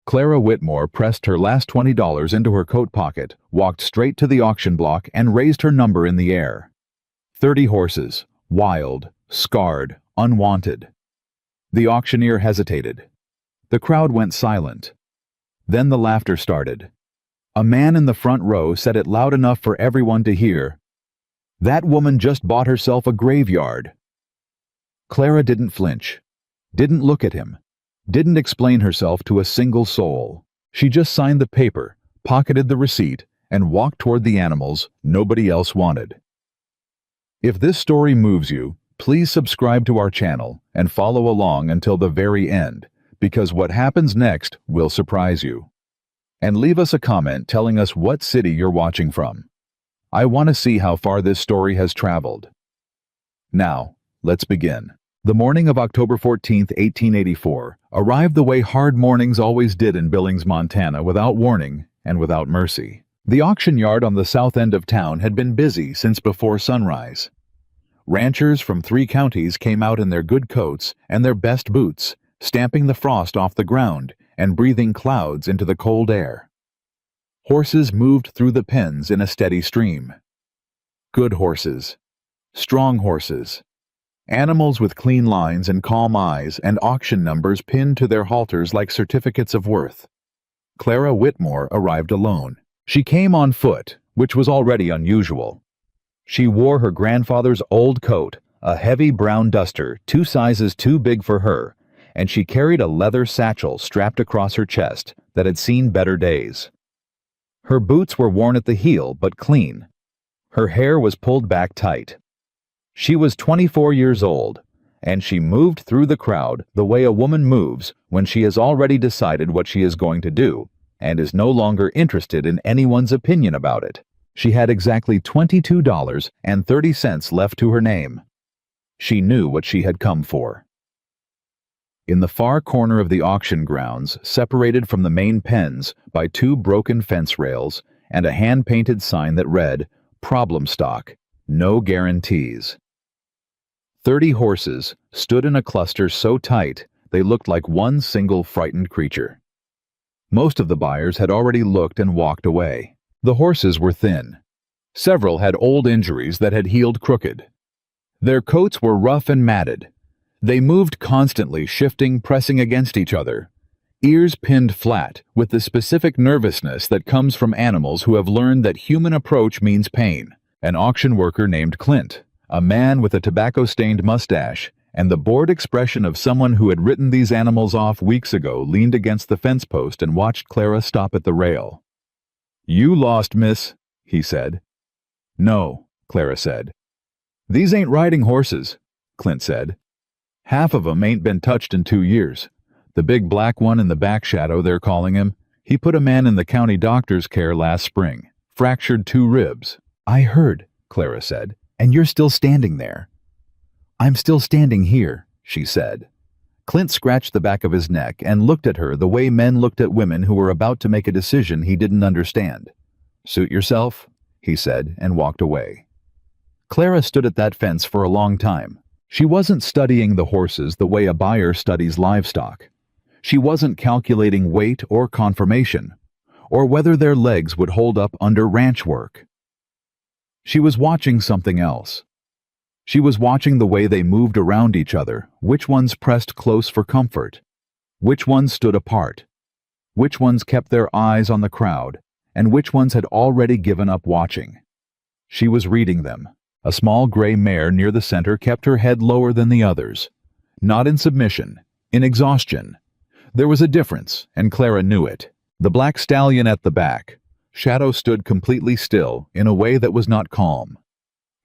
Clara Whitmore pressed her last $20 into her coat pocket, walked straight to the auction block, and raised her number in the air. 30 horses, wild, scarred, unwanted. The auctioneer hesitated. The crowd went silent. Then the laughter started. A man in the front row said it loud enough for everyone to hear, "That woman just bought herself a graveyard." Clara didn't flinch, didn't look at him, didn't explain herself to a single soul. She just signed the paper, pocketed the receipt, and walked toward the animals nobody else wanted. If this story moves you, please subscribe to our channel and follow along until the very end, because what happens next will surprise you. And leave us a comment telling us what city you're watching from. I want to see how far this story has traveled. Now, let's begin. The morning of October 14, 1884, arrived the way hard mornings always did in Billings, Montana, without warning and without mercy. The auction yard on the south end of town had been busy since before sunrise. Ranchers from 3 counties came out in their good coats and their best boots, stamping the frost off the ground and breathing clouds into the cold air. Horses moved through the pens in a steady stream. Good horses. Strong horses. Animals with clean lines and calm eyes and auction numbers pinned to their halters like certificates of worth. Clara Whitmore arrived alone. She came on foot, which was already unusual. She wore her grandfather's old coat, a heavy brown duster 2 sizes too big for her, and she carried a leather satchel strapped across her chest that had seen better days. Her boots were worn at the heel but clean. Her hair was pulled back tight. She was 24 years old, and she moved through the crowd the way a woman moves when she has already decided what she is going to do and is no longer interested in anyone's opinion about it. She had exactly $22.30 left to her name. She knew what she had come for. In the far corner of the auction grounds, separated from the main pens by 2 broken fence rails and a hand-painted sign that read, "Problem stock, no guarantees." 30 horses stood in a cluster so tight they looked like one single frightened creature. Most of the buyers had already looked and walked away. The horses were thin. Several had old injuries that had healed crooked. Their coats were rough and matted. They moved constantly, shifting, pressing against each other. Ears pinned flat, with the specific nervousness that comes from animals who have learned that human approach means pain. An auction worker named Clint, a man with a tobacco-stained mustache, and the bored expression of someone who had written these animals off weeks ago, leaned against the fence post and watched Clara stop at the rail. "You lost, miss," he said. "No," Clara said. "These ain't riding horses," Clint said. "Half of 'em ain't been touched in 2 years. The big black one in the back shadow, they're calling him. He put a man in the county doctor's care last spring. Fractured 2 ribs. "I heard," Clara said. "And you're still standing there." "I'm still standing here," she said. Clint scratched the back of his neck and looked at her the way men looked at women who were about to make a decision he didn't understand. "Suit yourself," he said, and walked away. Clara stood at that fence for a long time. She wasn't studying the horses the way a buyer studies livestock. She wasn't calculating weight or conformation, or whether their legs would hold up under ranch work. She was watching something else. She was watching the way they moved around each other, which ones pressed close for comfort, which ones stood apart, which ones kept their eyes on the crowd, and which ones had already given up watching. She was reading them. A small gray mare near the center kept her head lower than the others. Not in submission, in exhaustion. There was a difference, and Clara knew it. The black stallion at the back. Shadow stood completely still in a way that was not calm.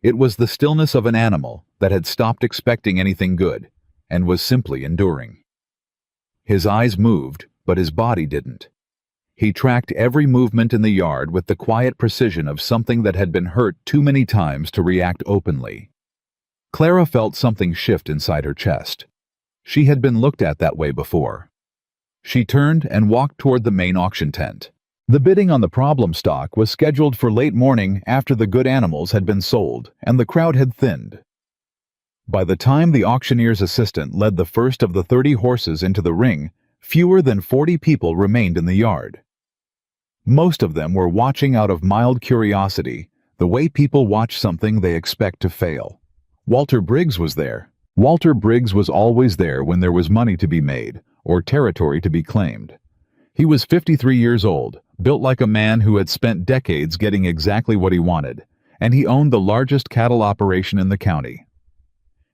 It was the stillness of an animal that had stopped expecting anything good and was simply enduring. His eyes moved, but his body didn't. He tracked every movement in the yard with the quiet precision of something that had been hurt too many times to react openly. Clara felt something shift inside her chest. She had been looked at that way before. She turned and walked toward the main auction tent. The bidding on the problem stock was scheduled for late morning after the good animals had been sold and the crowd had thinned. By the time the auctioneer's assistant led the first of the 30 horses into the ring, Fewer than 40 people remained in the yard. Most of them were watching out of mild curiosity, the way people watch something they expect to fail. Walter Briggs was there. Walter Briggs was always there when there was money to be made or territory to be claimed. He was 53 years old, built like a man who had spent decades getting exactly what he wanted, and he owned the largest cattle operation in the county.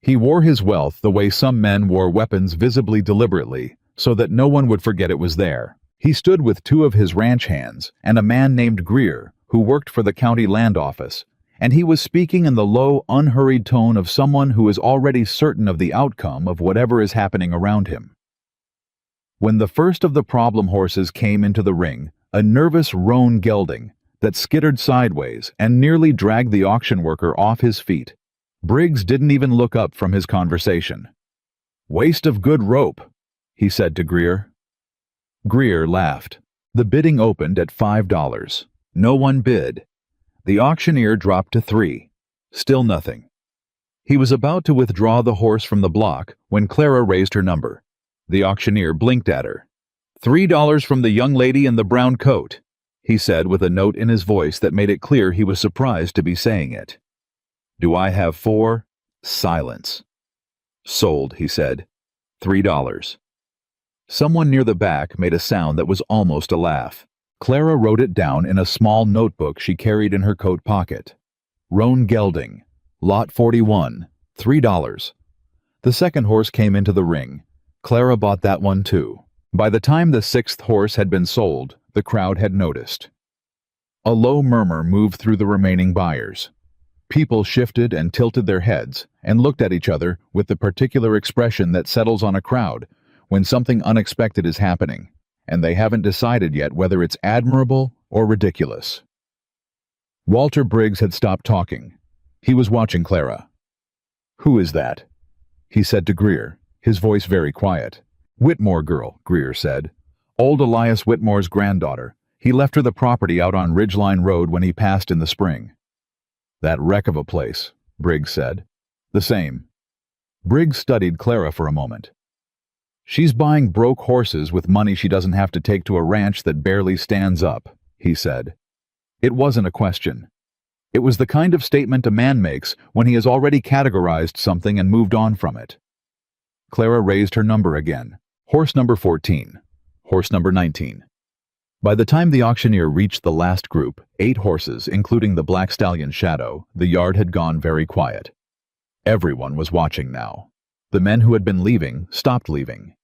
He wore his wealth the way some men wore weapons, visibly deliberately, so that no one would forget it was there. He stood with two of his ranch hands and a man named Greer, who worked for the county land office, and he was speaking in the low, unhurried tone of someone who is already certain of the outcome of whatever is happening around him. When the first of the problem horses came into the ring, a nervous roan gelding that skittered sideways and nearly dragged the auction worker off his feet, Briggs didn't even look up from his conversation. "Waste of good rope," he said to Greer. Greer laughed. The bidding opened at $5. No one bid. The auctioneer dropped to $3. Still nothing. He was about to withdraw the horse from the block when Clara raised her number. The auctioneer blinked at her. $3 from the young lady in the brown coat, he said with a note in his voice that made it clear he was surprised to be saying it. "Do I have 4? Silence. "Sold," he said. $3. Someone near the back made a sound that was almost a laugh. Clara wrote it down in a small notebook she carried in her coat pocket. Roan gelding, lot 41, $3. The second horse came into the ring. Clara bought that one too. By the time the sixth horse had been sold, the crowd had noticed. A low murmur moved through the remaining buyers. People shifted and tilted their heads and looked at each other with the particular expression that settles on a crowd when something unexpected is happening, and they haven't decided yet whether it's admirable or ridiculous. Walter Briggs had stopped talking. He was watching Clara. "Who is that?" he said to Greer, his voice very quiet. "Whitmore girl," Greer said. "Old Elias Whitmore's granddaughter. He left her the property out on Ridgeline Road when he passed in the spring." "That wreck of a place," Briggs said. "The same." Briggs studied Clara for a moment. "She's buying broke horses with money she doesn't have to take to a ranch that barely stands up," he said. It wasn't a question. It was the kind of statement a man makes when he has already categorized something and moved on from it. Clara raised her number again. Horse number 14. Horse number 19. By the time the auctioneer reached the last group, 8 horses, including the black stallion Shadow, the yard had gone very quiet. Everyone was watching now. The men who had been leaving stopped leaving.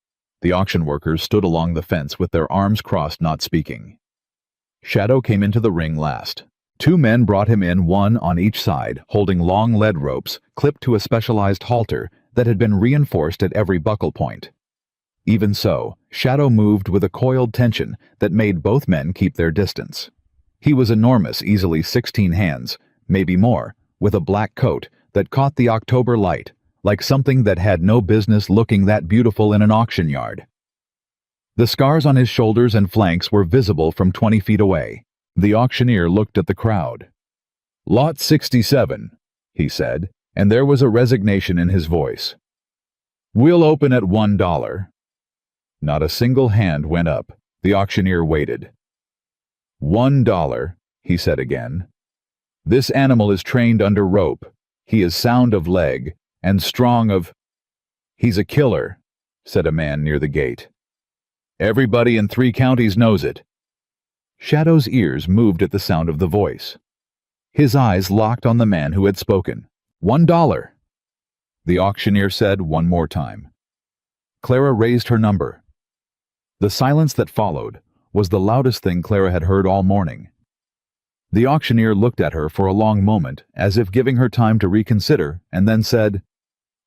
The auction workers stood along the fence with their arms crossed, not speaking. Shadow came into the ring last. 2 men brought him in, one on each side, holding long lead ropes clipped to a specialized halter that had been reinforced at every buckle point. Even so, Shadow moved with a coiled tension that made both men keep their distance. He was enormous, easily 16 hands, maybe more, with a black coat that caught the October light, like something that had no business looking that beautiful in an auction yard. The scars on his shoulders and flanks were visible from 20 feet away. The auctioneer looked at the crowd. "Lot 67, he said, and there was a resignation in his voice. "We'll open at $1. Not a single hand went up. The auctioneer waited. $1, he said again. "This animal is trained under rope. He is sound of leg and strong of—" "He's a killer," said a man near the gate. "Everybody in 3 counties knows it." Shadow's ears moved at the sound of the voice. His eyes locked on the man who had spoken. $1. The auctioneer said one more time. Clara raised her number. The silence that followed was the loudest thing Clara had heard all morning. The auctioneer looked at her for a long moment, as if giving her time to reconsider, and then said,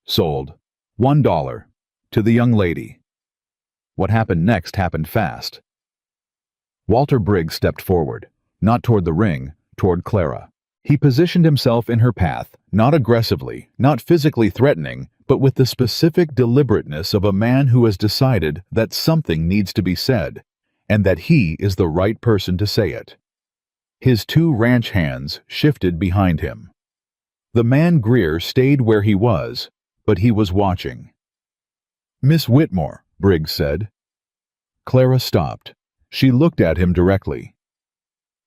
"Sold. $1. To the young lady." What happened next happened fast. Walter Briggs stepped forward, not toward the ring, toward Clara. He positioned himself in her path, not aggressively, not physically threatening, but with the specific deliberateness of a man who has decided that something needs to be said, and that he is the right person to say it. His 2 ranch hands shifted behind him. The man Greer stayed where he was, but he was watching. "Miss Whitmore," Briggs said. Clara stopped. She looked at him directly.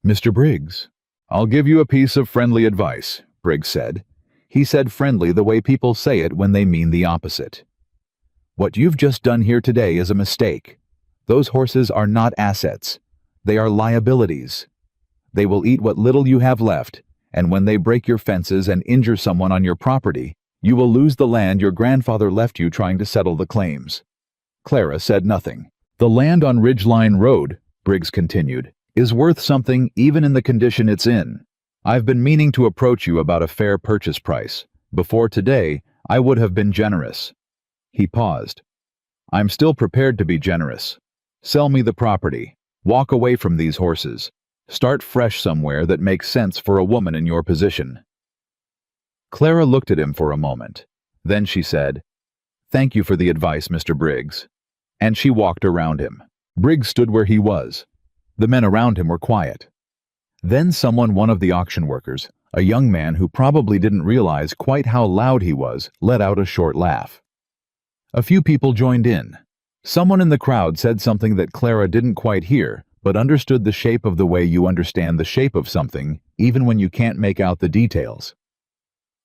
"Mr. Briggs, I'll give you a piece of friendly advice," Briggs said. He said friendly the way people say it when they mean the opposite. "What you've just done here today is a mistake. Those horses are not assets. They are liabilities. They will eat what little you have left, and when they break your fences and injure someone on your property, you will lose the land your grandfather left you trying to settle the claims." Clara said nothing. "The land on Ridgeline Road," Briggs continued, "is worth something even in the condition it's in. I've been meaning to approach you about a fair purchase price. Before today, I would have been generous." He paused. "I'm still prepared to be generous. Sell me the property. Walk away from these horses. Start fresh somewhere that makes sense for a woman in your position." Clara looked at him for a moment. Then she said, "Thank you for the advice, Mr. Briggs." And she walked around him. Briggs stood where he was. The men around him were quiet. Then one of the auction workers, a young man who probably didn't realize quite how loud he was, let out a short laugh. A few people joined in. Someone in the crowd said something that Clara didn't quite hear, but understood the shape of the way you understand the shape of something, even when you can't make out the details.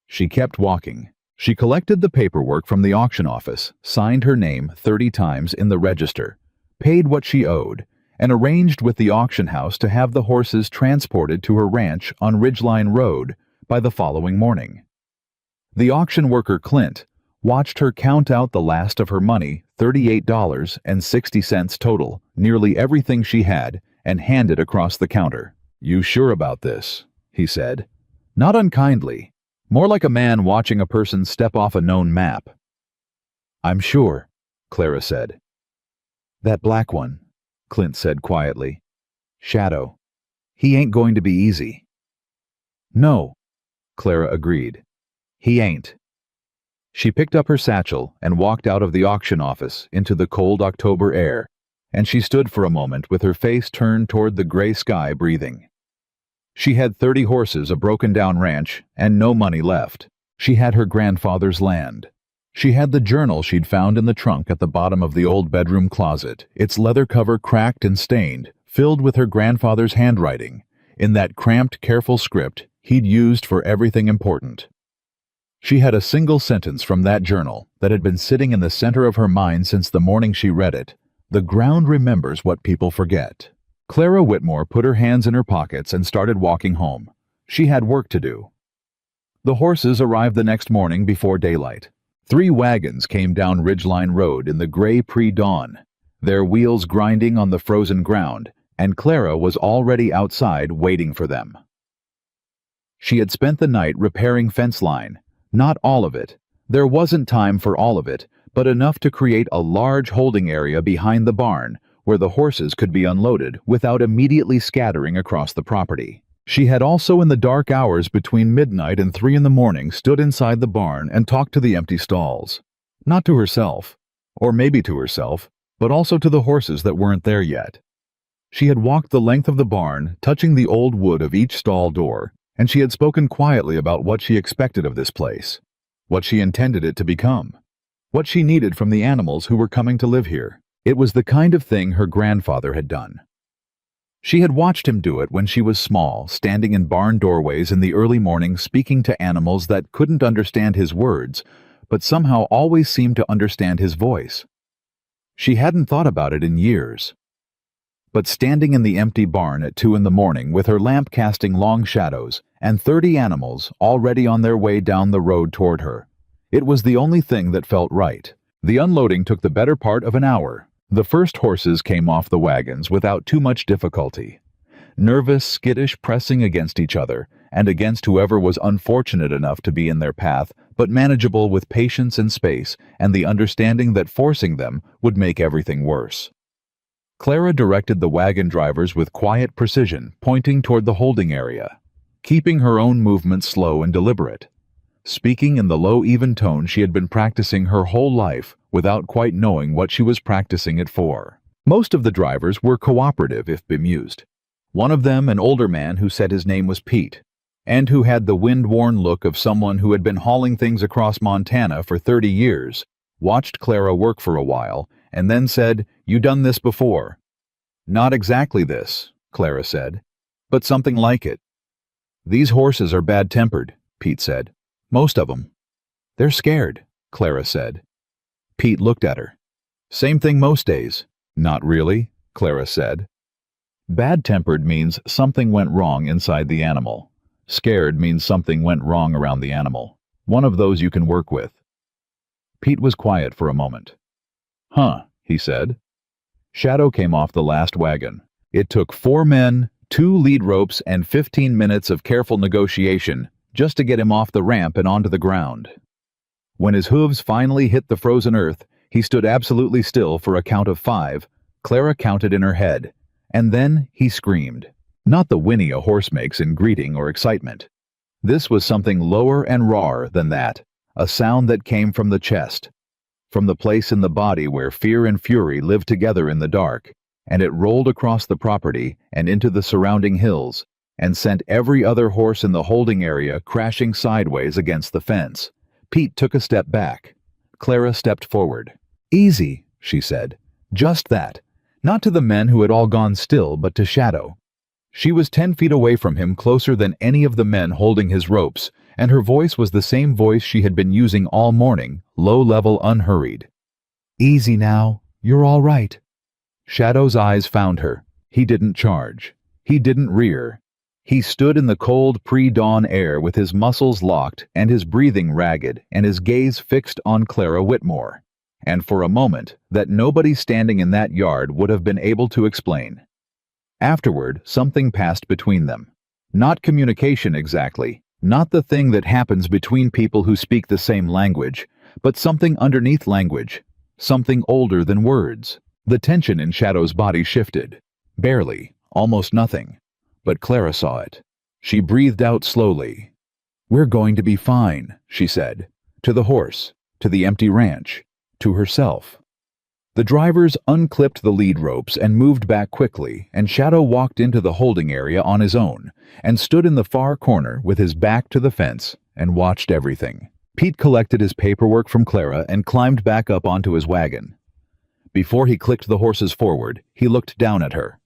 She kept walking. She collected the paperwork from the auction office, signed her name 30 times in the register, paid what she owed, and arranged with the auction house to have the horses transported to her ranch on Ridgeline Road by the following morning. The auction worker, Clint, watched her count out the last of her money, $38.60 total, nearly everything she had, and hand it across the counter. "You sure about this?" he said. Not unkindly, more like a man watching a person step off a known map. "I'm sure," Clara said. "That black one," Clint said quietly. "Shadow. He ain't going to be easy." "No," Clara agreed. "He ain't." She picked up her satchel and walked out of the auction office into the cold October air, and she stood for a moment with her face turned toward the gray sky, breathing. She had 30 horses, a broken-down ranch, and no money left. She had her grandfather's land. She had the journal she'd found in the trunk at the bottom of the old bedroom closet, its leather cover cracked and stained, filled with her grandfather's handwriting, in that cramped, careful script he'd used for everything important. She had a single sentence from that journal that had been sitting in the center of her mind since the morning she read it. "The ground remembers what people forget." Clara Whitmore put her hands in her pockets and started walking home. She had work to do. The horses arrived the next morning before daylight. 3 wagons came down Ridgeline Road in the gray pre-dawn, their wheels grinding on the frozen ground, and Clara was already outside waiting for them. She had spent the night repairing fence line. Not all of it. There wasn't time for all of it, but enough to create a large holding area behind the barn where the horses could be unloaded without immediately scattering across the property. She had also, in the dark hours between midnight and 3 in the morning, stood inside the barn and talked to the empty stalls. Not to herself, or maybe to herself, but also to the horses that weren't there yet. She had walked the length of the barn, touching the old wood of each stall door, and she had spoken quietly about what she expected of this place, what she intended it to become, what she needed from the animals who were coming to live here. It was the kind of thing her grandfather had done. She had watched him do it when she was small, standing in barn doorways in the early morning speaking to animals that couldn't understand his words, but somehow always seemed to understand his voice. She hadn't thought about it in years. But standing in the empty barn at 2 in the morning with her lamp casting long shadows and 30 animals already on their way down the road toward her, it was the only thing that felt right. The unloading took the better part of an hour. The first horses came off the wagons without too much difficulty. Nervous, skittish, pressing against each other, and against whoever was unfortunate enough to be in their path, but manageable with patience and space, and the understanding that forcing them would make everything worse. Clara directed the wagon drivers with quiet precision, pointing toward the holding area, keeping her own movements slow and deliberate, speaking in the low, even tone she had been practicing her whole life without quite knowing what she was practicing it for. Most of the drivers were cooperative, if bemused. One of them, an older man who said his name was Pete, and who had the wind-worn look of someone who had been hauling things across Montana for 30 years, watched Clara work for a while and then said, "You done this before." "Not exactly this," Clara said, "but something like it." "These horses are bad-tempered," Pete said. "Most of them." "They're scared," Clara said. Pete looked at her. "Same thing most days." "Not really," Clara said. Bad-tempered means something went wrong inside the animal. Scared means something went wrong around the animal. One of those you can work with. Pete was quiet for a moment. "Huh," he said. Shadow came off the last wagon. It took 4 men, 2 lead ropes, and 15 minutes of careful negotiation just to get him off the ramp and onto the ground. When his hooves finally hit the frozen earth, he stood absolutely still for a count of 5. Clara counted in her head, and then he screamed. Not the whinny a horse makes in greeting or excitement. This was something lower and rawer than that, a sound that came from the chest, from the place in the body where fear and fury live together in the dark, and it rolled across the property and into the surrounding hills, and sent every other horse in the holding area crashing sideways against the fence. Pete took a step back. Clara stepped forward. "Easy," she said. "Just that. Not to the men who had all gone still, but to Shadow." She was 10 feet away from him, closer than any of the men holding his ropes, and her voice was the same voice she had been using all morning, low-level, unhurried. "Easy now. You're all right." Shadow's eyes found her. He didn't charge. He didn't rear. He stood in the cold pre-dawn air with his muscles locked and his breathing ragged and his gaze fixed on Clara Whitmore. And for a moment, that nobody standing in that yard would have been able to explain. Afterward, something passed between them. Not communication exactly, not the thing that happens between people who speak the same language, but something underneath language, something older than words. The tension in Shadow's body shifted. Barely, almost nothing. But Clara saw it. She breathed out slowly. "We're going to be fine," she said, to the horse, to the empty ranch, to herself. The drivers unclipped the lead ropes and moved back quickly, and Shadow walked into the holding area on his own and stood in the far corner with his back to the fence and watched everything. Pete collected his paperwork from Clara and climbed back up onto his wagon. Before he clicked the horses forward, he looked down at her.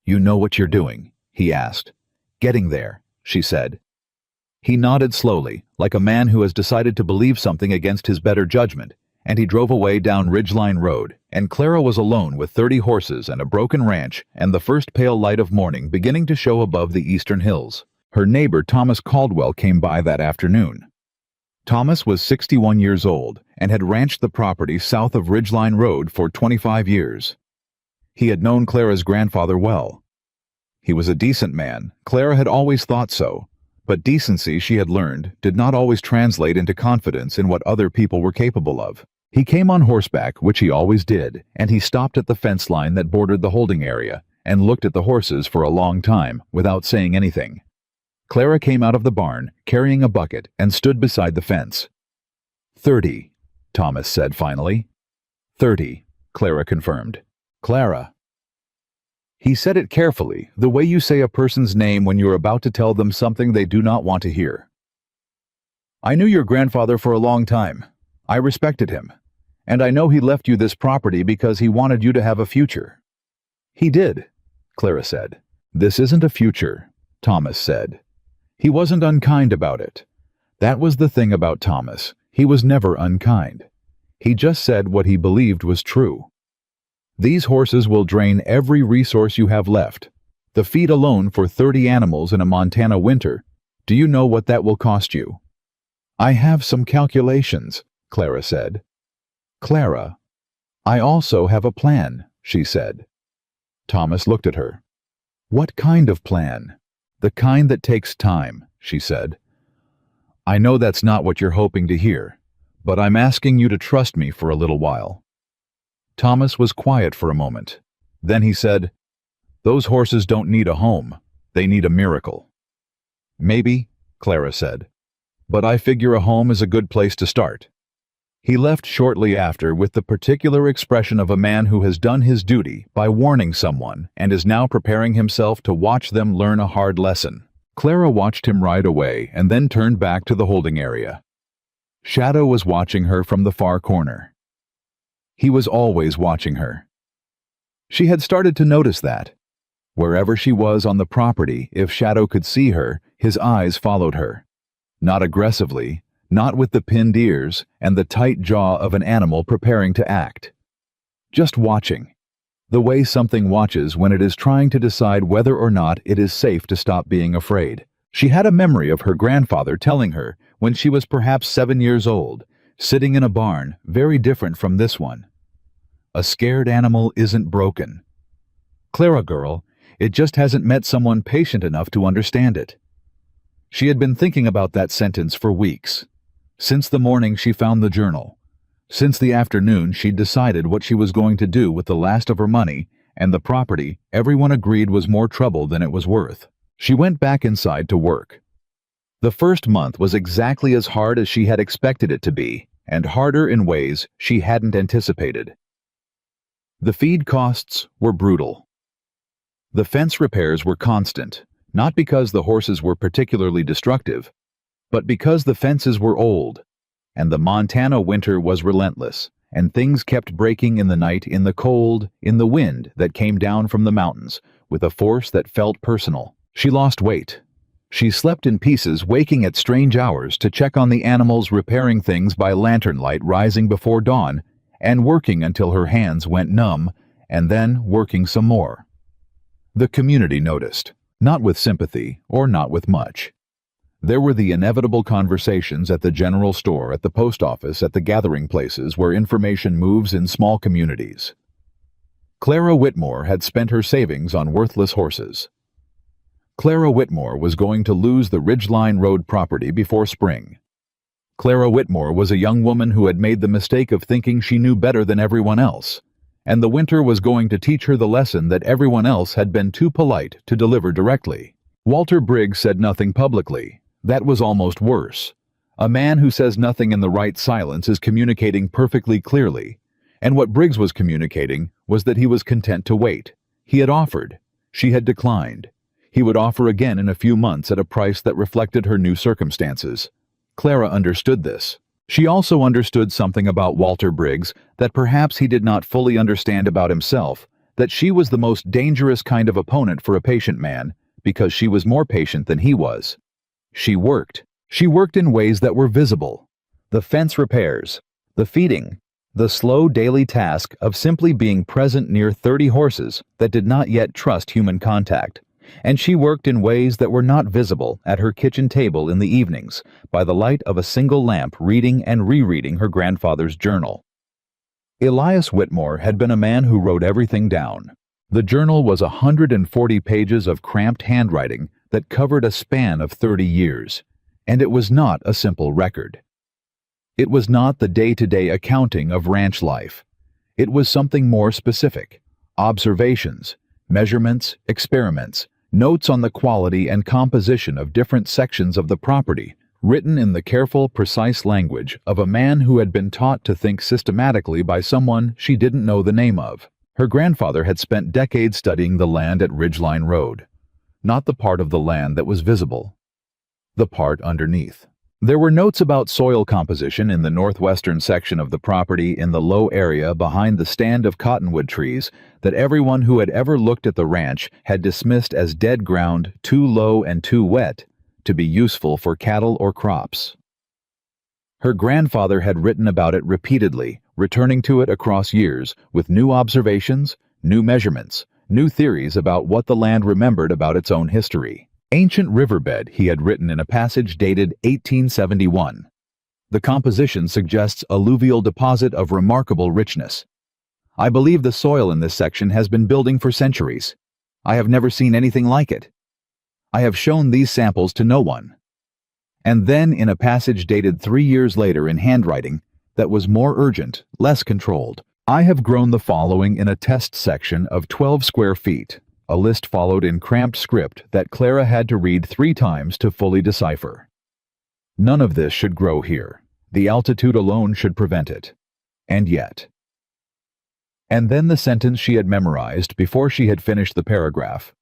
"You know what you're doing?" he asked. "Getting there," she said. He nodded slowly, like a man who has decided to believe something against his better judgment, and he drove away down Ridgeline Road, and Clara was alone with 30 horses and a broken ranch and the first pale light of morning beginning to show above the eastern hills. Her neighbor Thomas Caldwell came by that afternoon. Thomas was 61 years old and had ranched the property south of Ridgeline Road for 25 years. He had known Clara's grandfather well. He was a decent man. Clara had always thought so, but decency, she had learned, did not always translate into confidence in what other people were capable of. He came on horseback, which he always did, and he stopped at the fence line that bordered the holding area and looked at the horses for a long time without saying anything. Clara came out of the barn, carrying a bucket, and stood beside the fence. 30, Thomas said finally. 30, Clara confirmed. Clara. He said it carefully, the way you say a person's name when you're about to tell them something they do not want to hear. "I knew your grandfather for a long time. I respected him. And I know he left you this property because he wanted you to have a future." "He did," Clara said. "This isn't a future," Thomas said. He wasn't unkind about it. That was the thing about Thomas. He was never unkind. He just said what he believed was true. "These horses will drain every resource you have left. The feed alone for 30 animals in a Montana winter. Do you know what that will cost you?" "I have some calculations," Clara said. "Clara, I also have a plan," she said. Thomas looked at her. "What kind of plan?" "The kind that takes time," she said. "I know that's not what you're hoping to hear, but I'm asking you to trust me for a little while." Thomas was quiet for a moment. Then he said, "Those horses don't need a home. They need a miracle." "Maybe," Clara said, "but I figure a home is a good place to start." He left shortly after with the particular expression of a man who has done his duty by warning someone and is now preparing himself to watch them learn a hard lesson. Clara watched him ride away and then turned back to the holding area. Shadow was watching her from the far corner. He was always watching her. She had started to notice that. Wherever she was on the property, if Shadow could see her, his eyes followed her. Not aggressively, not with the pinned ears and the tight jaw of an animal preparing to act. Just watching. The way something watches when it is trying to decide whether or not it is safe to stop being afraid. She had a memory of her grandfather telling her, when she was perhaps 7 years old, sitting in a barn, very different from this one. A scared animal isn't broken. Clara girl, it just hasn't met someone patient enough to understand it. She had been thinking about that sentence for weeks. Since the morning she found the journal. Since the afternoon she'd decided what she was going to do with the last of her money and the property everyone agreed was more trouble than it was worth. She went back inside to work. The first month was exactly as hard as she had expected it to be, and harder in ways she hadn't anticipated. The feed costs were brutal. The fence repairs were constant, not because the horses were particularly destructive, but because the fences were old, and the Montana winter was relentless, and things kept breaking in the night, in the cold, in the wind that came down from the mountains, with a force that felt personal. She lost weight. She slept in pieces, waking at strange hours to check on the animals, repairing things by lantern light rising before dawn, and working until her hands went numb, and then working some more. The community noticed, not with sympathy or not with much. There were the inevitable conversations at the general store, at the post office, at the gathering places where information moves in small communities. Clara Whitmore had spent her savings on worthless horses. Clara Whitmore was going to lose the Ridgeline Road property before spring. Clara Whitmore was a young woman who had made the mistake of thinking she knew better than everyone else, and the winter was going to teach her the lesson that everyone else had been too polite to deliver directly. Walter Briggs said nothing publicly. That was almost worse. A man who says nothing in the right silence is communicating perfectly clearly, and what Briggs was communicating was that he was content to wait. He had offered. She had declined. He would offer again in a few months at a price that reflected her new circumstances. Clara understood this. She also understood something about Walter Briggs that perhaps he did not fully understand about himself, that she was the most dangerous kind of opponent for a patient man, because she was more patient than he was. She worked. She worked in ways that were visible. The fence repairs, the feeding, the slow daily task of simply being present near 30 horses that did not yet trust human contact. And she worked in ways that were not visible at her kitchen table in the evenings, by the light of a single lamp, reading and rereading her grandfather's journal. Elias Whitmore had been a man who wrote everything down. The journal was 140 pages of cramped handwriting that covered a span of 30 years, and it was not a simple record. It was not the day-to-day accounting of ranch life. It was something more specific: observations, measurements, experiments, notes on the quality and composition of different sections of the property, written in the careful, precise language of a man who had been taught to think systematically by someone she didn't know the name of. Her grandfather had spent decades studying the land at Ridgeline Road. Not the part of the land that was visible, the part underneath. There were notes about soil composition in the northwestern section of the property, in the low area behind the stand of cottonwood trees, that everyone who had ever looked at the ranch had dismissed as dead ground, too low and too wet to be useful for cattle or crops. Her grandfather had written about it repeatedly, returning to it across years with new observations, new measurements, new theories about what the land remembered about its own history. Ancient riverbed, he had written in a passage dated 1871. The composition suggests alluvial deposit of remarkable richness. I believe the soil in this section has been building for centuries. I have never seen anything like it. I have shown these samples to no one. And then in a passage dated 3 years later in handwriting that was more urgent, less controlled, I have grown the following in a test section of 12 square feet. A list followed in cramped script that Clara had to read 3 times to fully decipher. None of this should grow here. The altitude alone should prevent it. And yet. And then the sentence she had memorized before she had finished the paragraph.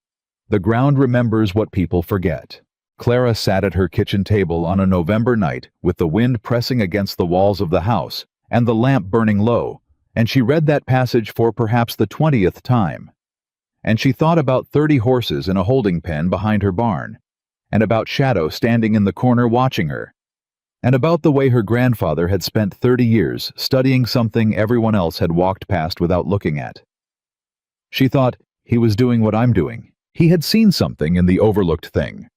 The ground remembers what people forget. Clara sat at her kitchen table on a November night with the wind pressing against the walls of the house and the lamp burning low, And she read that passage for perhaps the 20th time. And she thought about 30 horses in a holding pen behind her barn, and about Shadow standing in the corner watching her, and about the way her grandfather had spent 30 years studying something everyone else had walked past without looking at. She thought, he was doing what I'm doing. He had seen something in the overlooked thing.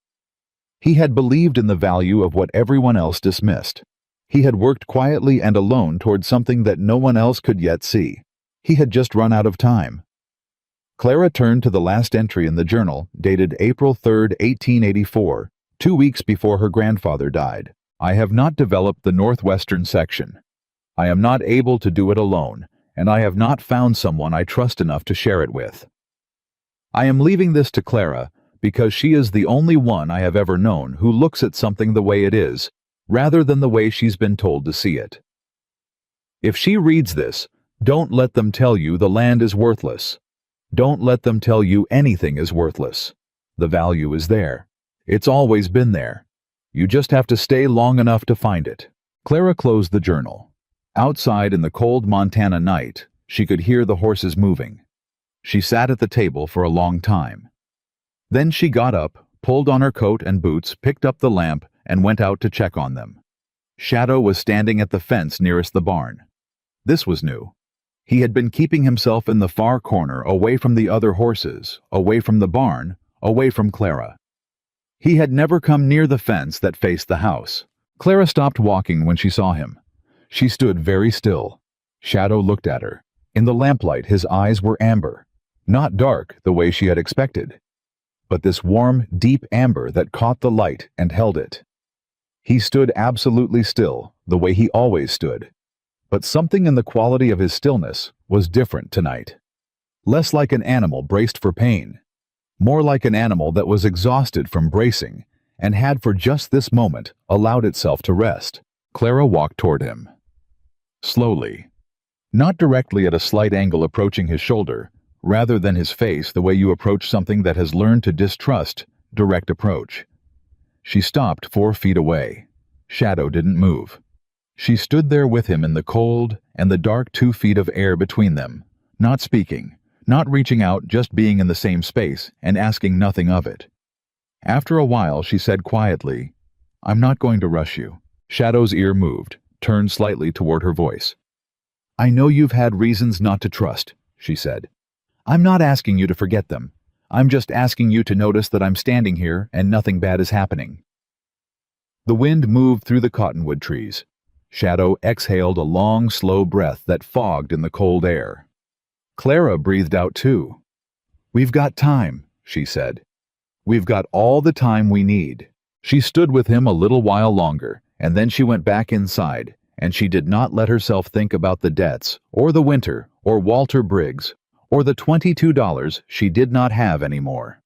He had believed in the value of what everyone else dismissed. He had worked quietly and alone toward something that no one else could yet see. He had just run out of time. Clara turned to the last entry in the journal, dated April 3, 1884, 2 weeks before her grandfather died. I have not developed the northwestern section. I am not able to do it alone, and I have not found someone I trust enough to share it with. I am leaving this to Clara because she is the only one I have ever known who looks at something the way it is, rather than the way she's been told to see it. If she reads this, don't let them tell you the land is worthless. Don't let them tell you anything is worthless. The value is there. It's always been there. You just have to stay long enough to find it. Clara closed the journal. Outside in the cold Montana night, she could hear the horses moving. She sat at the table for a long time. Then she got up, pulled on her coat and boots, picked up the lamp, and went out to check on them. Shadow was standing at the fence nearest the barn. This was new. He had been keeping himself in the far corner, away from the other horses, away from the barn, away from Clara. He had never come near the fence that faced the house. Clara stopped walking when she saw him. She stood very still. Shadow looked at her. In the lamplight, his eyes were amber. Not dark, the way she had expected, but this warm, deep amber that caught the light and held it. He stood absolutely still, the way he always stood. But something in the quality of his stillness was different tonight. Less like an animal braced for pain. More like an animal that was exhausted from bracing and had for just this moment allowed itself to rest. Clara walked toward him. Slowly. Not directly at a slight angle approaching his shoulder, rather than his face the way you approach something that has learned to distrust direct approach. She stopped 4 feet away. Shadow didn't move. She stood there with him in the cold and the dark 2 feet of air between them, not speaking, not reaching out, just being in the same space and asking nothing of it. After a while, she said quietly, "I'm not going to rush you." Shadow's ear moved, turned slightly toward her voice. "I know you've had reasons not to trust," she said. "I'm not asking you to forget them. I'm just asking you to notice that I'm standing here and nothing bad is happening." The wind moved through the cottonwood trees. Shadow exhaled a long, slow breath that fogged in the cold air. Clara breathed out too. "We've got time," she said. "We've got all the time we need." She stood with him a little while longer, and then she went back inside, and she did not let herself think about the debts, or the winter, or Walter Briggs, or the $22 she did not have anymore.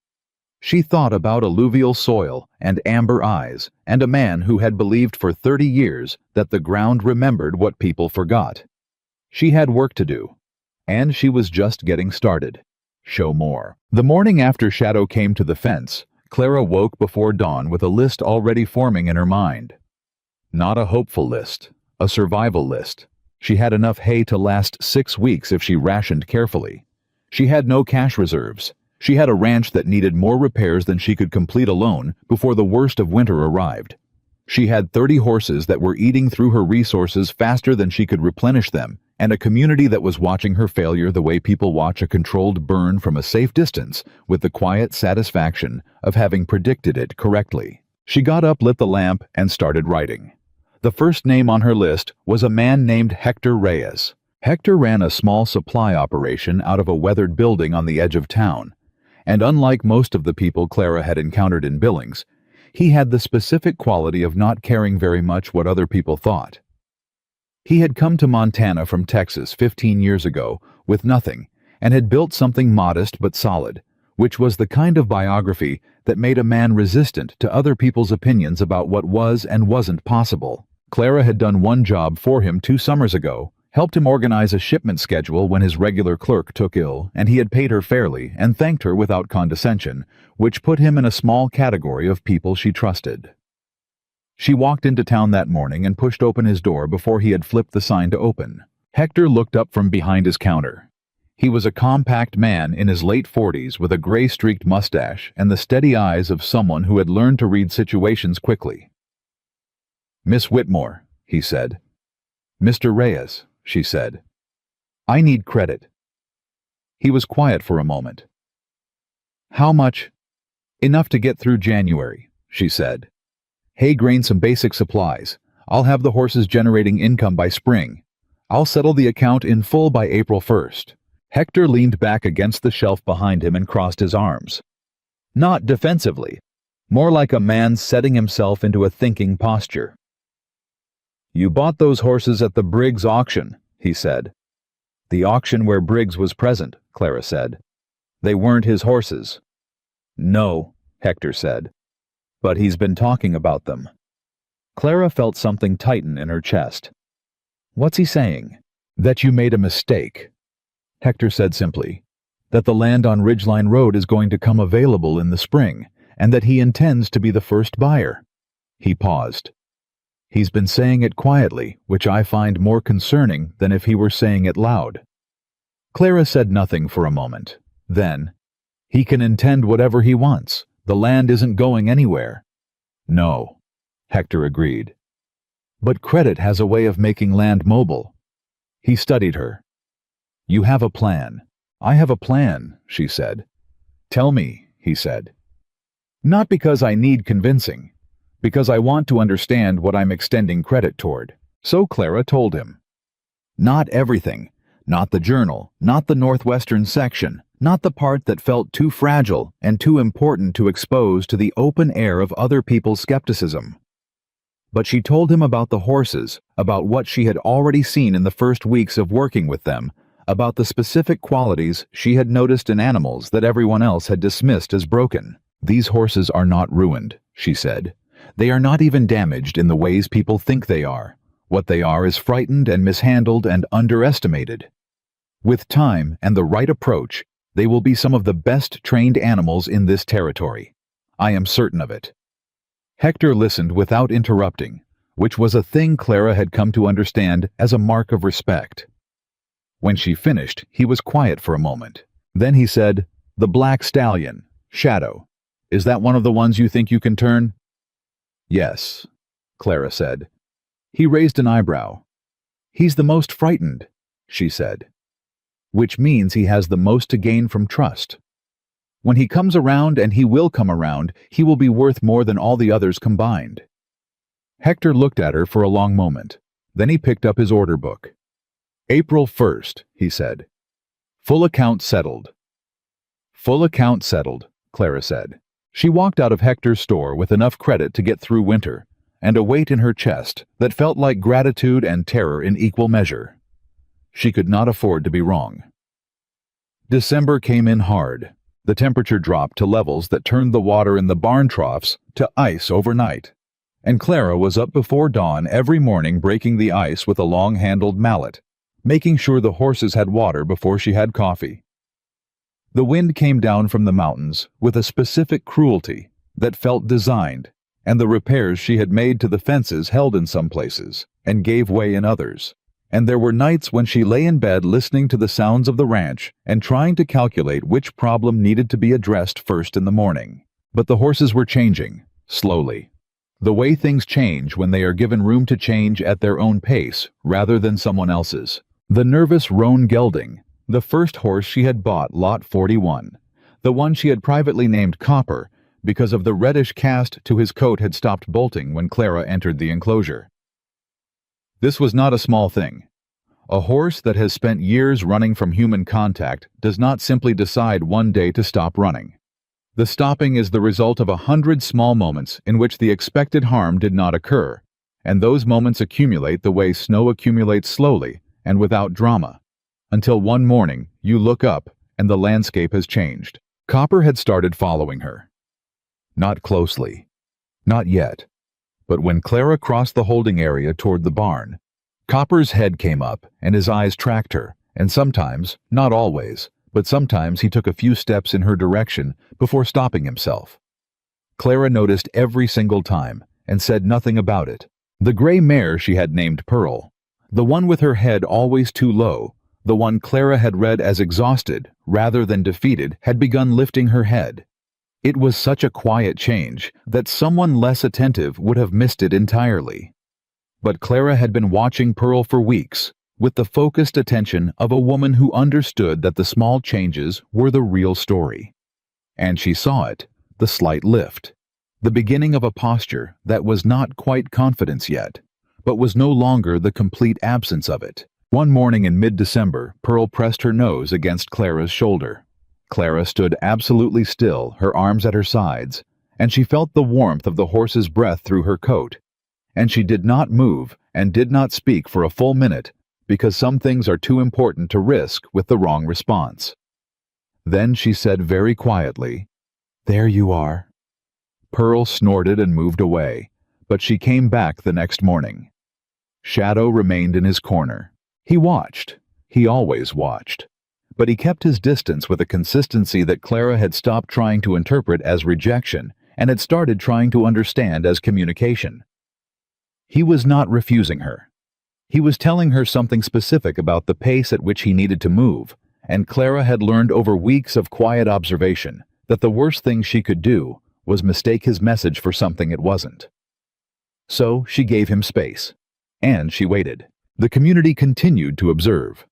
She thought about alluvial soil and amber eyes and a man who had believed for 30 years that the ground remembered what people forgot. She had work to do, and she was just getting started. Show more. The morning after Shadow came to the fence, Clara woke before dawn with a list already forming in her mind. Not a hopeful list, a survival list. She had enough hay to last 6 weeks if she rationed carefully. She had no cash reserves. She had a ranch that needed more repairs than she could complete alone before the worst of winter arrived. She had 30 horses that were eating through her resources faster than she could replenish them, and a community that was watching her failure the way people watch a controlled burn from a safe distance with the quiet satisfaction of having predicted it correctly. She got up, lit the lamp, and started writing. The first name on her list was a man named Hector Reyes. Hector ran a small supply operation out of a weathered building on the edge of town, and unlike most of the people Clara had encountered in Billings, he had the specific quality of not caring very much what other people thought. He had come to Montana from Texas 15 years ago with nothing and had built something modest but solid, which was the kind of biography that made a man resistant to other people's opinions about what was and wasn't possible. Clara had done one job for him 2 summers ago, helped him organize a shipment schedule when his regular clerk took ill, and he had paid her fairly and thanked her without condescension, which put him in a small category of people she trusted. She walked into town that morning and pushed open his door before he had flipped the sign to open. Hector looked up from behind his counter. He was a compact man in his late 40s with a gray-streaked mustache and the steady eyes of someone who had learned to read situations quickly. "Miss Whitmore," he said. "Mr. Reyes," she said. "I need credit." He was quiet for a moment. "How much?" "Enough to get through January," she said. "Hay, grain, some basic supplies. I'll have the horses generating income by spring. I'll settle the account in full by April 1st. Hector leaned back against the shelf behind him and crossed his arms. Not defensively, more like a man setting himself into a thinking posture. "You bought those horses at the Briggs auction," he said. "The auction where Briggs was present," Clara said. "They weren't his horses." "No," Hector said. "But he's been talking about them." Clara felt something tighten in her chest. "What's he saying?" "That you made a mistake," Hector said simply. "That the land on Ridgeline Road is going to come available in the spring, and that he intends to be the first buyer." He paused. "He's been saying it quietly, which I find more concerning than if he were saying it loud." Clara said nothing for a moment. Then, "He can intend whatever he wants. The land isn't going anywhere." "No," Hector agreed. "But credit has a way of making land mobile." He studied her. "You have a plan." "I have a plan," she said. "Tell me," he said. "Not because I need convincing. Because I want to understand what I'm extending credit toward." So Clara told him. Not everything. Not the journal. Not the northwestern section. Not the part that felt too fragile and too important to expose to the open air of other people's skepticism. But she told him about the horses, about what she had already seen in the first weeks of working with them, about the specific qualities she had noticed in animals that everyone else had dismissed as broken. "These horses are not ruined," she said. "They are not even damaged in the ways people think they are. What they are is frightened and mishandled and underestimated. With time and the right approach, they will be some of the best trained animals in this territory. I am certain of it." Hector listened without interrupting, which was a thing Clara had come to understand as a mark of respect. When she finished, he was quiet for a moment. Then he said, "The black stallion, Shadow. Is that one of the ones you think you can turn?" "Yes," Clara said. He raised an eyebrow. "He's the most frightened," she said. "Which means he has the most to gain from trust. When he comes around, and he will come around, he will be worth more than all the others combined." Hector looked at her for a long moment. Then he picked up his order book. "April 1st, he said. "Full account settled." "Full account settled," Clara said. She walked out of Hector's store with enough credit to get through winter, and a weight in her chest that felt like gratitude and terror in equal measure. She could not afford to be wrong. December came in hard. The temperature dropped to levels that turned the water in the barn troughs to ice overnight, and Clara was up before dawn every morning breaking the ice with a long-handled mallet, making sure the horses had water before she had coffee. The wind came down from the mountains with a specific cruelty that felt designed, and the repairs she had made to the fences held in some places and gave way in others. And there were nights when she lay in bed listening to the sounds of the ranch and trying to calculate which problem needed to be addressed first in the morning. But the horses were changing, slowly. The way things change when they are given room to change at their own pace rather than someone else's. The nervous roan gelding, the first horse she had bought, Lot 41, the one she had privately named Copper because of the reddish cast to his coat had stopped bolting when Clara entered the enclosure. This was not a small thing. A horse that has spent years running from human contact does not simply decide one day to stop running. The stopping is the result of 100 small moments in which the expected harm did not occur, and those moments accumulate the way snow accumulates slowly and without drama, until one morning you look up and the landscape has changed. Copper had started following her. Not closely. Not yet. But when Clara crossed the holding area toward the barn, Copper's head came up and his eyes tracked her, and sometimes, not always, but sometimes he took a few steps in her direction before stopping himself. Clara noticed every single time and said nothing about it. The gray mare she had named Pearl, The one with her head always too low, the one Clara had read as exhausted rather than defeated, had begun lifting her head. It was such a quiet change that someone less attentive would have missed it entirely. But Clara had been watching Pearl for weeks, with the focused attention of a woman who understood that the small changes were the real story. And she saw it, the slight lift, the beginning of a posture that was not quite confidence yet, but was no longer the complete absence of it. One morning in mid-December, Pearl pressed her nose against Clara's shoulder. Clara stood absolutely still, her arms at her sides, and she felt the warmth of the horse's breath through her coat. And she did not move and did not speak for a full minute, because some things are too important to risk with the wrong response. Then she said very quietly, "There you are." Pearl snorted and moved away, but she came back the next morning. Shadow remained in his corner. He watched. He always watched. But he kept his distance with a consistency that Clara had stopped trying to interpret as rejection and had started trying to understand as communication. He was not refusing her. He was telling her something specific about the pace at which he needed to move, and Clara had learned over weeks of quiet observation that the worst thing she could do was mistake his message for something it wasn't. So she gave him space, and she waited. The community continued to observe.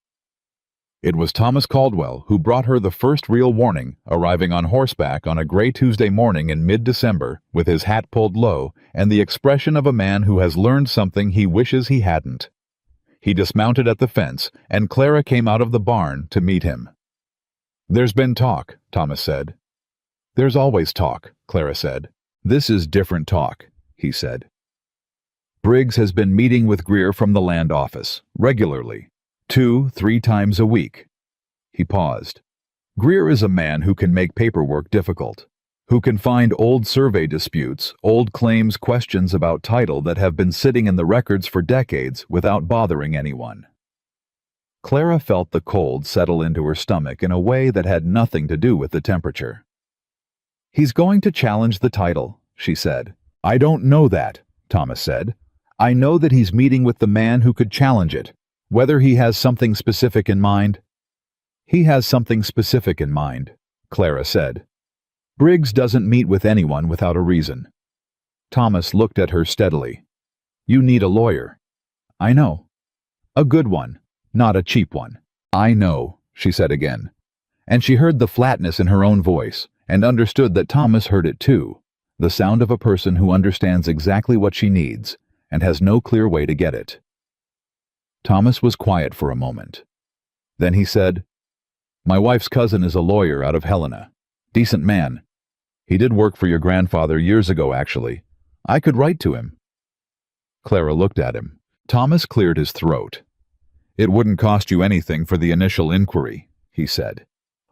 It was Thomas Caldwell who brought her the first real warning, arriving on horseback on a gray Tuesday morning in mid-December with his hat pulled low and the expression of a man who has learned something he wishes he hadn't. He dismounted at the fence, and Clara came out of the barn to meet him. "There's been talk," Thomas said. "There's always talk," Clara said. "This is different talk," he said. "Briggs has been meeting with Greer from the land office, regularly, 2-3 times a week." He paused. "Greer is a man who can make paperwork difficult, who can find old survey disputes, old claims, questions about title that have been sitting in the records for decades without bothering anyone." Clara felt the cold settle into her stomach in a way that had nothing to do with the temperature. "He's going to challenge the title," she said. "I don't know that," Thomas said. "I know that he's meeting with the man who could challenge it. Whether he has something specific in mind." "He has something specific in mind," Clara said. "Briggs doesn't meet with anyone without a reason." Thomas looked at her steadily. "You need a lawyer." "I know. A good one, not a cheap one." "I know," she said again. And she heard the flatness in her own voice, and understood that Thomas heard it too, the sound of a person who understands exactly what she needs, and has no clear way to get it. Thomas was quiet for a moment. Then he said, "My wife's cousin is a lawyer out of Helena. Decent man. He did work for your grandfather years ago, actually. I could write to him." Clara looked at him. Thomas cleared his throat. "It wouldn't cost you anything for the initial inquiry," he said.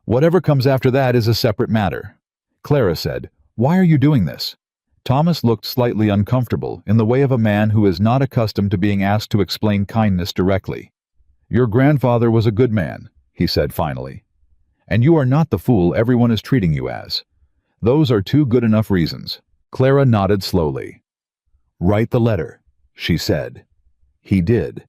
"Whatever comes after that is a separate matter." Clara said, "Why are you doing this?" Thomas looked slightly uncomfortable, in the way of a man who is not accustomed to being asked to explain kindness directly. "Your grandfather was a good man," he said finally. "And you are not the fool everyone is treating you as. Those are two good enough reasons." Clara nodded slowly. "Write the letter," she said. He did.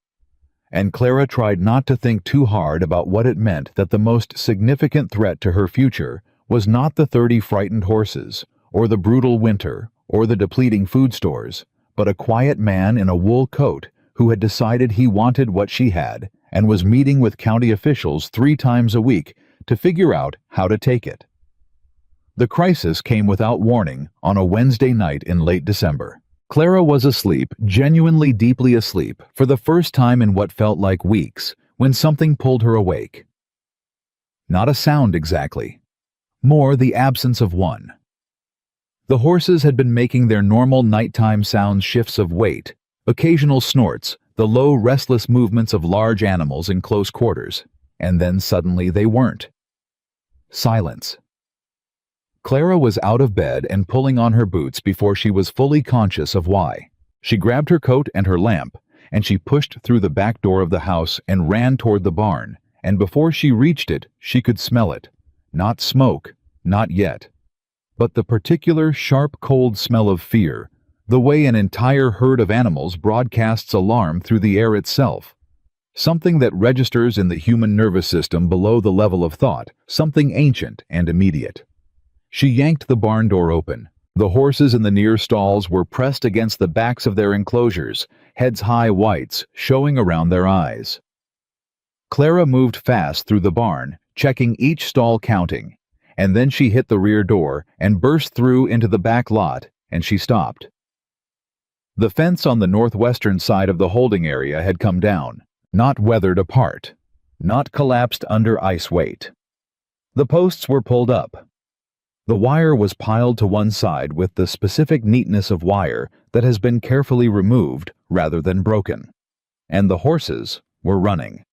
And Clara tried not to think too hard about what it meant that the most significant threat to her future was not the 30 frightened horses, or the brutal winter, or the depleting food stores, but a quiet man in a wool coat who had decided he wanted what she had and was meeting with county officials 3 times a week to figure out how to take it. The crisis came without warning on a Wednesday night in late December. Clara was asleep, genuinely deeply asleep, for the first time in what felt like weeks, when something pulled her awake. Not a sound exactly. More the absence of one. The horses had been making their normal nighttime sound shifts of weight, occasional snorts, the low, restless movements of large animals in close quarters, and then suddenly they weren't. Silence. Clara was out of bed and pulling on her boots before she was fully conscious of why. She grabbed her coat and her lamp, and she pushed through the back door of the house and ran toward the barn, and before she reached it, she could smell it. Not smoke, not yet. But the particular sharp cold smell of fear, the way an entire herd of animals broadcasts alarm through the air itself, something that registers in the human nervous system below the level of thought, something ancient and immediate. She yanked the barn door open. The horses in the near stalls were pressed against the backs of their enclosures, heads high whites showing around their eyes. Clara moved fast through the barn, checking each stall, counting, and then she hit the rear door and burst through into the back lot, and she stopped. The fence on the northwestern side of the holding area had come down, not weathered apart, not collapsed under ice weight. The posts were pulled up. The wire was piled to one side with the specific neatness of wire that has been carefully removed rather than broken. And the horses were running.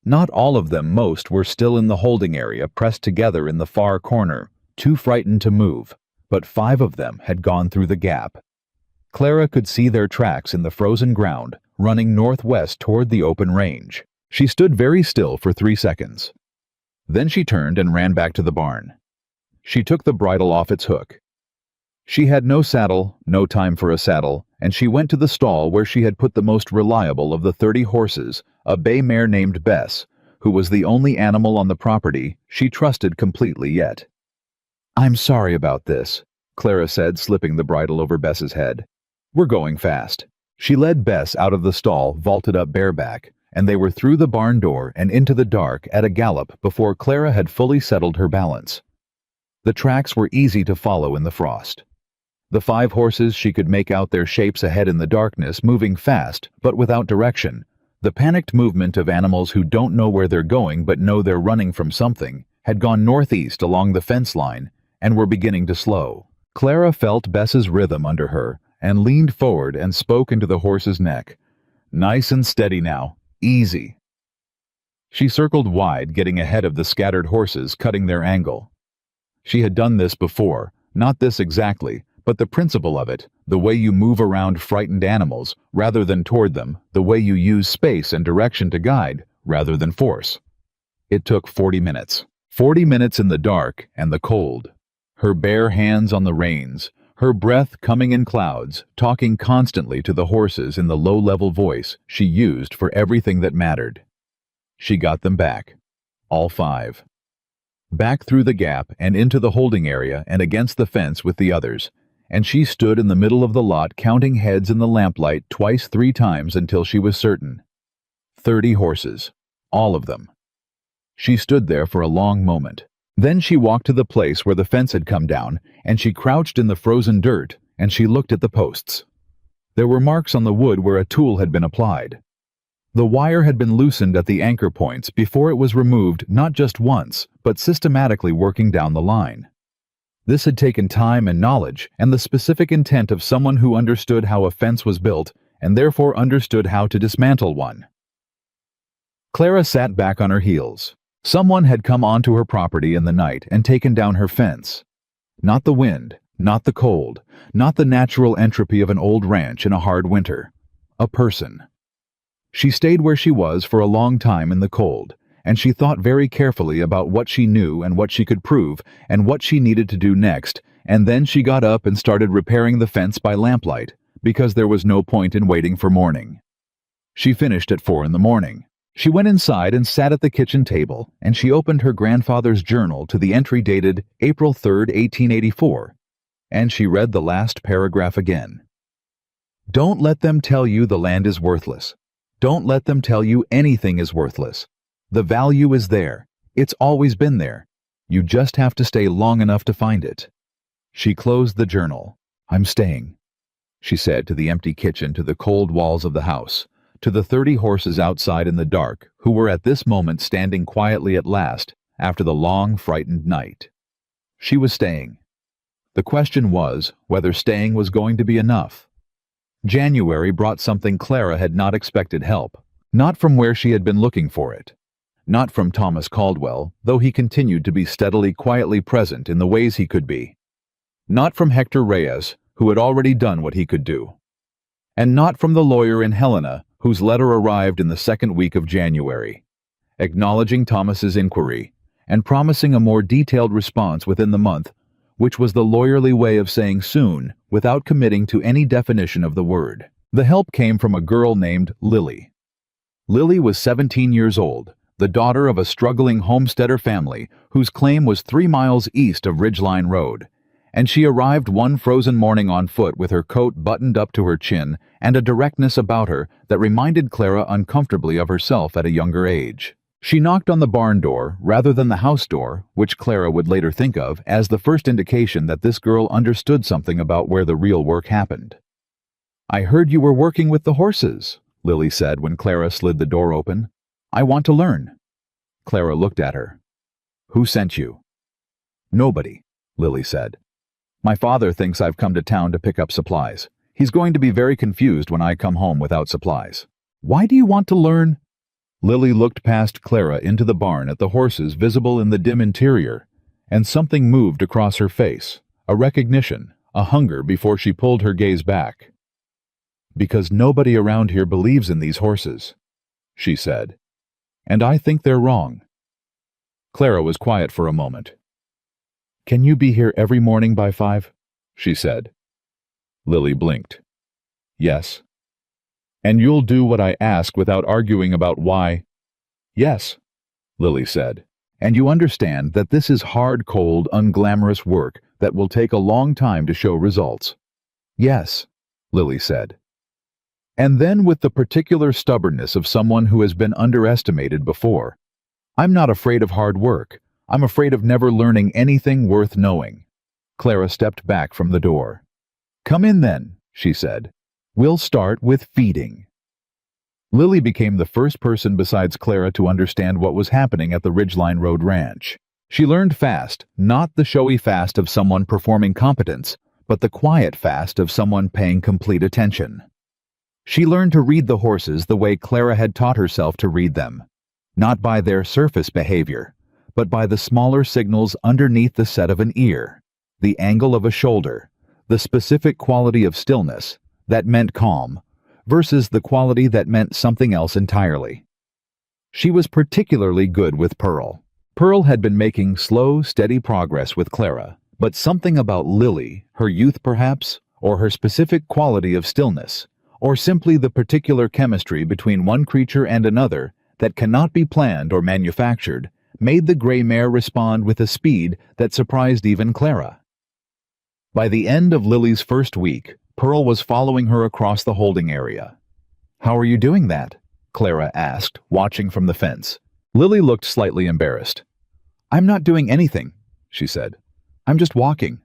Not all of them, most were still in the holding area, pressed together in the far corner, too frightened to move, but 5 of them had gone through the gap. Clara could see their tracks in the frozen ground, running northwest toward the open range. She stood very still for 3 seconds. Then she turned and ran back to the barn. She took the bridle off its hook. She had no saddle, no time for a saddle, and she went to the stall where she had put the most reliable of the 30 horses, a bay mare named Bess, who was the only animal on the property she trusted completely yet. "I'm sorry about this," Clara said, slipping the bridle over Bess's head. "We're going fast." She led Bess out of the stall, vaulted up bareback, and they were through the barn door and into the dark at a gallop before Clara had fully settled her balance. The tracks were easy to follow in the frost. The 5 horses, she could make out their shapes ahead in the darkness, moving fast, but without direction. The panicked movement of animals who don't know where they're going but know they're running from something had gone northeast along the fence line and were beginning to slow. Clara felt Bess's rhythm under her and leaned forward and spoke into the horse's neck. "Nice and steady now. Easy." She circled wide, getting ahead of the scattered horses, cutting their angle. She had done this before, not this exactly, but the principle of it, the way you move around frightened animals rather than toward them, the way you use space and direction to guide rather than force. It took 40 minutes. 40 minutes in the dark and the cold. Her bare hands on the reins, her breath coming in clouds, talking constantly to the horses in the low-level voice she used for everything that mattered. She got them back. All 5. Back through the gap and into the holding area and against the fence with the others, and she stood in the middle of the lot counting heads in the lamplight twice, 3 times until she was certain. 30 horses. All of them. She stood there for a long moment. Then she walked to the place where the fence had come down, and she crouched in the frozen dirt, and she looked at the posts. There were marks on the wood where a tool had been applied. The wire had been loosened at the anchor points before it was removed, not just once, but systematically working down the line. This had taken time and knowledge and the specific intent of someone who understood how a fence was built and therefore understood how to dismantle one. Clara sat back on her heels. Someone had come onto her property in the night and taken down her fence. Not the wind, not the cold, not the natural entropy of an old ranch in a hard winter. A person. She stayed where she was for a long time in the cold, and she thought very carefully about what she knew and what she could prove and what she needed to do next, and then she got up and started repairing the fence by lamplight, because there was no point in waiting for morning. She finished at 4 in the morning. She went inside and sat at the kitchen table, and she opened her grandfather's journal to the entry dated April 3, 1884, and she read the last paragraph again. "Don't let them tell you the land is worthless. Don't let them tell you anything is worthless. The value is there. It's always been there. You just have to stay long enough to find it." She closed the journal. "I'm staying," she said to the empty kitchen, to the cold walls of the house, to the 30 horses outside in the dark, who were at this moment standing quietly at last after the long, frightened night. She was staying. The question was whether staying was going to be enough. January brought something Clara had not expected: help. Not from where she had been looking for it. Not from Thomas Caldwell, though he continued to be steadily, quietly present in the ways he could be. Not from Hector Reyes, who had already done what he could do. And not from the lawyer in Helena, whose letter arrived in the 2nd week of January, acknowledging Thomas's inquiry and promising a more detailed response within the month, which was the lawyerly way of saying soon without committing to any definition of the word. The help came from a girl named Lily. Lily was 17 years old, the daughter of a struggling homesteader family whose claim was 3 miles east of Ridgeline Road, and she arrived one frozen morning on foot with her coat buttoned up to her chin and a directness about her that reminded Clara uncomfortably of herself at a younger age. She knocked on the barn door rather than the house door, which Clara would later think of as the first indication that this girl understood something about where the real work happened. "I heard you were working with the horses," Lily said when Clara slid the door open. "I want to learn." Clara looked at her. "Who sent you?" "Nobody," Lily said. "My father thinks I've come to town to pick up supplies. He's going to be very confused when I come home without supplies." "Why do you want to learn?" Lily looked past Clara into the barn at the horses visible in the dim interior, and something moved across her face, a recognition, a hunger before she pulled her gaze back. "Because nobody around here believes in these horses," she said. "And I think they're wrong." Clara was quiet for a moment. "Can you be here every morning by 5?" she said. Lily blinked. "Yes." "And you'll do what I ask without arguing about why?" "Yes," Lily said. "And you understand that this is hard, cold, unglamorous work that will take a long time to show results?" "Yes," Lily said. And then, with the particular stubbornness of someone who has been underestimated before, "I'm not afraid of hard work. I'm afraid of never learning anything worth knowing." Clara stepped back from the door. "Come in then," she said. "We'll start with feeding." Lily became the first person besides Clara to understand what was happening at the Ridgeline Road Ranch. She learned fast, not the showy fast of someone performing competence, but the quiet fast of someone paying complete attention. She learned to read the horses the way Clara had taught herself to read them, not by their surface behavior, but by the smaller signals underneath the set of an ear, the angle of a shoulder, the specific quality of stillness that meant calm, versus the quality that meant something else entirely. She was particularly good with Pearl. Pearl had been making slow, steady progress with Clara, but something about Lily, her youth perhaps, or her specific quality of stillness, or simply the particular chemistry between one creature and another that cannot be planned or manufactured, made the gray mare respond with a speed that surprised even Clara. By the end of Lily's first week, Pearl was following her across the holding area. "How are you doing that?" Clara asked, watching from the fence. Lily looked slightly embarrassed. "I'm not doing anything," she said. "I'm just walking."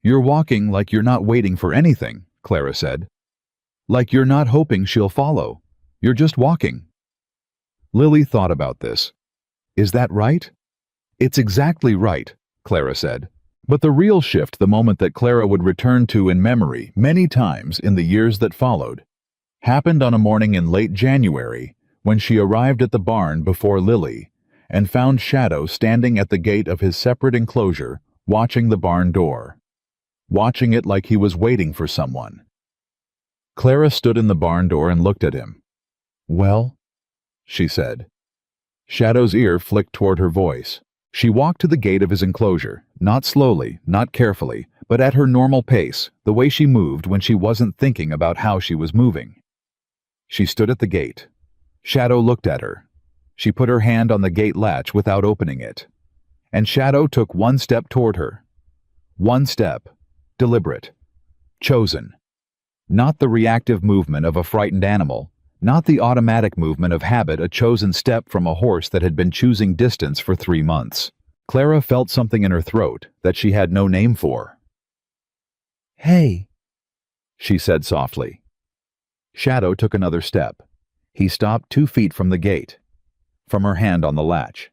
"You're walking like you're not waiting for anything," Clara said. "Like you're not hoping she'll follow. You're just walking." Lily thought about this. "Is that right?" "It's exactly right," Clara said. But the real shift, the moment that Clara would return to in memory many times in the years that followed, happened on a morning in late January when she arrived at the barn before Lily and found Shadow standing at the gate of his separate enclosure, watching the barn door, watching it like he was waiting for someone. Clara stood in the barn door and looked at him. "Well?" she said. Shadow's ear flicked toward her voice. She walked to the gate of his enclosure, not slowly, not carefully, but at her normal pace, the way she moved when she wasn't thinking about how she was moving. She stood at the gate. Shadow looked at her. She put her hand on the gate latch without opening it. And Shadow took one step toward her. One step, deliberate, chosen. Not the reactive movement of a frightened animal, not the automatic movement of habit, a chosen step from a horse that had been choosing distance for 3 months. Clara felt something in her throat that she had no name for. "Hey," she said softly. Shadow took another step. He stopped 2 feet from the gate, from her hand on the latch.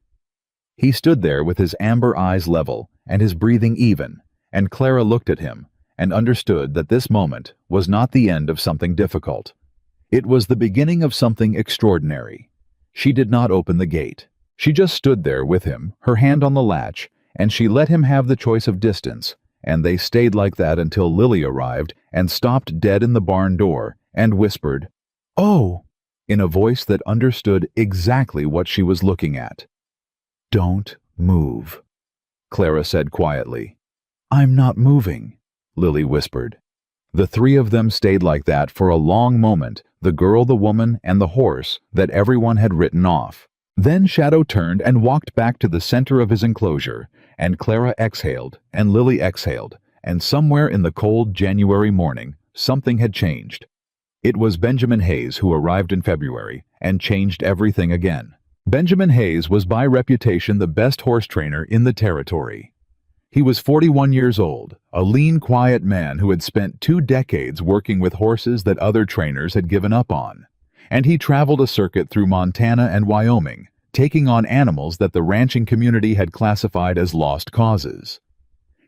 He stood there with his amber eyes level and his breathing even, and Clara looked at him and understood that this moment was not the end of something difficult. It was the beginning of something extraordinary. She did not open the gate. She just stood there with him, her hand on the latch, and she let him have the choice of distance, and they stayed like that until Lily arrived and stopped dead in the barn door and whispered, "Oh!" in a voice that understood exactly what she was looking at. "Don't move," Clara said quietly. "I'm not moving," Lily whispered. The three of them stayed like that for a long moment, the girl, the woman, and the horse that everyone had written off. Then Shadow turned and walked back to the center of his enclosure, and Clara exhaled, and Lily exhaled, and somewhere in the cold January morning, something had changed. It was Benjamin Hayes who arrived in February and changed everything again. Benjamin Hayes was by reputation the best horse trainer in the territory. He was 41 years old, a lean, quiet man who had spent 2 decades working with horses that other trainers had given up on. And he traveled a circuit through Montana and Wyoming, taking on animals that the ranching community had classified as lost causes.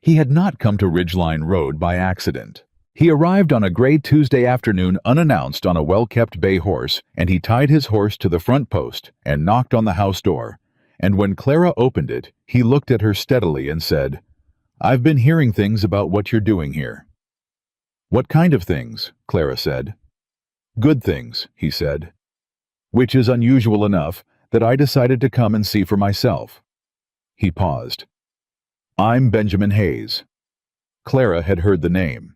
He had not come to Ridgeline Road by accident. He arrived on a gray Tuesday afternoon unannounced on a well-kept bay horse, and he tied his horse to the front post and knocked on the house door. And when Clara opened it, he looked at her steadily and said, "I've been hearing things about what you're doing here." "What kind of things?" Clara said. "Good things," he said. "Which is unusual enough that I decided to come and see for myself." He paused. "I'm Benjamin Hayes." Clara had heard the name.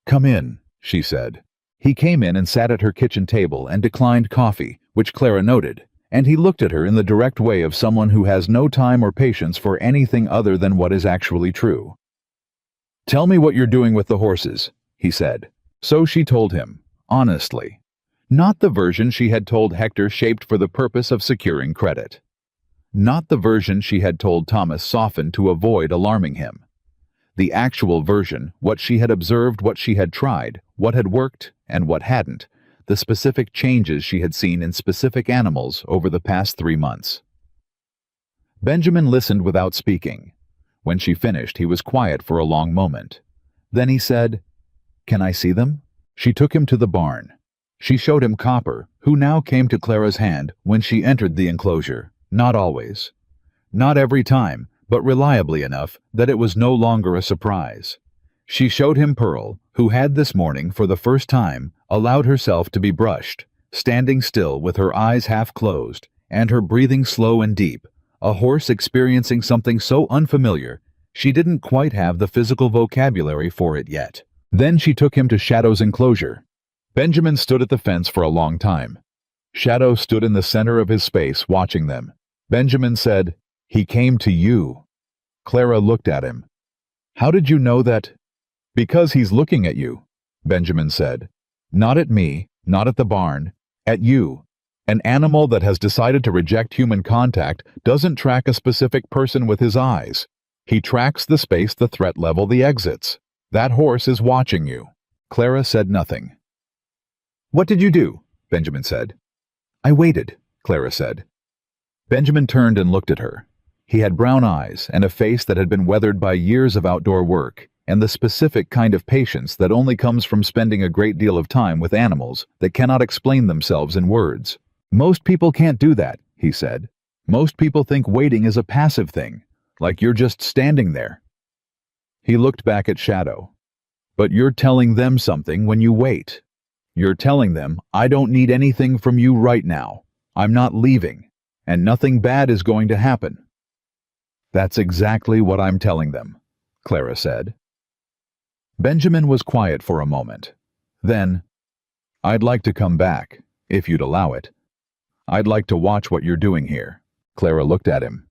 "Come in," she said. He came in and sat at her kitchen table and declined coffee, which Clara noted, and he looked at her in the direct way of someone who has no time or patience for anything other than what is actually true. "Tell me what you're doing with the horses," he said. So she told him, honestly. Not the version she had told Hector shaped for the purpose of securing credit. Not the version she had told Thomas softened to avoid alarming him. The actual version, what she had observed, what she had tried, what had worked and what hadn't, the specific changes she had seen in specific animals over the past 3 months. Benjamin listened without speaking. When she finished, he was quiet for a long moment. Then he said, "Can I see them?" She took him to the barn. She showed him Copper, who now came to Clara's hand when she entered the enclosure. Not always. Not every time, but reliably enough that it was no longer a surprise. She showed him Pearl, who had this morning, for the first time, allowed herself to be brushed, standing still with her eyes half closed, and her breathing slow and deep, a horse experiencing something so unfamiliar, she didn't quite have the physical vocabulary for it yet. Then she took him to Shadow's enclosure. Benjamin stood at the fence for a long time. Shadow stood in the center of his space, watching them. Benjamin said, "He came to you." Clara looked at him. "How did you know that?" "Because he's looking at you," Benjamin said. "Not at me, not at the barn, at you. An animal that has decided to reject human contact doesn't track a specific person with his eyes. He tracks the space, the threat level, the exits. That horse is watching you." Clara said nothing. "What did you do?" Benjamin said. "I waited," Clara said. Benjamin turned and looked at her. He had brown eyes and a face that had been weathered by years of outdoor work, and the specific kind of patience that only comes from spending a great deal of time with animals that cannot explain themselves in words. "Most people can't do that," he said. "Most people think waiting is a passive thing, like you're just standing there." He looked back at Shadow. "But you're telling them something when you wait. You're telling them, I don't need anything from you right now. I'm not leaving, and nothing bad is going to happen." "That's exactly what I'm telling them," Clara said. Benjamin was quiet for a moment. Then, "I'd like to come back, if you'd allow it. I'd like to watch what you're doing here." Clara looked at him.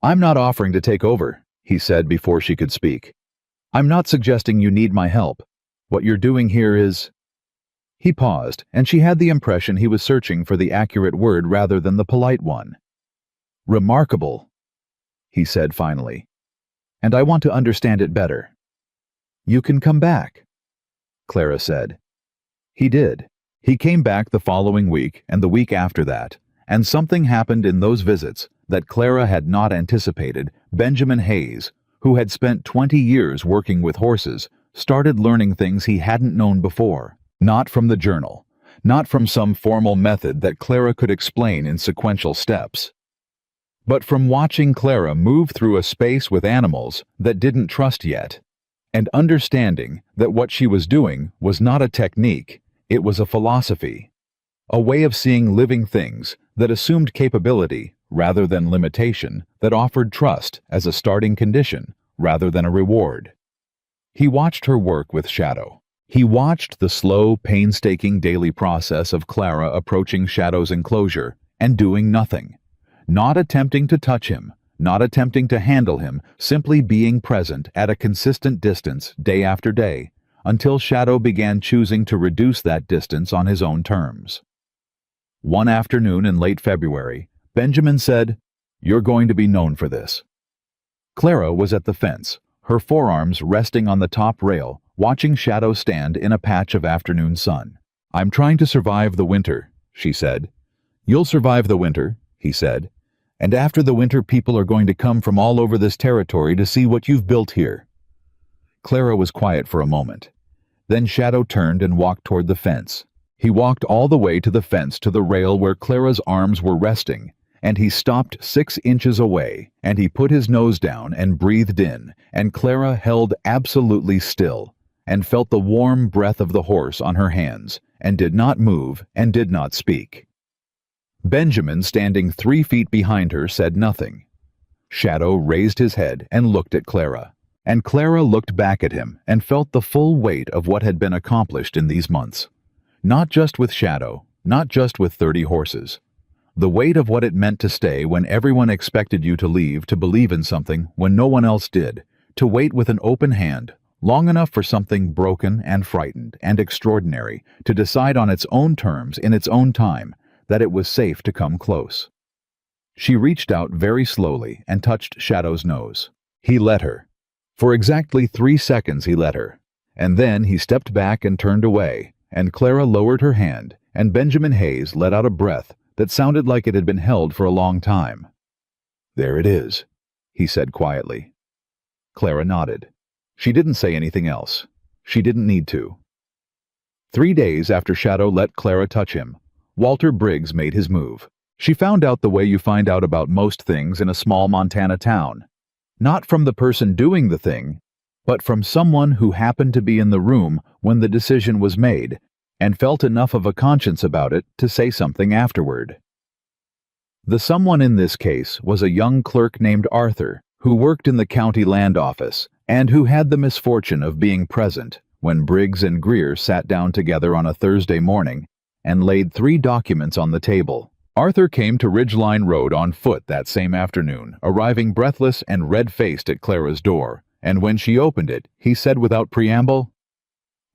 "I'm not offering to take over," he said before she could speak. "I'm not suggesting you need my help. What you're doing here is—" He paused, and she had the impression he was searching for the accurate word rather than the polite one. "Remarkable," he said finally. "And I want to understand it better." "You can come back," Clara said. He did. He came back the following week and the week after that, and something happened in those visits that Clara had not anticipated. Benjamin Hayes, who had spent 20 years working with horses, started learning things he hadn't known before, not from the journal, not from some formal method that Clara could explain in sequential steps, but from watching Clara move through a space with animals that didn't trust yet, and understanding that what she was doing was not a technique, it was a philosophy, a way of seeing living things that assumed capability rather than limitation, that offered trust as a starting condition rather than a reward. He watched her work with Shadow. He watched the slow, painstaking daily process of Clara approaching Shadow's enclosure and doing nothing. Not attempting to touch him, not attempting to handle him, simply being present at a consistent distance day after day, until Shadow began choosing to reduce that distance on his own terms. One afternoon in late February, Benjamin said, "You're going to be known for this." Clara was at the fence, her forearms resting on the top rail, watching Shadow stand in a patch of afternoon sun. "I'm trying to survive the winter," she said. "You'll survive the winter," he said. "And after the winter, people are going to come from all over this territory to see what you've built here." Clara was quiet for a moment. Then Shadow turned and walked toward the fence. He walked all the way to the fence to the rail where Clara's arms were resting, and he stopped 6 inches away, and he put his nose down and breathed in, and Clara held absolutely still, and felt the warm breath of the horse on her hands, and did not move and did not speak. Benjamin, standing 3 feet behind her, said nothing. Shadow raised his head and looked at Clara, and Clara looked back at him and felt the full weight of what had been accomplished in these months. Not just with Shadow, not just with 30 horses. The weight of what it meant to stay when everyone expected you to leave, to believe in something when no one else did, to wait with an open hand, long enough for something broken and frightened and extraordinary to decide on its own terms in its own time that it was safe to come close. She reached out very slowly and touched Shadow's nose. He let her. For exactly 3 seconds he let her, and then he stepped back and turned away, and Clara lowered her hand, and Benjamin Hayes let out a breath that sounded like it had been held for a long time. "There it is," he said quietly. Clara nodded. She didn't say anything else. She didn't need to. 3 days after Shadow let Clara touch him, Walter Briggs made his move. She found out the way you find out about most things in a small Montana town. Not from the person doing the thing, but from someone who happened to be in the room when the decision was made and felt enough of a conscience about it to say something afterward. The someone in this case was a young clerk named Arthur, who worked in the county land office and who had the misfortune of being present when Briggs and Greer sat down together on a Thursday morning and laid 3 documents on the table. Arthur came to Ridgeline Road on foot that same afternoon, arriving breathless and red-faced at Clara's door, and when she opened it, he said without preamble,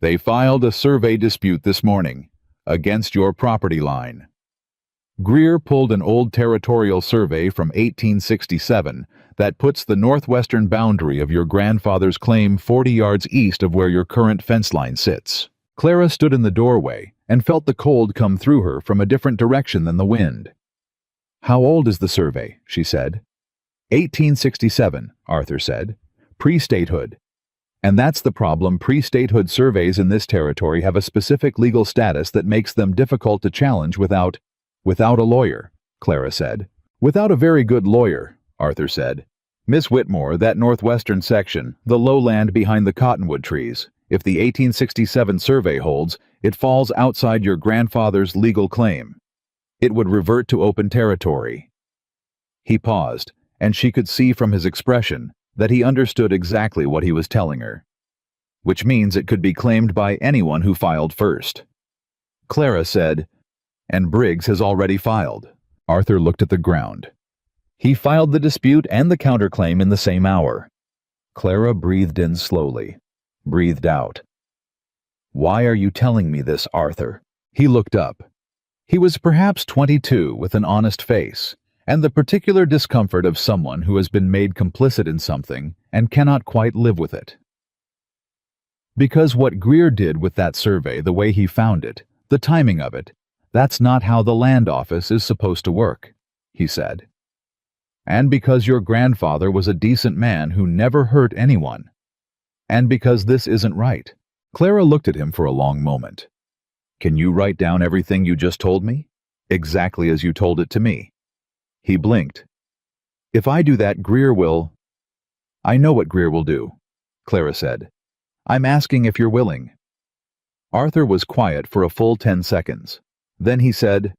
"They filed a survey dispute this morning, against your property line." Greer pulled an old territorial survey from 1867 that puts the northwestern boundary of your grandfather's claim 40 yards east of where your current fence line sits. Clara stood in the doorway and felt the cold come through her from a different direction than the wind. "How old is the survey?" she said. 1867, Arthur said. Pre-statehood. And that's the problem. Pre-statehood surveys in this territory have a specific legal status that makes them difficult to challenge without a lawyer, Clara said. "Without a very good lawyer," Arthur said. "Miss Whitmore, that northwestern section, the lowland behind the cottonwood trees, if the 1867 survey holds, it falls outside your grandfather's legal claim. It would revert to open territory." He paused, and she could see from his expression that he understood exactly what he was telling her. "Which means it could be claimed by anyone who filed first." Clara said, "And Briggs has already filed." Arthur looked at the ground. "He filed the dispute and the counterclaim in the same hour." Clara breathed in slowly, breathed out. "Why are you telling me this, Arthur?" He looked up. He was perhaps 22 with an honest face, and the particular discomfort of someone who has been made complicit in something and cannot quite live with it. "Because what Greer did with that survey, the way he found it, the timing of it, that's not how the land office is supposed to work," he said. "And because your grandfather was a decent man who never hurt anyone. And because this isn't right." Clara looked at him for a long moment. "Can you write down everything you just told me? Exactly as you told it to me?" He blinked. "If I do that, Greer will—" "I know what Greer will do," Clara said. "I'm asking if you're willing." Arthur was quiet for a full 10 seconds. Then he said,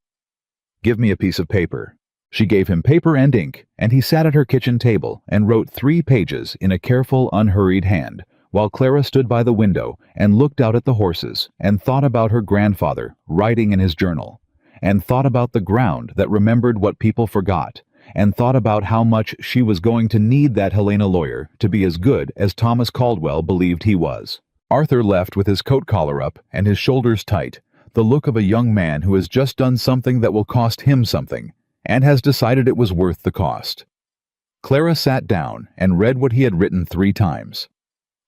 "Give me a piece of paper." She gave him paper and ink, and he sat at her kitchen table and wrote 3 pages in a careful, unhurried hand, while Clara stood by the window and looked out at the horses and thought about her grandfather writing in his journal, and thought about the ground that remembered what people forgot, and thought about how much she was going to need that Helena lawyer to be as good as Thomas Caldwell believed he was. Arthur left with his coat collar up and his shoulders tight, the look of a young man who has just done something that will cost him something, and has decided it was worth the cost. Clara sat down and read what he had written 3 times.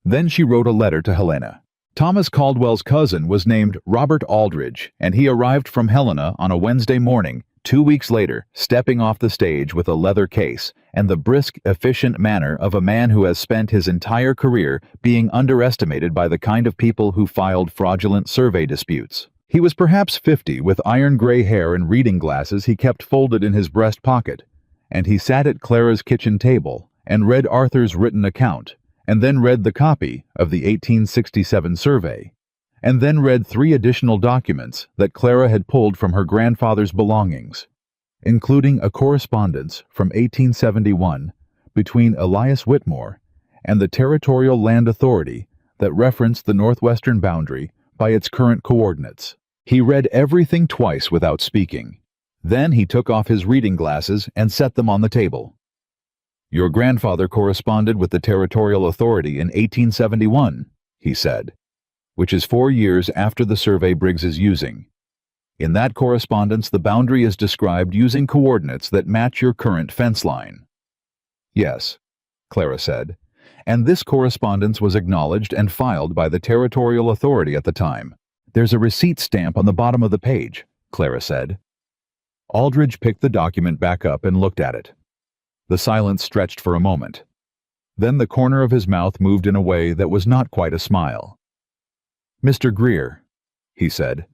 Then she wrote a letter to Helena. Thomas Caldwell's cousin was named Robert Aldridge, and he arrived from Helena on a Wednesday morning, 2 weeks later, stepping off the stage with a leather case and the brisk, efficient manner of a man who has spent his entire career being underestimated by the kind of people who filed fraudulent survey disputes. He was perhaps 50, with iron gray hair and reading glasses he kept folded in his breast pocket, and he sat at Clara's kitchen table and read Arthur's written account, and then read the copy of the 1867 survey, and then read 3 additional documents that Clara had pulled from her grandfather's belongings, including a correspondence from 1871 between Elias Whitmore and the Territorial Land Authority that referenced the northwestern boundary by its current coordinates. He read everything twice without speaking. Then he took off his reading glasses and set them on the table. "Your grandfather corresponded with the Territorial Authority in 1871, he said, which is 4 years after the survey Briggs is using. In that correspondence, the boundary is described using coordinates that match your current fence line." "Yes," Clara said, "and this correspondence was acknowledged and filed by the Territorial Authority at the time. There's a receipt stamp on the bottom of the page," Clara said. Aldridge picked the document back up and looked at it. The silence stretched for a moment. Then the corner of his mouth moved in a way that was not quite a smile. "Mr. Greer," he said,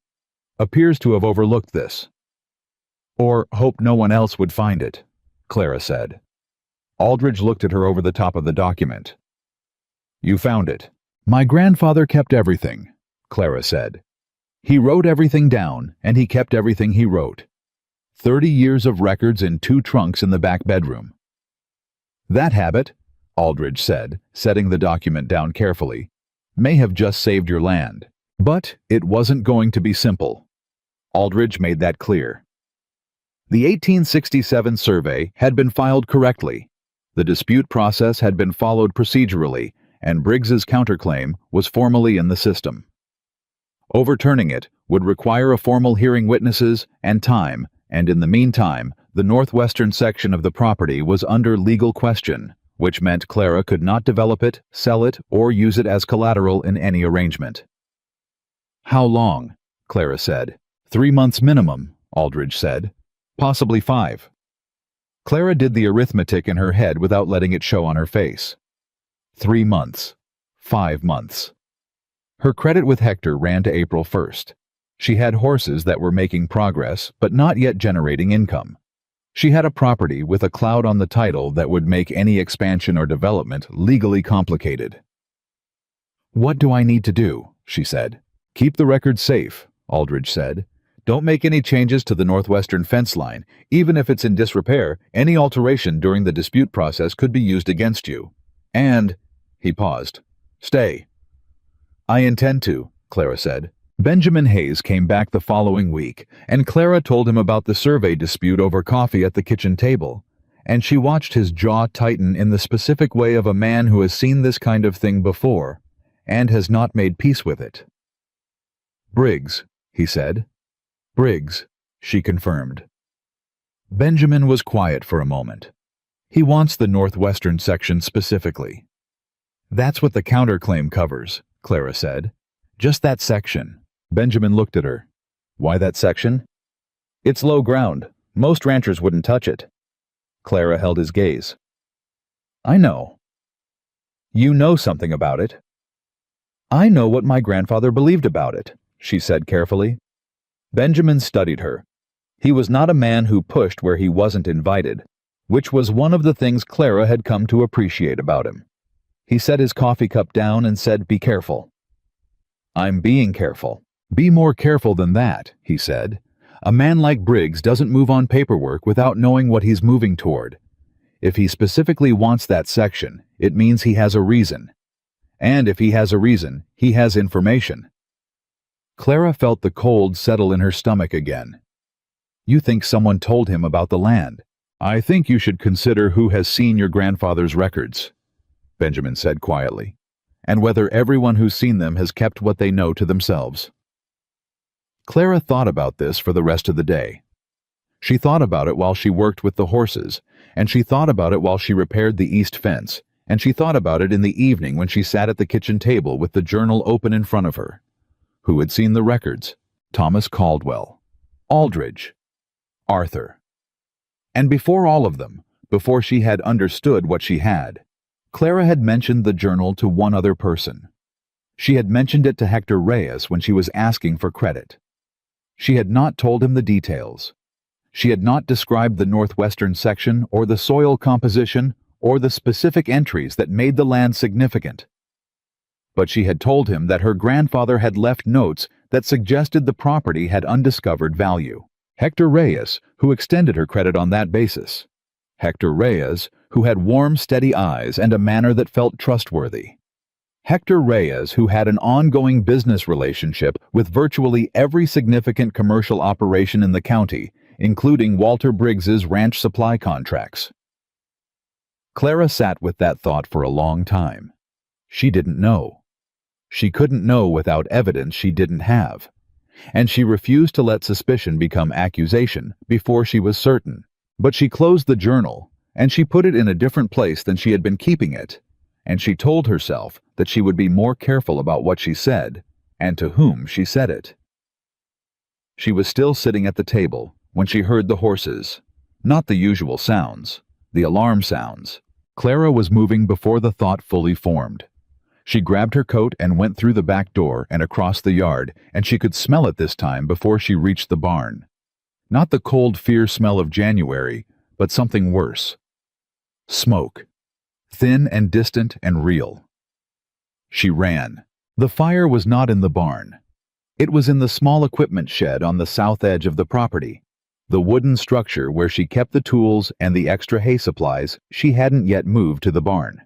"appears to have overlooked this." "Or hoped no one else would find it," Clara said. Aldridge looked at her over the top of the document. "You found it." "My grandfather kept everything," Clara said. "He wrote everything down, and he kept everything he wrote. 30 years of records in 2 trunks in the back bedroom." "That habit," Aldridge said, setting the document down carefully, "may have just saved your land. But it wasn't going to be simple." Aldridge made that clear. The 1867 survey had been filed correctly. The dispute process had been followed procedurally, and Briggs's counterclaim was formally in the system. Overturning it would require a formal hearing witnesses and time, and in the meantime, the northwestern section of the property was under legal question, which meant Clara could not develop it, sell it, or use it as collateral in any arrangement. "How long?" Clara said. 3 months minimum," Aldridge said. "Possibly 5. Clara did the arithmetic in her head without letting it show on her face. 3 months. 5 months. Her credit with Hector ran to April 1st. She had horses that were making progress, but not yet generating income. She had a property with a cloud on the title that would make any expansion or development legally complicated. "What do I need to do?" she said. "Keep the record safe," Aldridge said. "Don't make any changes to the northwestern fence line. Even if it's in disrepair, any alteration during the dispute process could be used against you. And," he paused, "stay." "I intend to," Clara said. Benjamin Hayes came back the following week, and Clara told him about the survey dispute over coffee at the kitchen table, and she watched his jaw tighten in the specific way of a man who has seen this kind of thing before, and has not made peace with it. "Briggs," he said. "Briggs," she confirmed. Benjamin was quiet for a moment. "He wants the northwestern section specifically." "That's what the counterclaim covers," Clara said. "Just that section." Benjamin looked at her. "Why that section?" "It's low ground. Most ranchers wouldn't touch it." Clara held his gaze. "I know." "You know something about it." "I know what my grandfather believed about it," she said carefully. Benjamin studied her. He was not a man who pushed where he wasn't invited, which was one of the things Clara had come to appreciate about him. He set his coffee cup down and said, "Be careful." "I'm being careful." "Be more careful than that," he said. "A man like Briggs doesn't move on paperwork without knowing what he's moving toward. If he specifically wants that section, it means he has a reason. And if he has a reason, he has information. Clara felt the cold settle in her stomach again. You think someone told him about the land? I think you should consider who has seen your grandfather's records, Benjamin said quietly, and whether everyone who's seen them has kept what they know to themselves. Clara thought about this for the rest of the day. She thought about it while she worked with the horses, and she thought about it while she repaired the east fence, and she thought about it in the evening when she sat at the kitchen table with the journal open in front of her. Who had seen the records? Thomas Caldwell, Aldridge, Arthur. And before all of them, before she had understood what she had, Clara had mentioned the journal to one other person. She had mentioned it to Hector Reyes when she was asking for credit. She had not told him the details. She had not described the northwestern section or the soil composition or the specific entries that made the land significant. But she had told him that her grandfather had left notes that suggested the property had undiscovered value. Hector Reyes, who extended her credit on that basis. Hector Reyes, who had warm, steady eyes and a manner that felt trustworthy. Hector Reyes, who had an ongoing business relationship with virtually every significant commercial operation in the county, including Walter Briggs's ranch supply contracts. Clara sat with that thought for a long time. She didn't know. She couldn't know without evidence she didn't have. And she refused to let suspicion become accusation before she was certain. But she closed the journal, and she put it in a different place than she had been keeping it, and she told herself that she would be more careful about what she said, and to whom she said it. She was still sitting at the table when she heard the horses, not the usual sounds, the alarm sounds. Clara was moving before the thought fully formed. She grabbed her coat and went through the back door and across the yard, and she could smell it this time before she reached the barn. Not the cold, fierce smell of January, but something worse. Smoke. Thin and distant and real. She ran. The fire was not in the barn. It was in the small equipment shed on the south edge of the property, the wooden structure where she kept the tools and the extra hay supplies she hadn't yet moved to the barn.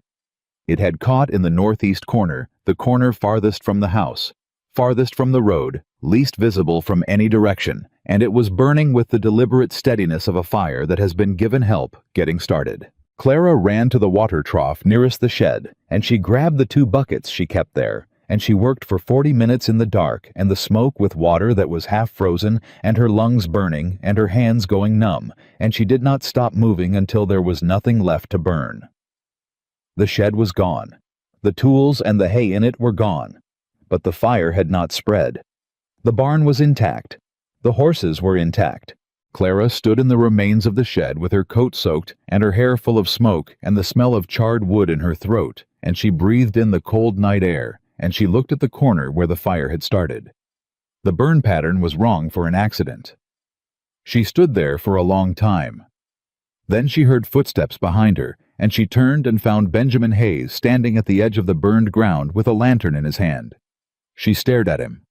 It had caught in the northeast corner, the corner farthest from the house, farthest from the road, least visible from any direction, and it was burning with the deliberate steadiness of a fire that has been given help getting started. Clara ran to the water trough nearest the shed, and she grabbed the 2 buckets she kept there, and she worked for 40 minutes in the dark and the smoke with water that was half frozen and her lungs burning and her hands going numb, and she did not stop moving until there was nothing left to burn. The shed was gone. The tools and the hay in it were gone, but the fire had not spread. The barn was intact. The horses were intact. Clara stood in the remains of the shed with her coat soaked and her hair full of smoke and the smell of charred wood in her throat, and she breathed in the cold night air, and she looked at the corner where the fire had started. The burn pattern was wrong for an accident. She stood there for a long time. Then she heard footsteps behind her, and she turned and found Benjamin Hayes standing at the edge of the burned ground with a lantern in his hand. She stared at him.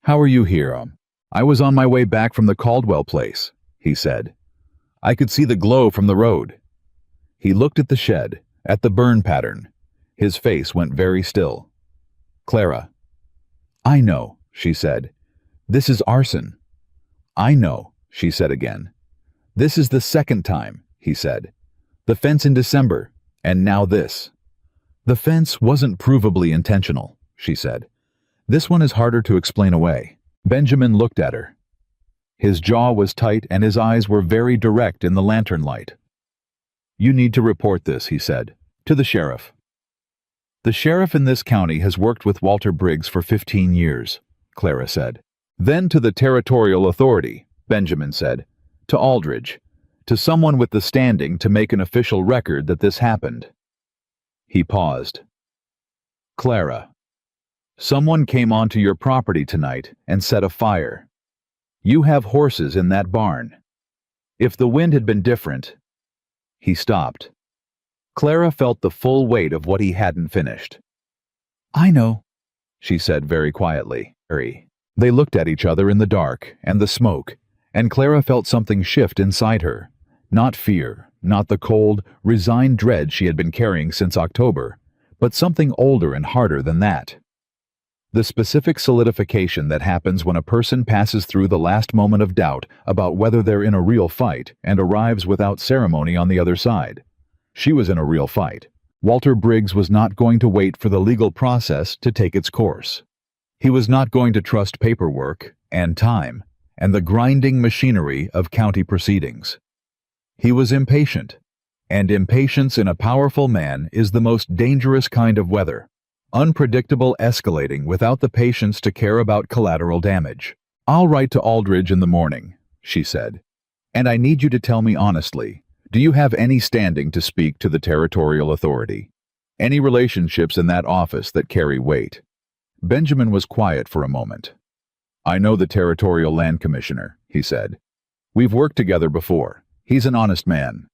"How are you here, I was on my way back from the Caldwell place," he said. "I could see the glow from the road." He looked at the shed, at the burn pattern. His face went very still. "Clara." "I know," she said. "This is arson." "I know," she said again. "This is the second time," he said. "The fence in December, and now this." "The fence wasn't provably intentional," she said. "This one is harder to explain away." Benjamin looked at her. His jaw was tight and his eyes were very direct in the lantern light. "You need to report this," he said, "to the sheriff." "The sheriff in this county has worked with Walter Briggs for 15 years, Clara said. "Then to the territorial authority," Benjamin said, "to Aldridge, to someone with the standing to make an official record that this happened." He paused. "Clara, someone came onto your property tonight and set a fire. You have horses in that barn. If the wind had been different—" He stopped. Clara felt the full weight of what he hadn't finished. "I know," she said very quietly. They looked at each other in the dark and the smoke, and Clara felt something shift inside her. Not fear, not the cold, resigned dread she had been carrying since October, but something older and harder than that. The specific solidification that happens when a person passes through the last moment of doubt about whether they're in a real fight and arrives without ceremony on the other side. She was in a real fight. Walter Briggs was not going to wait for the legal process to take its course. He was not going to trust paperwork and time and the grinding machinery of county proceedings. He was impatient, and impatience in a powerful man is the most dangerous kind of weather. Unpredictable, escalating without the patience to care about collateral damage. "I'll write to Aldridge in the morning," she said. "And I need you to tell me honestly, do you have any standing to speak to the territorial authority? Any relationships in that office that carry weight?" Benjamin was quiet for a moment. "I know the Territorial Land Commissioner," he said. "We've worked together before. He's an honest man."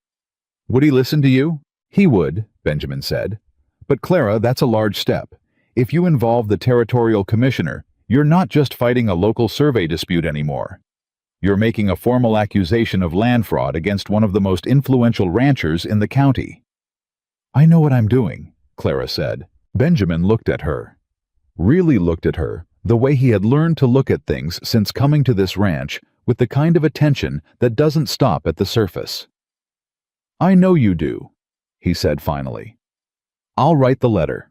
"Would he listen to you?" "He would," Benjamin said. "But Clara, that's a large step. If you involve the Territorial Commissioner, you're not just fighting a local survey dispute anymore. You're making a formal accusation of land fraud against one of the most influential ranchers in the county." "I know what I'm doing," Clara said. Benjamin looked at her. Really looked at her, the way he had learned to look at things since coming to this ranch, with the kind of attention that doesn't stop at the surface. "I know you do," he said finally. "I'll write the letter."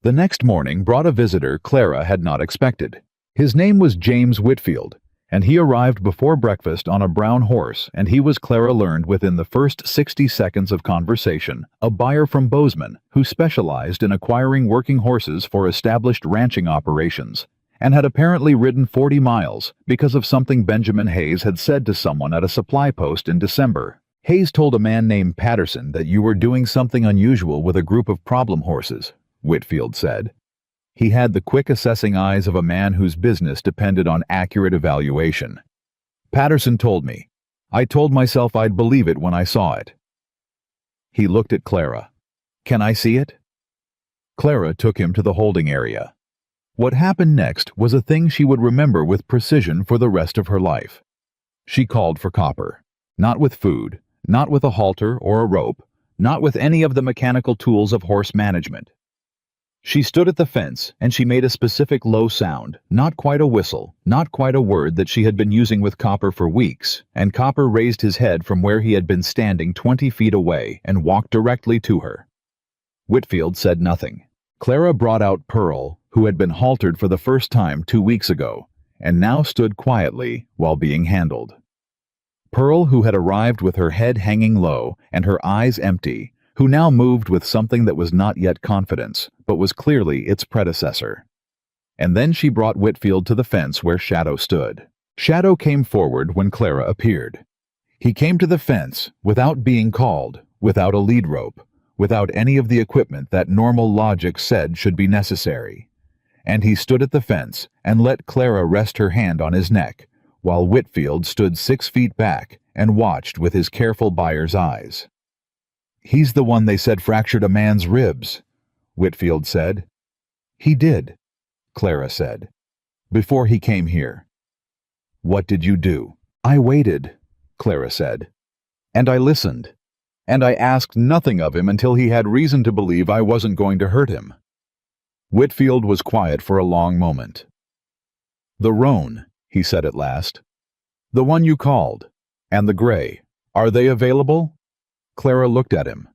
The next morning brought a visitor Clara had not expected. His name was James Whitfield, and he arrived before breakfast on a brown horse, and he was, Clara learned within the first 60 seconds of conversation, a buyer from Bozeman who specialized in acquiring working horses for established ranching operations, and had apparently ridden 40 miles because of something Benjamin Hayes had said to someone at a supply post in December. "Hayes told a man named Patterson that you were doing something unusual with a group of problem horses," Whitfield said. He had the quick assessing eyes of a man whose business depended on accurate evaluation. "Patterson told me. I told myself I'd believe it when I saw it." He looked at Clara. "Can I see it?" Clara took him to the holding area. What happened next was a thing she would remember with precision for the rest of her life. She called for copper. Not with food, not with a halter or a rope, not with any of the mechanical tools of horse management. She stood at the fence and she made a specific low sound, not quite a whistle, not quite a word that she had been using with Copper for weeks, and Copper raised his head from where he had been standing 20 feet away and walked directly to her. Whitfield said nothing. Clara brought out Pearl, who had been haltered for the first time 2 weeks ago, and now stood quietly while being handled. Pearl, who had arrived with her head hanging low and her eyes empty, who now moved with something that was not yet confidence, but was clearly its predecessor. And then she brought Whitfield to the fence where Shadow stood. Shadow came forward when Clara appeared. He came to the fence without being called, without a lead rope, without any of the equipment that normal logic said should be necessary. And he stood at the fence and let Clara rest her hand on his neck, while Whitfield stood 6 feet back and watched with his careful buyer's eyes. "He's the one they said fractured a man's ribs," Whitfield said. "He did," Clara said, "before he came here." "What did you do?" "I waited," Clara said. "And I listened. And I asked nothing of him until he had reason to believe I wasn't going to hurt him." Whitfield was quiet for a long moment. "The roan," he said at last. "The one you called, and the gray, are they available?" Clara looked at him.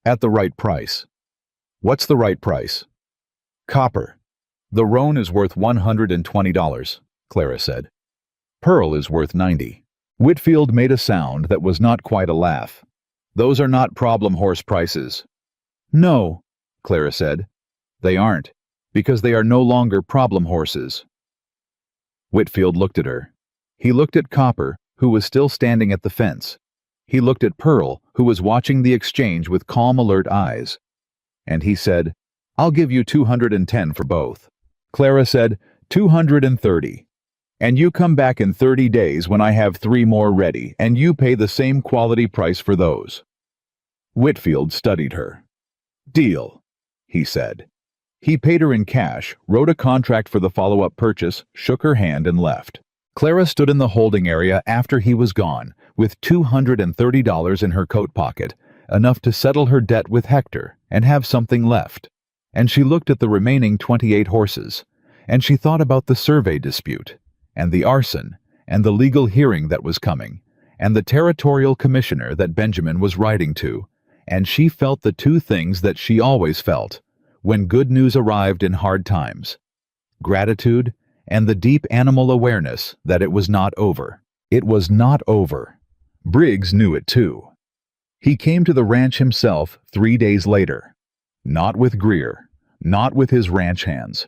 "At the right price." "What's the right price?" "Copper. The roan is worth $120, Clara said. "Pearl is worth 90. Whitfield made a sound that was not quite a laugh. "Those are not problem horse prices." "No," Clara said. "They aren't, because they are no longer problem horses." Whitfield looked at her. He looked at Copper, who was still standing at the fence. He looked at Pearl, who was watching the exchange with calm, alert eyes. And he said, "I'll give you 210 for both." Clara said, 230. "And you come back in 30 days when I have 3 more ready, and you pay the same quality price for those." Whitfield studied her. "Deal," he said. He paid her in cash, wrote a contract for the follow-up purchase, shook her hand, and left. Clara stood in the holding area after he was gone, with $230 in her coat pocket, enough to settle her debt with Hector and have something left. And she looked at the remaining 28 horses, and she thought about the survey dispute, and the arson, and the legal hearing that was coming, and the territorial commissioner that Benjamin was writing to, and she felt the two things that she always felt when good news arrived in hard times: gratitude and the deep animal awareness that it was not over. It was not over. Briggs knew it too. He came to the ranch himself 3 days later. Not with Greer, not with his ranch hands.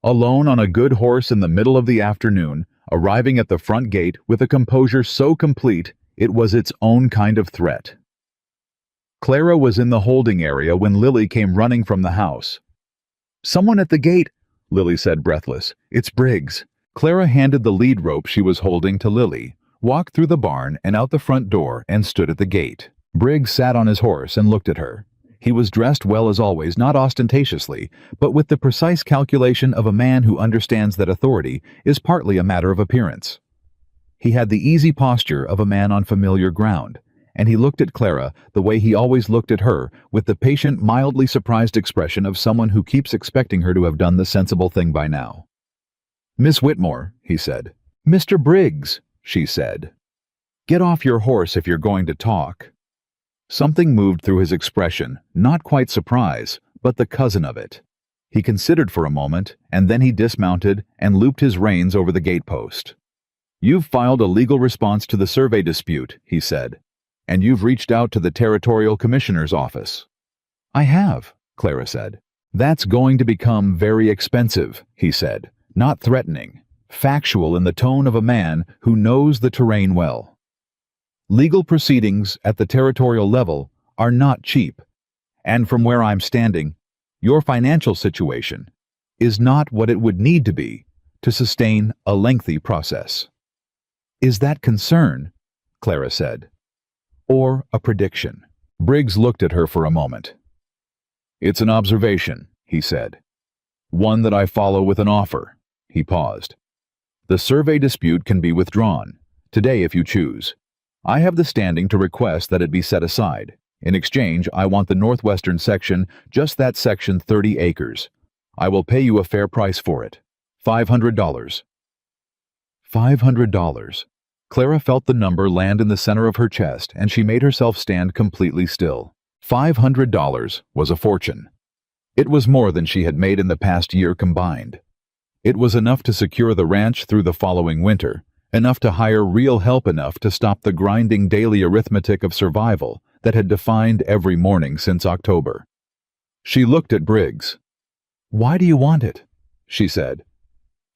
Alone on a good horse in the middle of the afternoon, arriving at the front gate with a composure so complete it was its own kind of threat. Clara was in the holding area when Lily came running from the house. "Someone at the gate," Lily said, breathless. "It's Briggs." Clara handed the lead rope she was holding to Lily, walked through the barn and out the front door, and stood at the gate. Briggs sat on his horse and looked at her. He was dressed well as always, not ostentatiously, but with the precise calculation of a man who understands that authority is partly a matter of appearance. He had the easy posture of a man on familiar ground, and he looked at Clara the way he always looked at her, with the patient, mildly surprised expression of someone who keeps expecting her to have done the sensible thing by now. "Miss Whitmore," he said. "Mr. Briggs," she said. "Get off your horse if you're going to talk." Something moved through his expression, not quite surprise, but the cousin of it. He considered for a moment, and then he dismounted and looped his reins over the gatepost. "You've filed a legal response to the survey dispute," he said, "and you've reached out to the territorial commissioner's office." "I have," Clara said. "That's going to become very expensive," he said, not threatening, factual in the tone of a man who knows the terrain well. "Legal proceedings at the territorial level are not cheap, and from where I'm standing, your financial situation is not what it would need to be to sustain a lengthy process." "Is that concern?" Clara said. "Or a prediction?" Briggs looked at her for a moment. "It's an observation," he said. "One that I follow with an offer." He paused. "The survey dispute can be withdrawn, today if you choose. I have the standing to request that it be set aside. In exchange, I want the northwestern section, just that section, 30 acres. I will pay you a fair price for it. $500. $500. Clara felt the number land in the center of her chest, and she made herself stand completely still. $500 was a fortune. It was more than she had made in the past year combined. It was enough to secure the ranch through the following winter, enough to hire real help, enough to stop the grinding daily arithmetic of survival that had defined every morning since October. She looked at Briggs. "Why do you want it?" she said.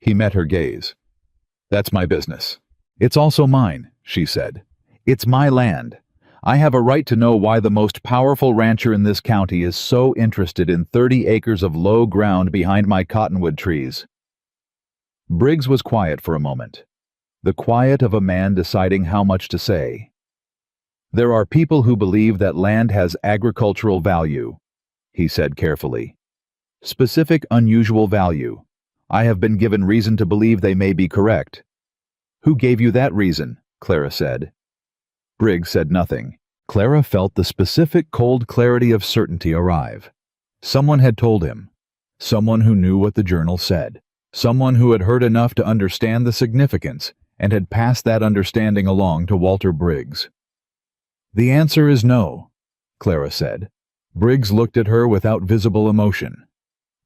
He met her gaze. "That's my business." "It's also mine," she said. "It's my land. I have a right to know why the most powerful rancher in this county is so interested in 30 acres of low ground behind my cottonwood trees." Briggs was quiet for a moment. The quiet of a man deciding how much to say. "There are people who believe that land has agricultural value," he said carefully. "Specific, unusual value. I have been given reason to believe they may be correct." "Who gave you that reason?" Clara said. Briggs said nothing. Clara felt the specific cold clarity of certainty arrive. Someone had told him. Someone who knew what the journal said. Someone who had heard enough to understand the significance and had passed that understanding along to Walter Briggs. "The answer is no," Clara said. Briggs looked at her without visible emotion.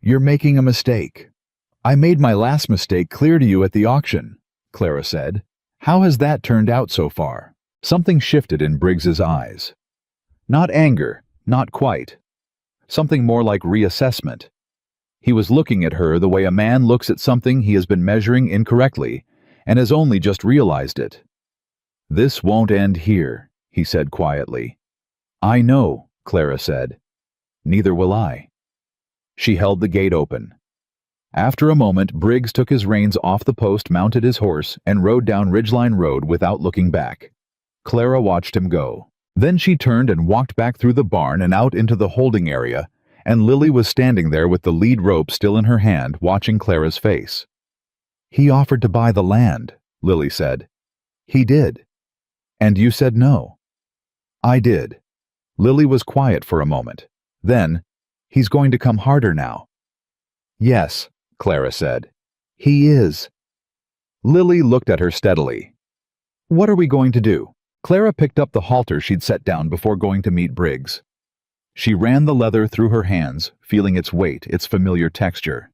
"You're making a mistake." "I made my last mistake clear to you at the auction," Clara said. "How has that turned out so far?" Something shifted in Briggs's eyes. Not anger, not quite. Something more like reassessment. He was looking at her the way a man looks at something he has been measuring incorrectly and has only just realized it. "This won't end here," he said quietly. "I know," Clara said. "Neither will I." She held the gate open. After a moment, Briggs took his reins off the post, mounted his horse, and rode down Ridgeline Road without looking back. Clara watched him go. Then she turned and walked back through the barn and out into the holding area, and Lily was standing there with the lead rope still in her hand, watching Clara's face. "He offered to buy the land," Lily said. "He did." "And you said no." "I did." Lily was quiet for a moment. Then, "He's going to come harder now." "Yes," Clara said. "He is." Lily looked at her steadily. "What are we going to do?" Clara picked up the halter she'd set down before going to meet Briggs. She ran the leather through her hands, feeling its weight, its familiar texture.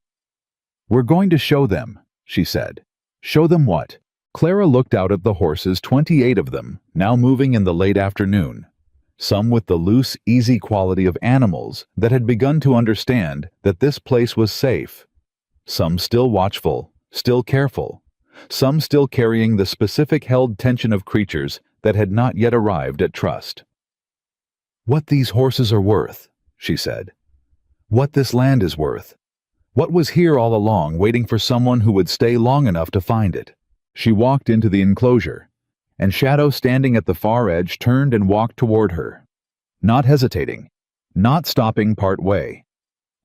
"We're going to show them," she said. "Show them what?" Clara looked out at the horses, 28 of them, now moving in the late afternoon. Some with the loose, easy quality of animals that had begun to understand that this place was safe. Some still watchful, still careful. Some still carrying the specific held tension of creatures that had not yet arrived at trust. "What these horses are worth," she said. "What this land is worth. What was here all along, waiting for someone who would stay long enough to find it." She walked into the enclosure, and Shadow, standing at the far edge, turned and walked toward her. Not hesitating, not stopping part way.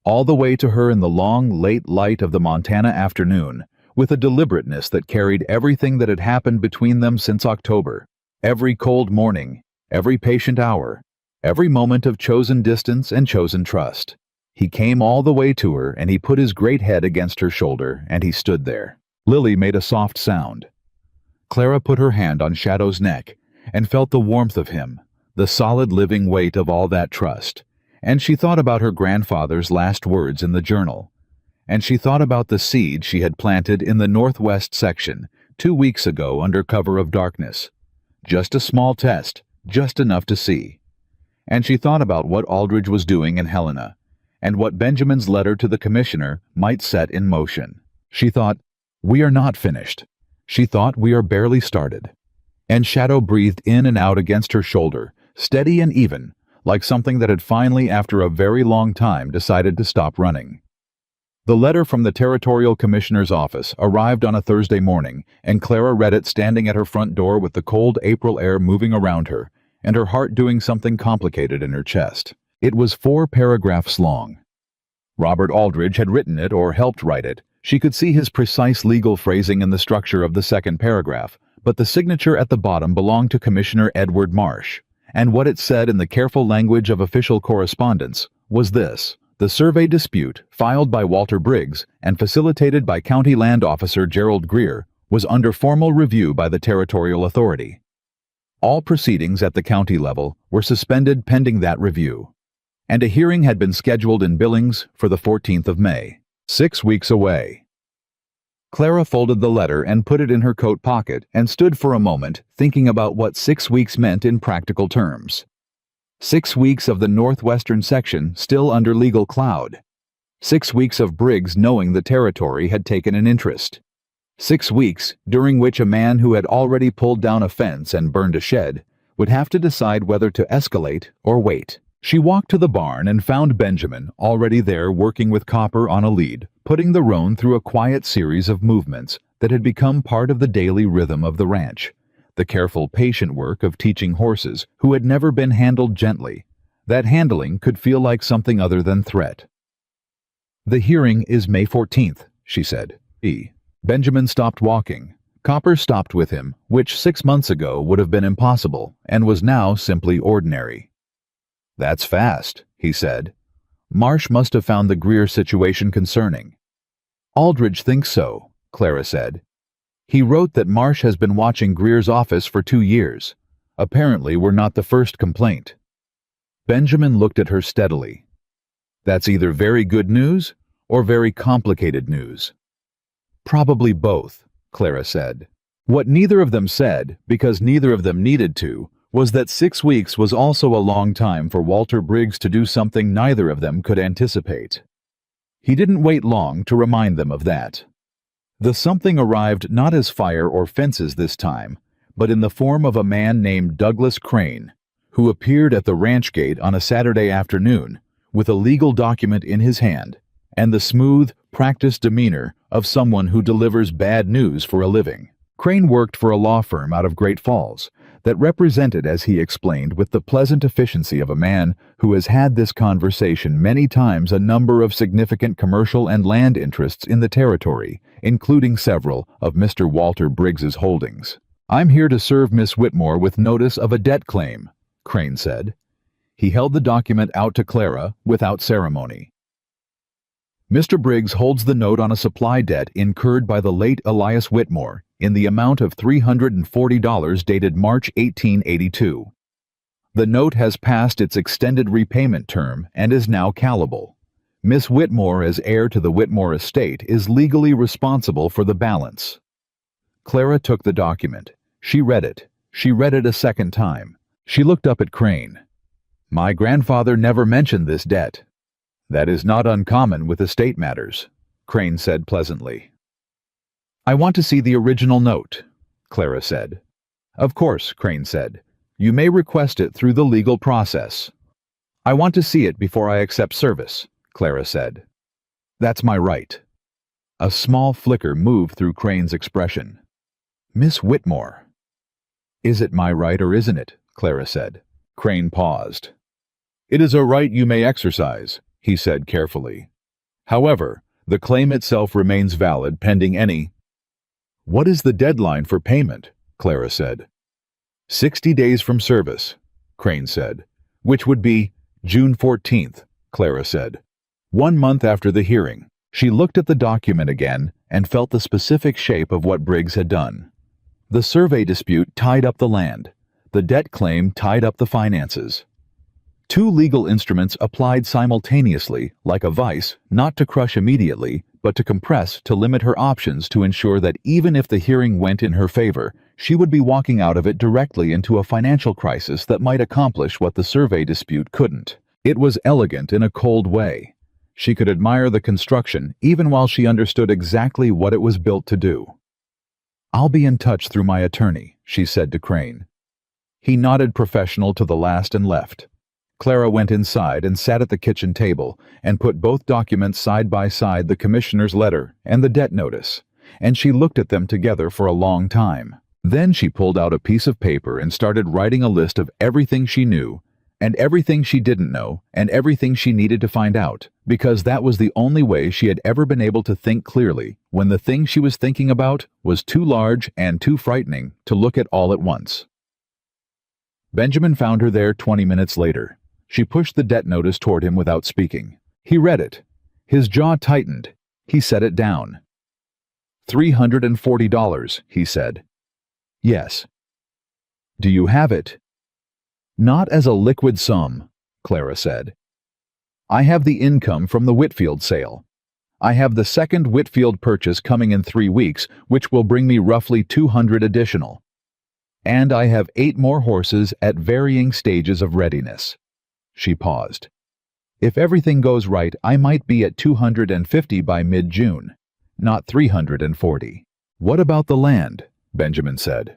All the way to her in the long, late light of the Montana afternoon, with a deliberateness that carried everything that had happened between them since October, every cold morning, every patient hour, every moment of chosen distance and chosen trust. He came all the way to her, and he put his great head against her shoulder, and he stood there. Lily made a soft sound. Clara put her hand on Shadow's neck and felt the warmth of him, the solid living weight of all that trust, and she thought about her grandfather's last words in the journal, and she thought about the seed she had planted in the northwest section 2 weeks ago under cover of darkness. Just a small test, just enough to see. And she thought about what Aldridge was doing in Helena, and what Benjamin's letter to the commissioner might set in motion. She thought, "We are not finished." She thought, "We are barely started." And Shadow breathed in and out against her shoulder, steady and even, like something that had finally, after a very long time, decided to stop running. The letter from the Territorial Commissioner's office arrived on a Thursday morning, and Clara read it standing at her front door with the cold April air moving around her, and her heart doing something complicated in her chest. It was 4 paragraphs long. Robert Aldridge had written it or helped write it. She could see his precise legal phrasing in the structure of the second paragraph, but the signature at the bottom belonged to Commissioner Edward Marsh, and what it said in the careful language of official correspondence was this: "The survey dispute, filed by Walter Briggs and facilitated by County Land Officer Gerald Greer, was under formal review by the Territorial Authority. All proceedings at the county level were suspended pending that review, and a hearing had been scheduled in Billings for the 14th of May. 6 weeks away." Clara folded the letter and put it in her coat pocket and stood for a moment thinking about what 6 weeks meant in practical terms. 6 weeks of the northwestern section still under legal cloud. 6 weeks of Briggs knowing the territory had taken an interest. 6 weeks during which a man who had already pulled down a fence and burned a shed would have to decide whether to escalate or wait. She walked to the barn and found Benjamin already there working with Copper on a lead, putting the roan through a quiet series of movements that had become part of the daily rhythm of the ranch, the careful, patient work of teaching horses who had never been handled gently. That handling could feel like something other than threat. "The hearing is May 14th, she said. Benjamin stopped walking. Copper stopped with him, which 6 months ago would have been impossible, and was now simply ordinary. "That's fast," he said. "Marsh must have found the Greer situation concerning." "Aldridge thinks so," Clara said. "He wrote that Marsh has been watching Greer's office for 2 years. Apparently we're not the first complaint." Benjamin looked at her steadily. "That's either very good news or very complicated news." "Probably both," Clara said. What neither of them said, because neither of them needed to, was that 6 weeks was also a long time for Walter Briggs to do something neither of them could anticipate. He didn't wait long to remind them of that. The something arrived not as fire or fences this time, but in the form of a man named Douglas Crane, who appeared at the ranch gate on a Saturday afternoon with a legal document in his hand and the smooth, practiced demeanor of someone who delivers bad news for a living. Crane worked for a law firm out of Great Falls that represented, as he explained with the pleasant efficiency of a man who has had this conversation many times, a number of significant commercial and land interests in the territory, including several of Mr. Walter Briggs's holdings. "I'm here to serve Miss Whitmore with notice of a debt claim," Crane said. He held the document out to Clara without ceremony. Mr. Briggs holds the note on a supply debt incurred by the late Elias Whitmore in the amount of $340 dated March 1882. The note has passed its extended repayment term and is now callable. Miss Whitmore, as heir to the Whitmore estate, is legally responsible for the balance. Clara took the document. She read it. She read it a second time. She looked up at Crane. "My grandfather never mentioned this debt." "That is not uncommon with estate matters," Crane said pleasantly. "I want to see the original note," Clara said. "Of course," Crane said. "You may request it through the legal process." "I want to see it before I accept service," Clara said. "That's my right." A small flicker moved through Crane's expression. "Miss Whitmore." "Is it my right or isn't it?" Clara said. Crane paused. "It is a right you may exercise," he said carefully. "However, the claim itself remains valid pending any—" "What is the deadline for payment?" Clara said. 60 days from service," Crane said. "Which would be June 14th, Clara said. 1 month after the hearing." She looked at the document again and felt the specific shape of what Briggs had done. The survey dispute tied up the land. The debt claim tied up the finances. Two legal instruments applied simultaneously, like a vice, not to crush immediately, but to compress to limit her options to ensure that even if the hearing went in her favor, she would be walking out of it directly into a financial crisis that might accomplish what the survey dispute couldn't. It was elegant in a cold way. She could admire the construction even while she understood exactly what it was built to do. "I'll be in touch through my attorney," she said to Crane. He nodded professional to the last and left. Clara went inside and sat at the kitchen table and put both documents side by side, the commissioner's letter and the debt notice, and she looked at them together for a long time. Then she pulled out a piece of paper and started writing a list of everything she knew, and everything she didn't know, and everything she needed to find out, because that was the only way she had ever been able to think clearly when the thing she was thinking about was too large and too frightening to look at all at once. Benjamin found her there 20 minutes later. She pushed the debt notice toward him without speaking. He read it. His jaw tightened. He set it down. $340, he said. "Yes." "Do you have it?" "Not as a liquid sum," Clara said. "I have the income from the Whitfield sale. I have the second Whitfield purchase coming in 3 weeks, which will bring me roughly 200 additional. And I have 8 more horses at varying stages of readiness." She paused. "If everything goes right, I might be at 250 by mid-June, not 340. "What about the land?" Benjamin said.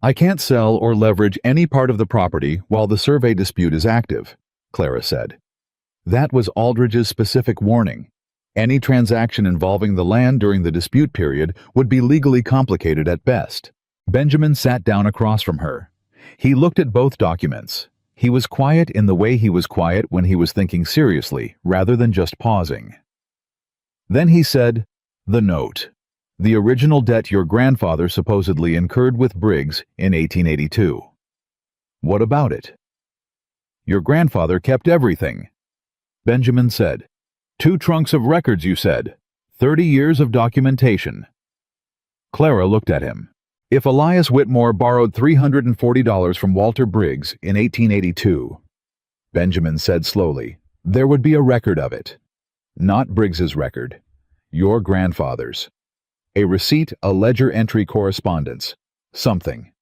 "I can't sell or leverage any part of the property while the survey dispute is active," Clara said. That was Aldridge's specific warning. Any transaction involving the land during the dispute period would be legally complicated at best. Benjamin sat down across from her. He looked at both documents. He was quiet in the way he was quiet when he was thinking seriously, rather than just pausing. Then he said, "The note. The original debt your grandfather supposedly incurred with Briggs in 1882. What about it?" "Your grandfather kept everything," Benjamin said. 2 trunks of records, you said. 30 years of documentation." Clara looked at him. If Elias Whitmore borrowed $340 from Walter Briggs in 1882, Benjamin said slowly, there would be a record of it. Not Briggs's record. Your grandfather's. A receipt, a ledger entry correspondence. Something.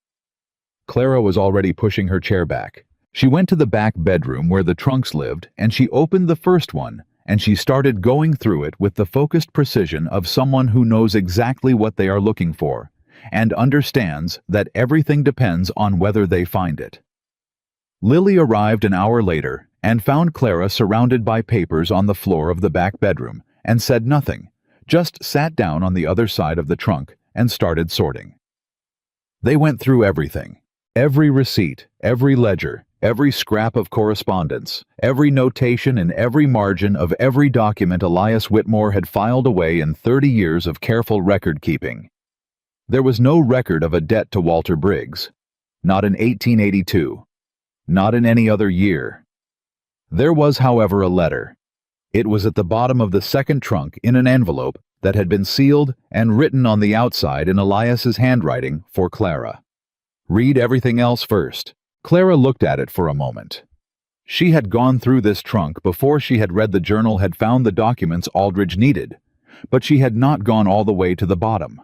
Clara was already pushing her chair back. She went to the back bedroom where the trunks lived, and she opened the first one, and she started going through it with the focused precision of someone who knows exactly what they are looking for, and understands that everything depends on whether they find it. Lily arrived an hour later and found Clara surrounded by papers on the floor of the back bedroom and said nothing, just sat down on the other side of the trunk and started sorting. They went through everything. Every receipt, every ledger, every scrap of correspondence, every notation and every margin of every document Elias Whitmore had filed away in 30 years of careful record-keeping. There was no record of a debt to Walter Briggs. Not in 1882. Not in any other year. There was, however, a letter. It was at the bottom of the second trunk in an envelope that had been sealed and written on the outside in Elias's handwriting for Clara. Read everything else first. Clara looked at it for a moment. She had gone through this trunk before she had read the journal had found the documents Aldridge needed, but she had not gone all the way to the bottom.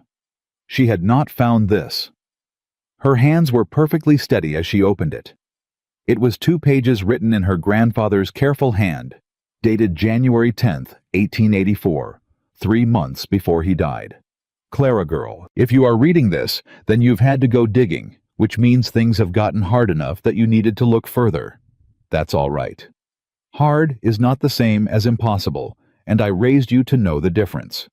She had not found this. Her hands were perfectly steady as she opened it. It was 2 pages written in her grandfather's careful hand, dated January 10th, 1884, 3 months before he died. Clara girl, if you are reading this, then you've had to go digging, which means things have gotten hard enough that you needed to look further. That's all right. Hard is not the same as impossible, and I raised you to know the difference.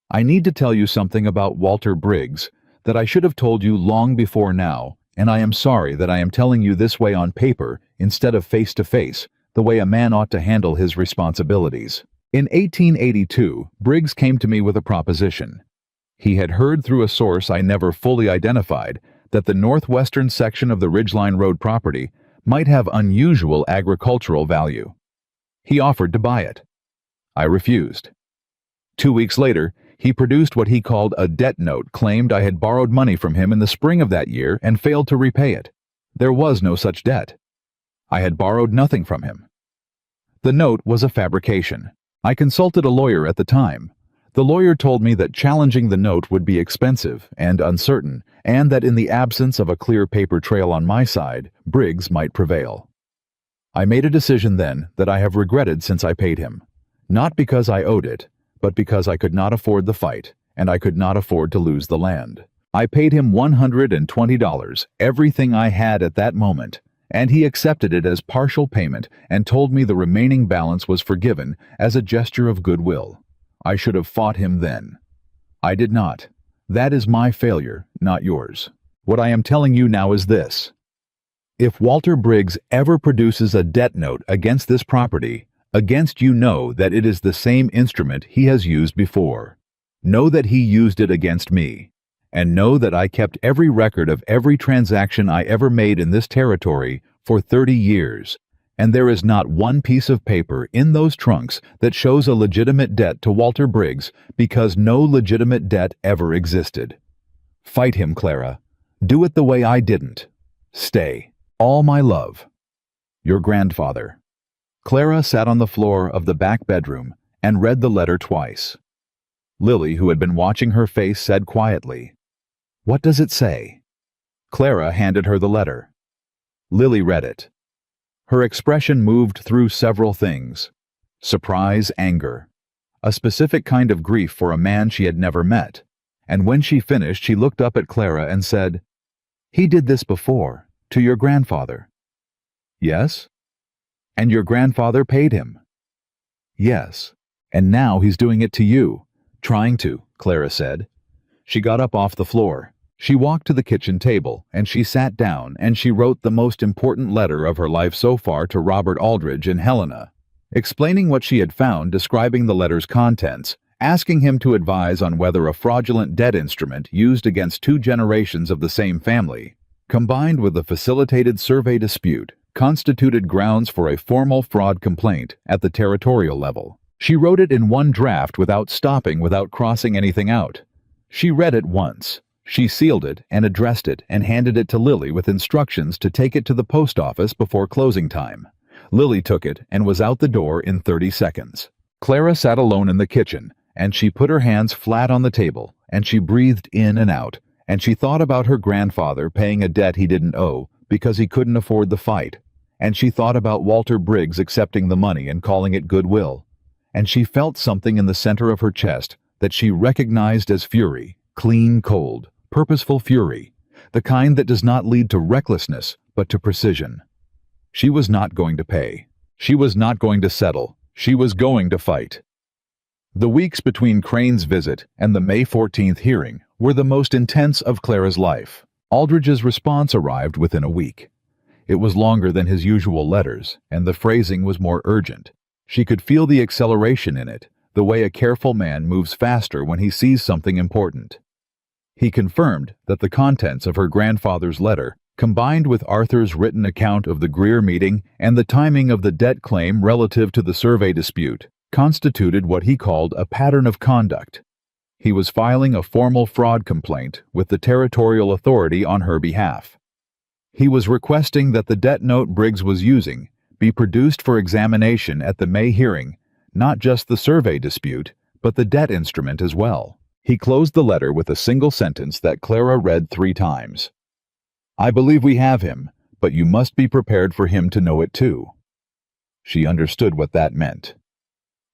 I need to tell you something about Walter Briggs that I should have told you long before now, and I am sorry that I am telling you this way on paper instead of face to face, the way a man ought to handle his responsibilities. In 1882, Briggs came to me with a proposition. He had heard through a source I never fully identified that the northwestern section of the Ridgeline Road property might have unusual agricultural value. He offered to buy it. I refused. 2 weeks later, he produced what he called a debt note, claimed I had borrowed money from him in the spring of that year and failed to repay it. There was no such debt. I had borrowed nothing from him. The note was a fabrication. I consulted a lawyer at the time. The lawyer told me that challenging the note would be expensive and uncertain, and that in the absence of a clear paper trail on my side, Briggs might prevail. I made a decision then that I have regretted since I paid him. Not because I owed it, but because I could not afford the fight, and I could not afford to lose the land. I paid him $120, everything I had at that moment, and he accepted it as partial payment and told me the remaining balance was forgiven as a gesture of goodwill. I should have fought him then. I did not. That is my failure, not yours. What I am telling you now is this. If Walter Briggs ever produces a debt note against this property, against you, know that it is the same instrument he has used before. Know that he used it against me, and know that I kept every record of every transaction I ever made in this territory for 30 years, and there is not one piece of paper in those trunks that shows a legitimate debt to Walter Briggs, because no legitimate debt ever existed. Fight him, Clara. Do it the way I didn't. Stay. All my love. Your grandfather. Clara sat on the floor of the back bedroom and read the letter twice. Lily, who had been watching her face, said quietly, "What does it say?" Clara handed her the letter. Lily read it. Her expression moved through several things: surprise, anger, a specific kind of grief for a man she had never met, and when she finished she looked up at Clara and said, "He did this before, to your grandfather." "Yes." "And your grandfather paid him." "Yes. And now he's doing it to you." "Trying to," Clara said. She got up off the floor. She walked to the kitchen table, and she sat down, and she wrote the most important letter of her life so far to Robert Aldridge and Helena, explaining what she had found, describing the letter's contents, asking him to advise on whether a fraudulent debt instrument used against 2 generations of the same family, combined with a facilitated survey dispute, constituted grounds for a formal fraud complaint at the territorial level. She wrote it in one draft without stopping, without crossing anything out. She read it once. She sealed it and addressed it and handed it to Lily with instructions to take it to the post office before closing time. Lily took it and was out the door in 30 seconds. Clara sat alone in the kitchen, and she put her hands flat on the table, and she breathed in and out, and she thought about her grandfather paying a debt he didn't owe because he couldn't afford the fight, and she thought about Walter Briggs accepting the money and calling it goodwill, and she felt something in the center of her chest that she recognized as fury, clean, cold, purposeful fury, the kind that does not lead to recklessness but to precision. She was not going to pay. She was not going to settle. She was going to fight. The weeks between Crane's visit and the May 14th hearing were the most intense of Clara's life. Aldridge's response arrived within a week. It was longer than his usual letters, and the phrasing was more urgent. She could feel the acceleration in it, the way a careful man moves faster when he sees something important. He confirmed that the contents of her grandfather's letter combined with Arthur's written account of the Greer meeting and the timing of the debt claim relative to the survey dispute, constituted what he called a pattern of conduct. He was filing a formal fraud complaint with the territorial authority on her behalf. He was requesting that the debt note Briggs was using be produced for examination at the May hearing, not just the survey dispute, but the debt instrument as well. He closed the letter with a single sentence that Clara read 3 times. "I believe we have him, but you must be prepared for him to know it too." She understood what that meant.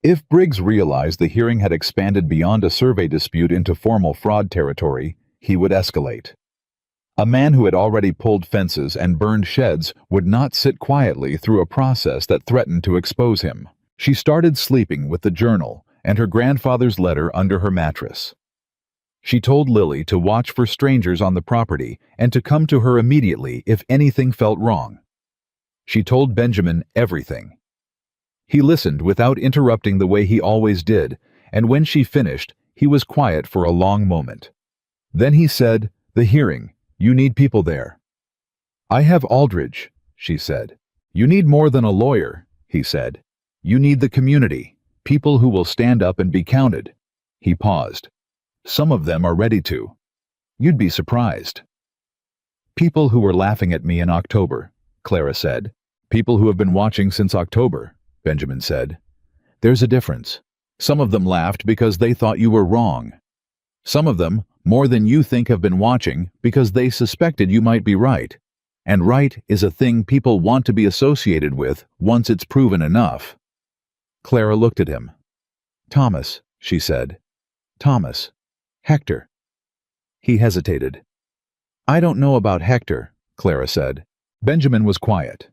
If Briggs realized the hearing had expanded beyond a survey dispute into formal fraud territory, he would escalate. A man who had already pulled fences and burned sheds would not sit quietly through a process that threatened to expose him. She started sleeping with the journal and her grandfather's letter under her mattress. She told Lily to watch for strangers on the property and to come to her immediately if anything felt wrong. She told Benjamin everything. He listened without interrupting the way he always did, and when she finished, he was quiet for a long moment. Then he said, "The hearing. You need people there." "I have Aldridge," she said. "You need more than a lawyer," he said. "You need the community, people who will stand up and be counted." He paused. "Some of them are ready to. You'd be surprised." "People who were laughing at me in October," Clara said. "People who have been watching since October," Benjamin said. "There's a difference. Some of them laughed because they thought you were wrong. Some of them, more than you think, have been watching because they suspected you might be right. And right is a thing people want to be associated with once it's proven enough." Clara looked at him. "Thomas," she said. "Thomas. Hector." He hesitated. "I don't know about Hector," Clara said. Benjamin was quiet.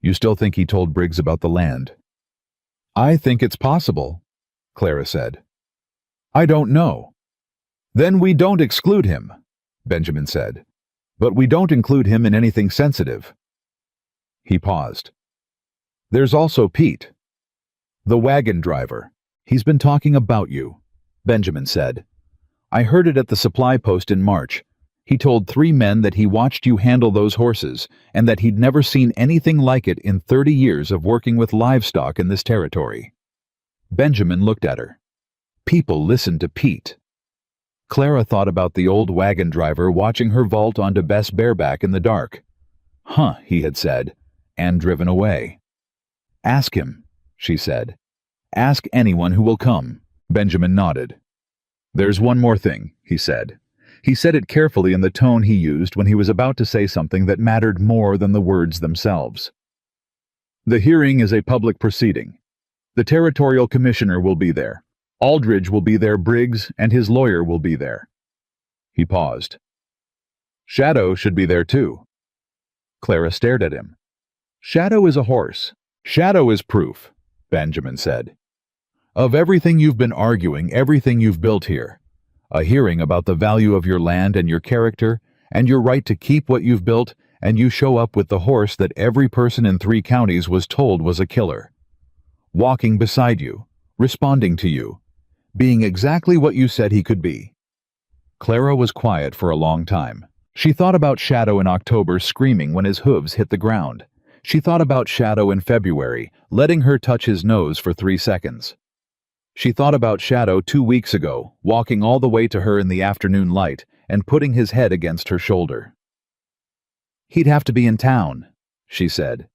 "You still think he told Briggs about the land?" "I think it's possible," Clara said. "I don't know." "Then we don't exclude him," Benjamin said. "But we don't include him in anything sensitive." He paused. "There's also Pete, the wagon driver. He's been talking about you," Benjamin said. "I heard it at the supply post in March. He told 3 men that he watched you handle those horses and that he'd never seen anything like it in 30 years of working with livestock in this territory." Benjamin looked at her. People listened to Pete. Clara thought about the old wagon driver watching her vault onto Bess bareback in the dark. "Huh," he had said, and driven away. "Ask him," she said. "Ask anyone who will come." Benjamin nodded. "There's one more thing," he said. He said it carefully in the tone he used when he was about to say something that mattered more than the words themselves. "The hearing is a public proceeding. The territorial commissioner will be there. Aldridge will be there, Briggs, and his lawyer will be there." He paused. "Shadow should be there too." Clara stared at him. "Shadow is a horse. Shadow is proof," Benjamin said. "Of everything you've been arguing, everything you've built here. A hearing about the value of your land and your character, and your right to keep what you've built, and you show up with the horse that every person in 3 counties was told was a killer. Walking beside you, responding to you, being exactly what you said he could be." Clara was quiet for a long time. She thought about Shadow in October screaming when his hooves hit the ground. She thought about Shadow in February, letting her touch his nose for 3 seconds. She thought about Shadow 2 weeks ago, walking all the way to her in the afternoon light and putting his head against her shoulder. "He'd have to be in town," she said.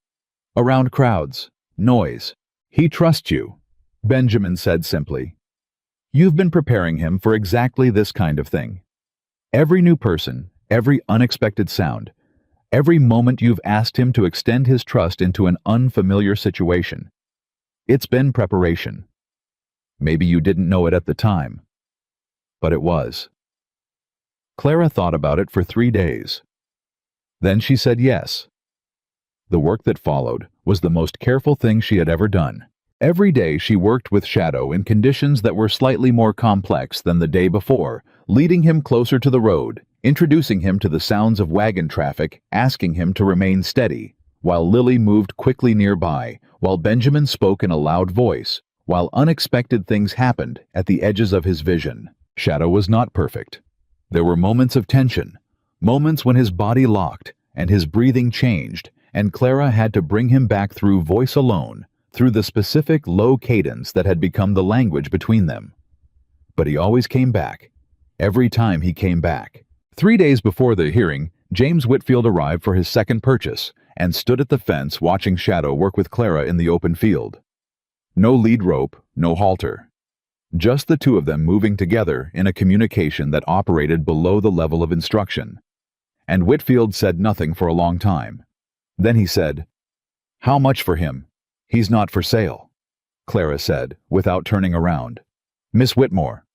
"Around crowds, noise. He trusts you," Benjamin said simply. "You've been preparing him for exactly this kind of thing. Every new person, every unexpected sound, every moment you've asked him to extend his trust into an unfamiliar situation. It's been preparation. Maybe you didn't know it at the time, but it was." Clara thought about it for 3 days. Then she said yes. The work that followed was the most careful thing she had ever done. Every day she worked with Shadow in conditions that were slightly more complex than the day before, leading him closer to the road, introducing him to the sounds of wagon traffic, asking him to remain steady, while Lily moved quickly nearby, while Benjamin spoke in a loud voice, while unexpected things happened at the edges of his vision. Shadow was not perfect. There were moments of tension, moments when his body locked, and his breathing changed, and Clara had to bring him back through voice alone, through the specific low cadence that had become the language between them. But he always came back. Every time he came back. 3 days before the hearing, James Whitfield arrived for his second purchase and stood at the fence watching Shadow work with Clara in the open field. No lead rope, no halter. Just the two of them moving together in a communication that operated below the level of instruction. And Whitfield said nothing for a long time. Then he said, "How much for him? He's not for sale," Clara said, without turning around. "Miss Whitmore."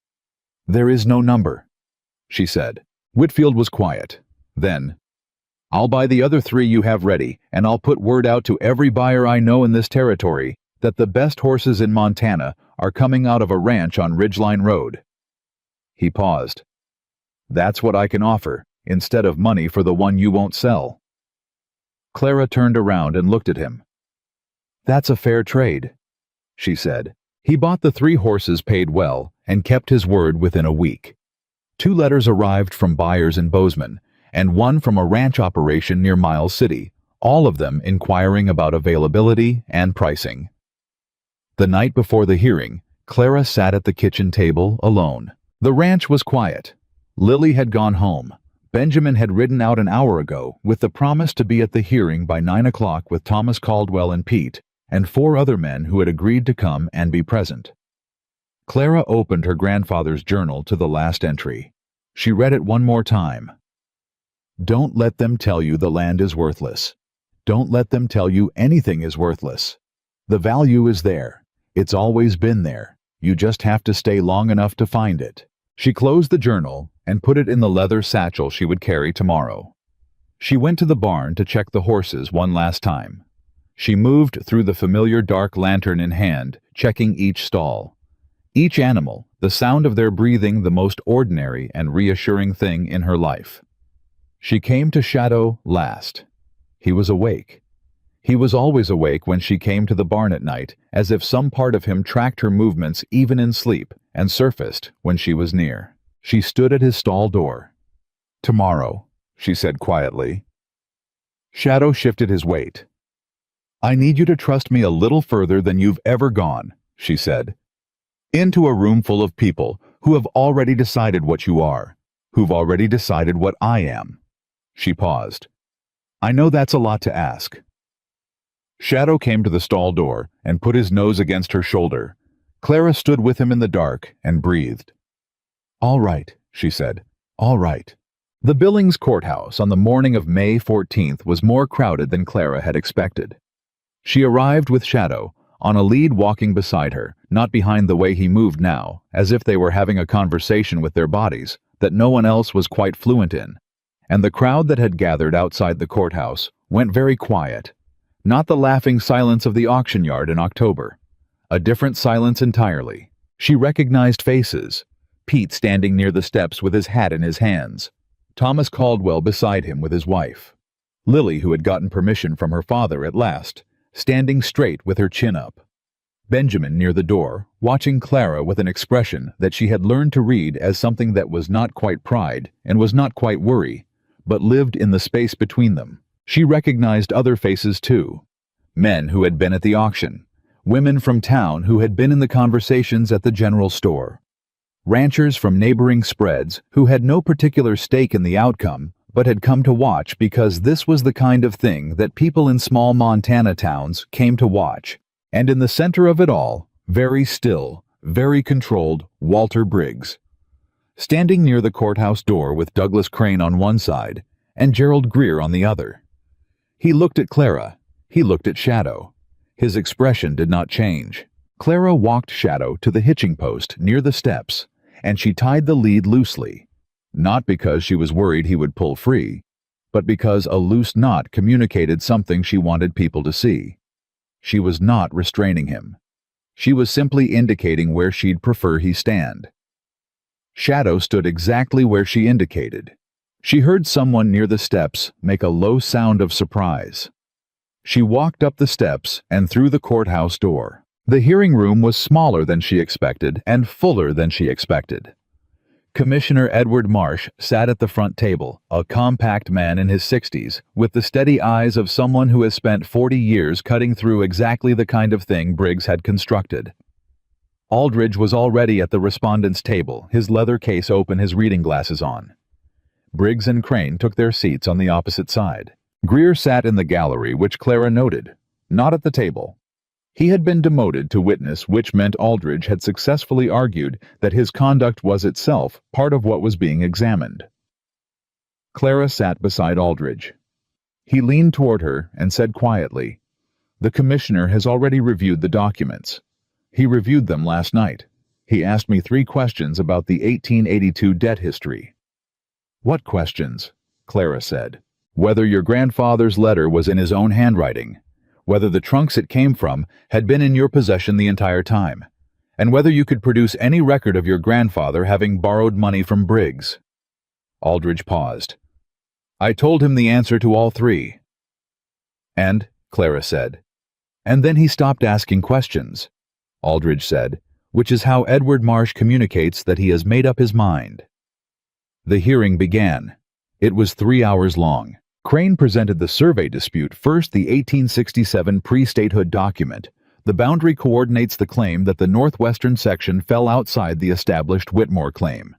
"There is no number," she said. Whitfield was quiet. Then, "I'll buy the other 3 you have ready, and I'll put word out to every buyer I know in this territory that the best horses in Montana are coming out of a ranch on Ridgeline Road." He paused. "That's what I can offer, instead of money for the one you won't sell." Clara turned around and looked at him. "That's a fair trade," she said. He bought the 3 horses paid well and kept his word within a week. 2 letters arrived from buyers in Bozeman, and 1 from a ranch operation near Miles City, all of them inquiring about availability and pricing. The night before the hearing, Clara sat at the kitchen table alone. The ranch was quiet. Lily had gone home. Benjamin had ridden out an hour ago with the promise to be at the hearing by 9 o'clock with Thomas Caldwell and Pete, and 4 other men who had agreed to come and be present. Clara opened her grandfather's journal to the last entry. She read it one more time. "Don't let them tell you the land is worthless. Don't let them tell you anything is worthless. The value is there. It's always been there. You just have to stay long enough to find it." She closed the journal and put it in the leather satchel she would carry tomorrow. She went to the barn to check the horses one last time. She moved through the familiar dark lantern in hand, checking each stall. Each animal, the sound of their breathing the most ordinary and reassuring thing in her life. She came to Shadow last. He was awake. He was always awake when she came to the barn at night, as if some part of him tracked her movements even in sleep and surfaced when she was near. She stood at his stall door. "Tomorrow," she said quietly. Shadow shifted his weight. "I need you to trust me a little further than you've ever gone," she said. "Into a room full of people who have already decided what you are, who've already decided what I am." She paused. "I know that's a lot to ask." Shadow came to the stall door and put his nose against her shoulder. Clara stood with him in the dark and breathed. "All right," she said. "All right." The Billings courthouse on the morning of May 14th was more crowded than Clara had expected. She arrived with Shadow, on a lead walking beside her, not behind the way he moved now, as if they were having a conversation with their bodies that no one else was quite fluent in. And the crowd that had gathered outside the courthouse went very quiet. Not the laughing silence of the auction yard in October. A different silence entirely. She recognized faces. Pete standing near the steps with his hat in his hands. Thomas Caldwell beside him with his wife. Lily, who had gotten permission from her father at last, standing straight with her chin up. Benjamin near the door, watching Clara with an expression that she had learned to read as something that was not quite pride and was not quite worry, but lived in the space between them. She recognized other faces too. Men who had been at the auction. Women from town who had been in the conversations at the general store. Ranchers from neighboring spreads who had no particular stake in the outcome, but had come to watch because this was the kind of thing that people in small Montana towns came to watch. And in the center of it all, very still, very controlled, Walter Briggs. Standing near the courthouse door with Douglas Crane on one side and Gerald Greer on the other. He looked at Clara. He looked at Shadow. His expression did not change. Clara walked Shadow to the hitching post near the steps, and she tied the lead loosely. Not because she was worried he would pull free, but because a loose knot communicated something she wanted people to see. She was not restraining him. She was simply indicating where she'd prefer he stand. Shadow stood exactly where she indicated. She heard someone near the steps make a low sound of surprise. She walked up the steps and through the courthouse door. The hearing room was smaller than she expected and fuller than she expected. Commissioner Edward Marsh sat at the front table, a compact man in his 60s, with the steady eyes of someone who has spent 40 years cutting through exactly the kind of thing Briggs had constructed. Aldridge was already at the respondent's table, his leather case open, his reading glasses on. Briggs and Crane took their seats on the opposite side. Greer sat in the gallery, which Clara noted, not at the table. He had been demoted to witness, which meant Aldridge had successfully argued that his conduct was itself part of what was being examined. Clara sat beside Aldridge. He leaned toward her and said quietly, "The commissioner has already reviewed the documents. He reviewed them last night. He asked me 3 questions about the 1882 debt history." "What questions?" Clara said. "Whether your grandfather's letter was in his own handwriting, whether the trunks it came from had been in your possession the entire time, and whether you could produce any record of your grandfather having borrowed money from Briggs." Aldridge paused. "I told him the answer to all 3. "And?" Clara said. "And then he stopped asking questions," Aldridge said, "which is how Edward Marsh communicates that he has made up his mind." The hearing began. It was 3 hours long. Crane presented the survey dispute, first the 1867 pre-statehood document. The boundary coordinates the claim that the northwestern section fell outside the established Whitmore claim.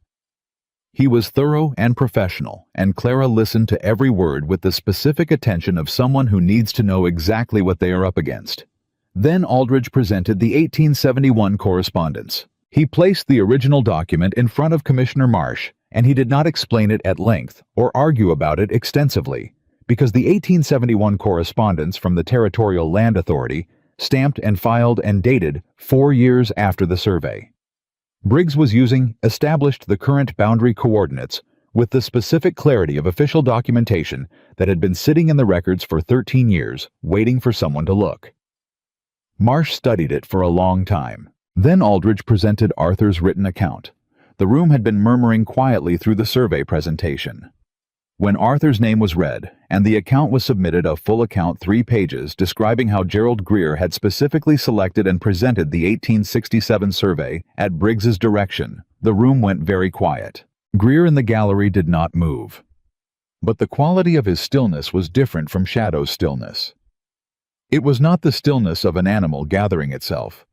He was thorough and professional, and Clara listened to every word with the specific attention of someone who needs to know exactly what they are up against. Then Aldridge presented the 1871 correspondence. He placed the original document in front of Commissioner Marsh, and he did not explain it at length or argue about it extensively, because the 1871 correspondence from the Territorial Land Authority, stamped and filed and dated 4 years after the survey. Briggs was using established the current boundary coordinates with the specific clarity of official documentation that had been sitting in the records for 13 years, waiting for someone to look. Marsh studied it for a long time. Then Aldridge presented Arthur's written account. The room had been murmuring quietly through the survey presentation. When Arthur's name was read, and the account was submitted, a full account, 3 pages, describing how Gerald Greer had specifically selected and presented the 1867 survey at Briggs's direction, the room went very quiet. Greer in the gallery did not move. But the quality of his stillness was different from Shadow's stillness. It was not the stillness of an animal gathering itself.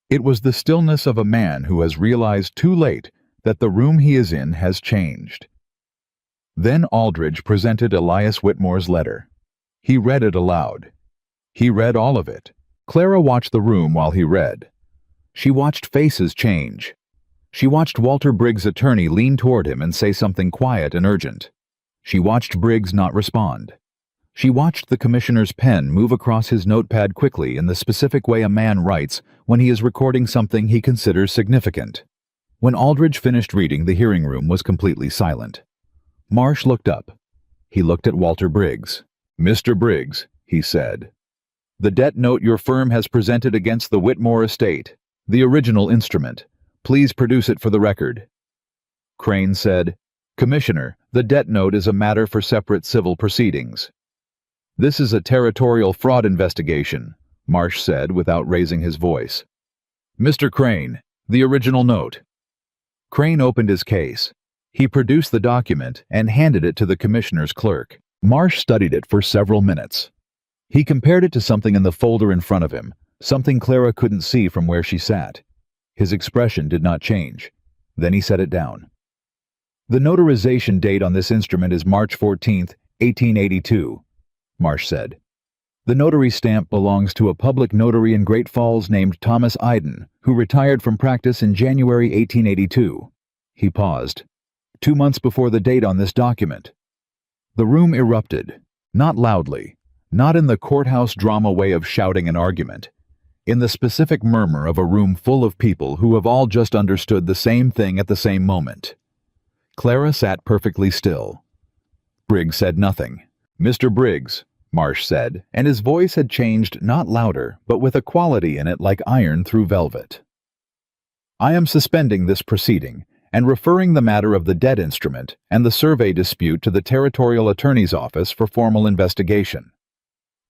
It was the stillness of a man who has realized too late that the room he is in has changed. Then Aldridge presented Elias Whitmore's letter. He read it aloud. He read all of it. Clara watched the room while he read. She watched faces change. She watched Walter Briggs' attorney lean toward him and say something quiet and urgent. She watched Briggs not respond. She watched the commissioner's pen move across his notepad quickly in the specific way a man writes when he is recording something he considers significant. When Aldridge finished reading, the hearing room was completely silent. Marsh looked up. He looked at Walter Briggs. "Mr. Briggs," he said, "the debt note your firm has presented against the Whitmore estate, the original instrument. Please produce it for the record." Crane said, "Commissioner, the debt note is a matter for separate civil proceedings." "This is a territorial fraud investigation," Marsh said without raising his voice. "Mr. Crane, the original note." Crane opened his case. He produced the document and handed it to the commissioner's clerk. Marsh studied it for several minutes. He compared it to something in the folder in front of him, something Clara couldn't see from where she sat. His expression did not change. Then he set it down. "The notarization date on this instrument is March 14th, 1882, Marsh said. "The notary stamp belongs to a public notary in Great Falls named Thomas Iden, who retired from practice in January 1882. He paused. "2 months before the date on this document." The room erupted, not loudly, not in the courthouse drama way of shouting an argument, in the specific murmur of a room full of people who have all just understood the same thing at the same moment. Clara sat perfectly still. Briggs said nothing. "Mr. Briggs," Marsh said, and his voice had changed, not louder, but with a quality in it like iron through velvet. "I am suspending this proceeding and referring the matter of the debt instrument and the survey dispute to the Territorial Attorney's Office for formal investigation.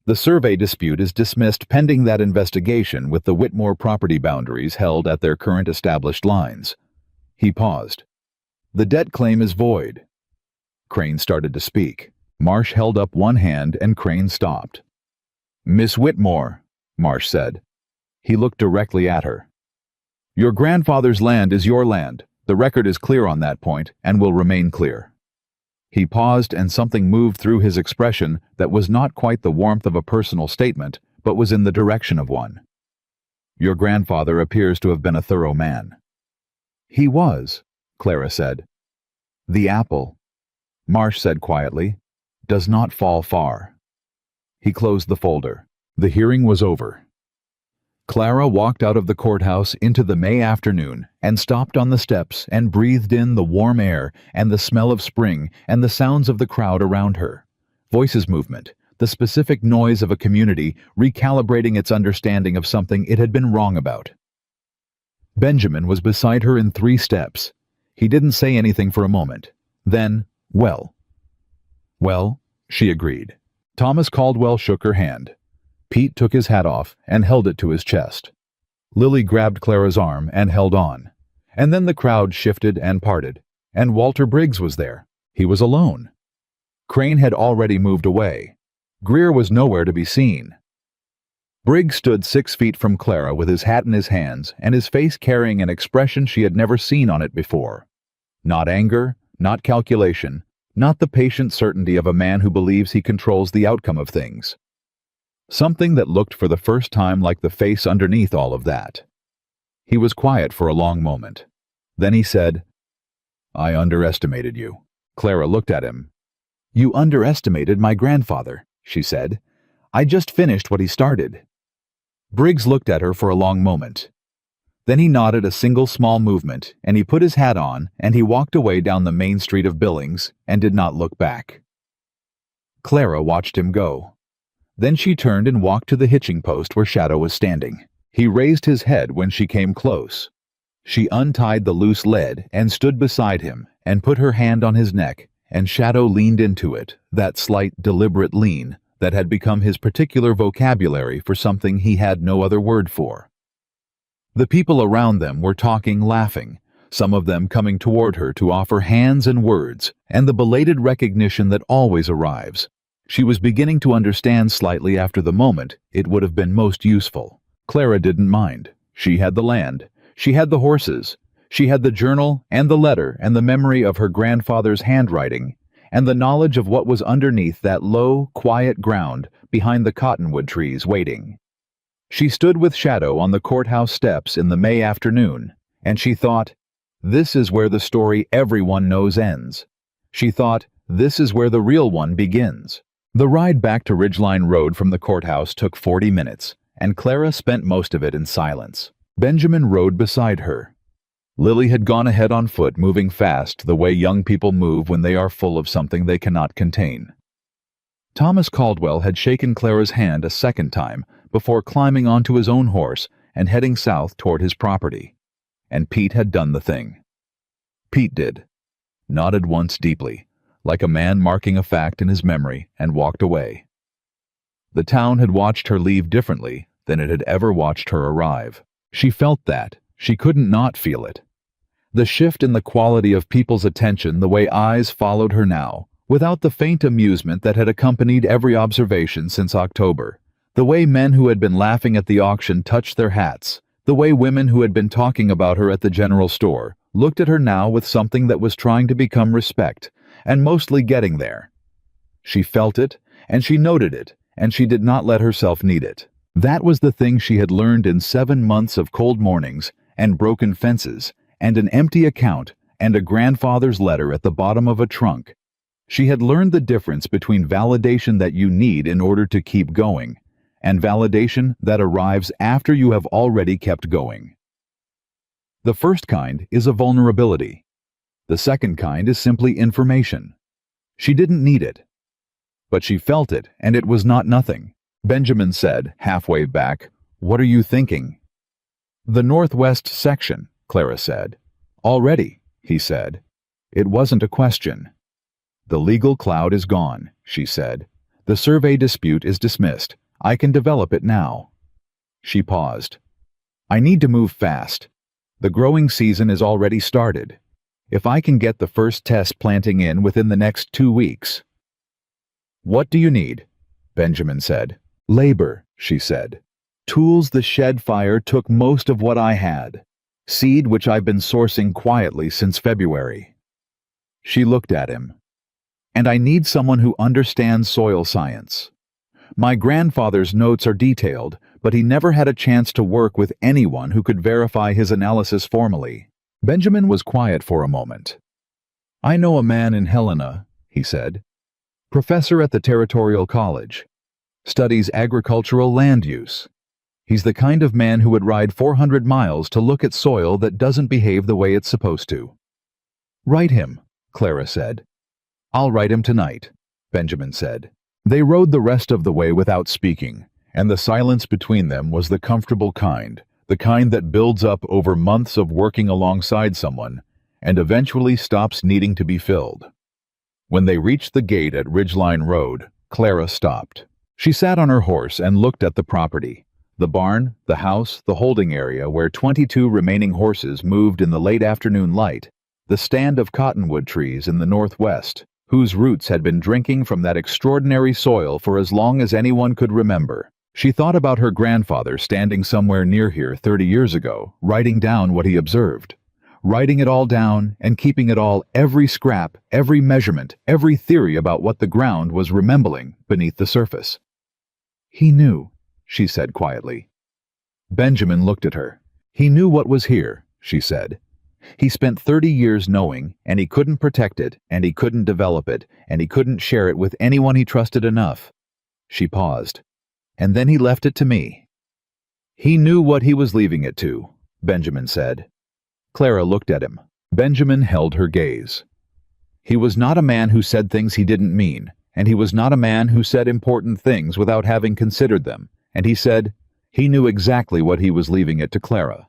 The survey dispute is dismissed pending that investigation with the Whitmore property boundaries held at their current established lines." He paused. The debt claim is void. Crane started to speak. Marsh held up one hand and Crane stopped. Miss Whitmore, Marsh said. He looked directly at her. Your grandfather's land is your land. The record is clear on that point and will remain clear. He paused and something moved through his expression that was not quite the warmth of a personal statement, but was in the direction of one. Your grandfather appears to have been a thorough man. He was, Clara said. The apple, Marsh said quietly, does not fall far. He closed the folder. The hearing was over. Clara walked out of the courthouse into the May afternoon and stopped on the steps and breathed in the warm air and the smell of spring and the sounds of the crowd around her. Voices movement, the specific noise of a community recalibrating its understanding of something it had been wrong about. Benjamin was beside her in 3 steps. He didn't say anything for a moment. Then, well, she agreed. Thomas Caldwell shook her hand. Pete took his hat off and held it to his chest. Lily grabbed Clara's arm and held on. And then the crowd shifted and parted, and Walter Briggs was there. He was alone. Crane had already moved away. Greer was nowhere to be seen. Briggs stood 6 feet from Clara with his hat in his hands and his face carrying an expression she had never seen on it before. Not anger, not calculation, not the patient certainty of a man who believes he controls the outcome of things. Something that looked for the first time like the face underneath all of that. He was quiet for a long moment. Then he said, I underestimated you. Clara looked at him. You underestimated my grandfather, she said. I just finished what he started. Briggs looked at her for a long moment. Then he nodded a single small movement, and he put his hat on, and he walked away down the main street of Billings, and did not look back. Clara watched him go. Then she turned and walked to the hitching post where Shadow was standing. He raised his head when she came close. She untied the loose lead and stood beside him and put her hand on his neck, and Shadow leaned into it, that slight, deliberate lean that had become his particular vocabulary for something he had no other word for. The people around them were talking, laughing, some of them coming toward her to offer hands and words, and the belated recognition that always arrives. She was beginning to understand slightly after the moment it would have been most useful. Clara didn't mind. She had the land. She had the horses. She had the journal and the letter and the memory of her grandfather's handwriting and the knowledge of what was underneath that low, quiet ground behind the cottonwood trees waiting. She stood with Shadow on the courthouse steps in the May afternoon, and she thought, this is where the story everyone knows ends. She thought, this is where the real one begins. The ride back to Ridgeline Road from the courthouse took 40 minutes, and Clara spent most of it in silence. Benjamin rode beside her. Lily had gone ahead on foot, moving fast the way young people move when they are full of something they cannot contain. Thomas Caldwell had shaken Clara's hand a second time before climbing onto his own horse and heading south toward his property. And Pete had done the thing. Pete did. Nodded once deeply, like a man marking a fact in his memory, and walked away. The town had watched her leave differently than it had ever watched her arrive. She felt that. She couldn't not feel it. The shift in the quality of people's attention, the way eyes followed her now, without the faint amusement that had accompanied every observation since October. The way men who had been laughing at the auction touched their hats. The way women who had been talking about her at the general store looked at her now with something that was trying to become respect, and mostly getting there. She felt it, and she noted it, and she did not let herself need it. That was the thing she had learned in 7 months of cold mornings, and broken fences, and an empty account, and a grandfather's letter at the bottom of a trunk. She had learned the difference between validation that you need in order to keep going, and validation that arrives after you have already kept going. The first kind is a vulnerability. The second kind is simply information. She didn't need it. But she felt it, and it was not nothing. Benjamin said, halfway back, "What are you thinking?" "The northwest section," Clara said. "Already," he said. It wasn't a question. "The legal cloud is gone," she said. "The survey dispute is dismissed. I can develop it now." She paused. "I need to move fast. The growing season is already started. If I can get the first test planting in within the next 2 weeks. What do you need? Benjamin said. Labor, she said. Tools. The shed fire took most of what I had. Seed, which I've been sourcing quietly since February. She looked at him. And I need someone who understands soil science. My grandfather's notes are detailed, but he never had a chance to work with anyone who could verify his analysis formally. Benjamin was quiet for a moment. I know a man in Helena, he said. Professor at the Territorial College. Studies agricultural land use. He's the kind of man who would ride 400 miles to look at soil that doesn't behave the way it's supposed to. Write him, Clara said. I'll write him tonight, Benjamin said. They rode the rest of the way without speaking, and the silence between them was the comfortable kind, the kind that builds up over months of working alongside someone and eventually stops needing to be filled. When they reached the gate at Ridgeline Road, Clara stopped. She sat on her horse and looked at the property. The barn, the house, the holding area where 22 remaining horses moved in the late afternoon light, the stand of cottonwood trees in the northwest, whose roots had been drinking from that extraordinary soil for as long as anyone could remember. She thought about her grandfather standing somewhere near here 30 years ago, writing down what he observed. Writing it all down and keeping it all, every scrap, every measurement, every theory about what the ground was remembering beneath the surface. He knew, she said quietly. Benjamin looked at her. He knew what was here, she said. He spent 30 years knowing, and he couldn't protect it, and he couldn't develop it, and he couldn't share it with anyone he trusted enough. She paused. And then he left it to me. He knew what he was leaving it to, Benjamin said. Clara looked at him. Benjamin held her gaze. He was not a man who said things he didn't mean, and he was not a man who said important things without having considered them, and he said he knew exactly what he was leaving it to Clara.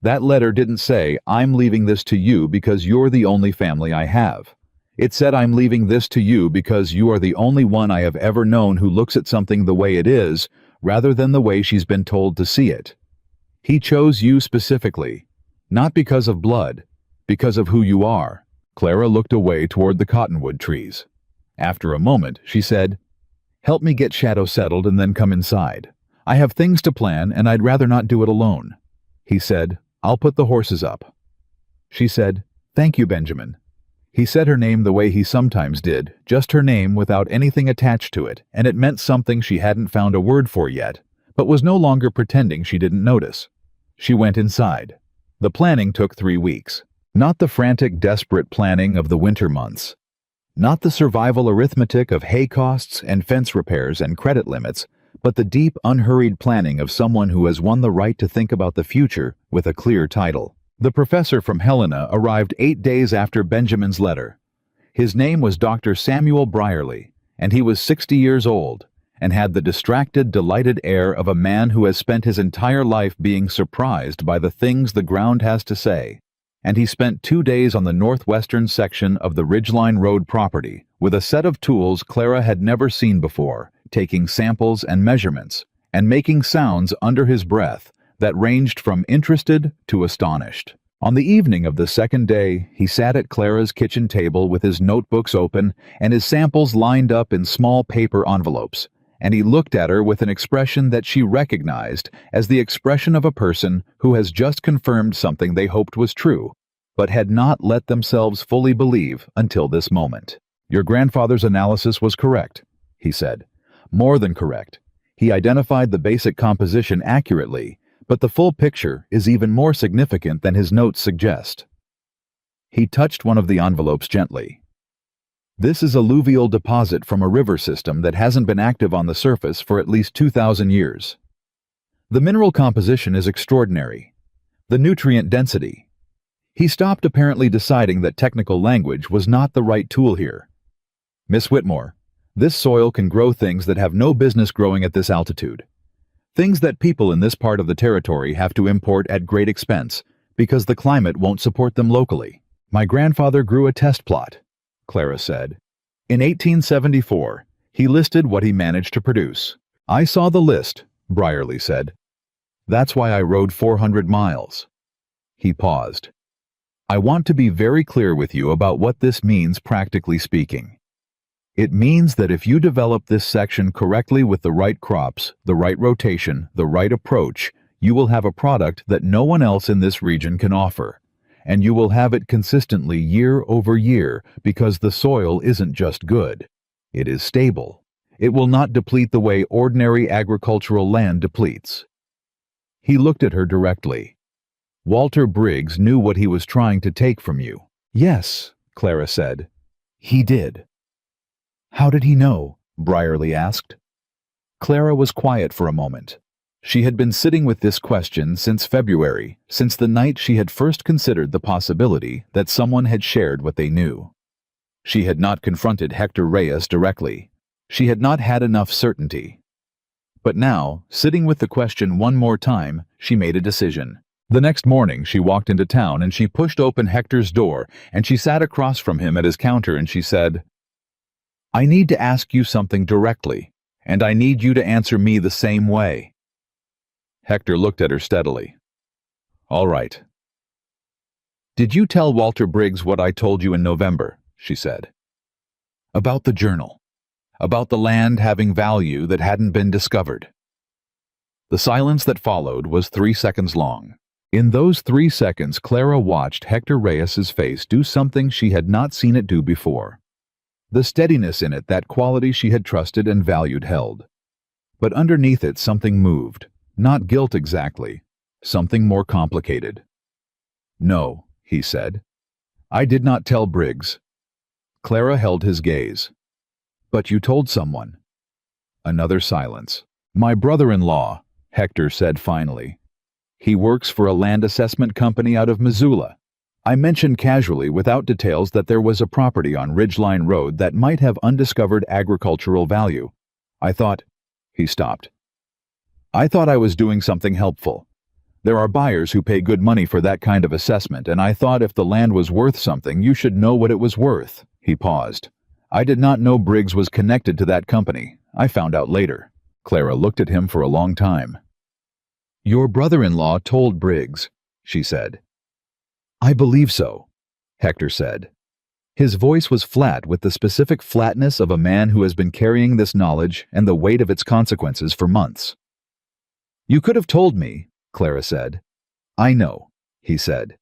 That letter didn't say, I'm leaving this to you because you're the only family I have. It said, I'm leaving this to you because you are the only one I have ever known who looks at something the way it is, rather than the way she's been told to see it. He chose you specifically. Not because of blood, because of who you are. Clara looked away toward the cottonwood trees. After a moment, she said, Help me get Shadow settled and then come inside. I have things to plan and I'd rather not do it alone. He said, I'll put the horses up. She said, Thank you, Benjamin. He said her name the way he sometimes did, just her name without anything attached to it, and it meant something she hadn't found a word for yet, but was no longer pretending she didn't notice. She went inside. The planning took 3 weeks. Not the frantic, desperate planning of the winter months. Not the survival arithmetic of hay costs and fence repairs and credit limits, but the deep, unhurried planning of someone who has won the right to think about the future with a clear title. The professor from Helena arrived 8 days after Benjamin's letter. His name was Dr. Samuel Brierly, and he was 60 years old, and had the distracted, delighted air of a man who has spent his entire life being surprised by the things the ground has to say. And he spent 2 days on the northwestern section of the Ridgeline Road property, with a set of tools Clara had never seen before, taking samples and measurements, and making sounds under his breath that ranged from interested to astonished. On the evening of the second day, he sat at Clara's kitchen table with his notebooks open and his samples lined up in small paper envelopes, and he looked at her with an expression that she recognized as the expression of a person who has just confirmed something they hoped was true, but had not let themselves fully believe until this moment. Your grandfather's analysis was correct, he said. More than correct. He identified the basic composition accurately, but the full picture is even more significant than his notes suggest. He touched one of the envelopes gently. This is alluvial deposit from a river system that hasn't been active on the surface for at least 2,000 years. The mineral composition is extraordinary. The nutrient density. He stopped, apparently deciding that technical language was not the right tool here. Miss Whitmore, this soil can grow things that have no business growing at this altitude. Things that people in this part of the territory have to import at great expense because the climate won't support them locally. My grandfather grew a test plot, Clara said. In 1874, he listed what he managed to produce. I saw the list, Brierly said. That's why I rode 400 miles. He paused. I want to be very clear with you about what this means practically speaking. It means that if you develop this section correctly with the right crops, the right rotation, the right approach, you will have a product that no one else in this region can offer. And you will have it consistently year over year because the soil isn't just good. It is stable. It will not deplete the way ordinary agricultural land depletes. He looked at her directly. Walter Briggs knew what he was trying to take from you. Yes, Clara said. He did. How did he know? Brierly asked. Clara was quiet for a moment. She had been sitting with this question since February, since the night she had first considered the possibility that someone had shared what they knew. She had not confronted Hector Reyes directly. She had not had enough certainty. But now, sitting with the question one more time, she made a decision. The next morning she walked into town and she pushed open Hector's door and she sat across from him at his counter and she said, I need to ask you something directly, and I need you to answer me the same way. Hector looked at her steadily. All right. Did you tell Walter Briggs what I told you in November? She said. About the journal. About the land having value that hadn't been discovered. The silence that followed was 3 seconds long. In those 3 seconds, Clara watched Hector Reyes's face do something she had not seen it do before. The steadiness in it, that quality she had trusted and valued, held. But underneath it something moved, not guilt exactly, something more complicated. No, he said. I did not tell Briggs. Clara held his gaze. But you told someone. Another silence. My brother-in-law, Hector said finally. He works for a land assessment company out of Missoula. I mentioned casually, without details, that there was a property on Ridgeline Road that might have undiscovered agricultural value. I thought... He stopped. I thought I was doing something helpful. There are buyers who pay good money for that kind of assessment, and I thought if the land was worth something, you should know what it was worth. He paused. I did not know Briggs was connected to that company. I found out later. Clara looked at him for a long time. Your brother-in-law told Briggs, she said. I believe so, Hector said. His voice was flat with the specific flatness of a man who has been carrying this knowledge and the weight of its consequences for months. You could have told me, Clara said. I know, he said.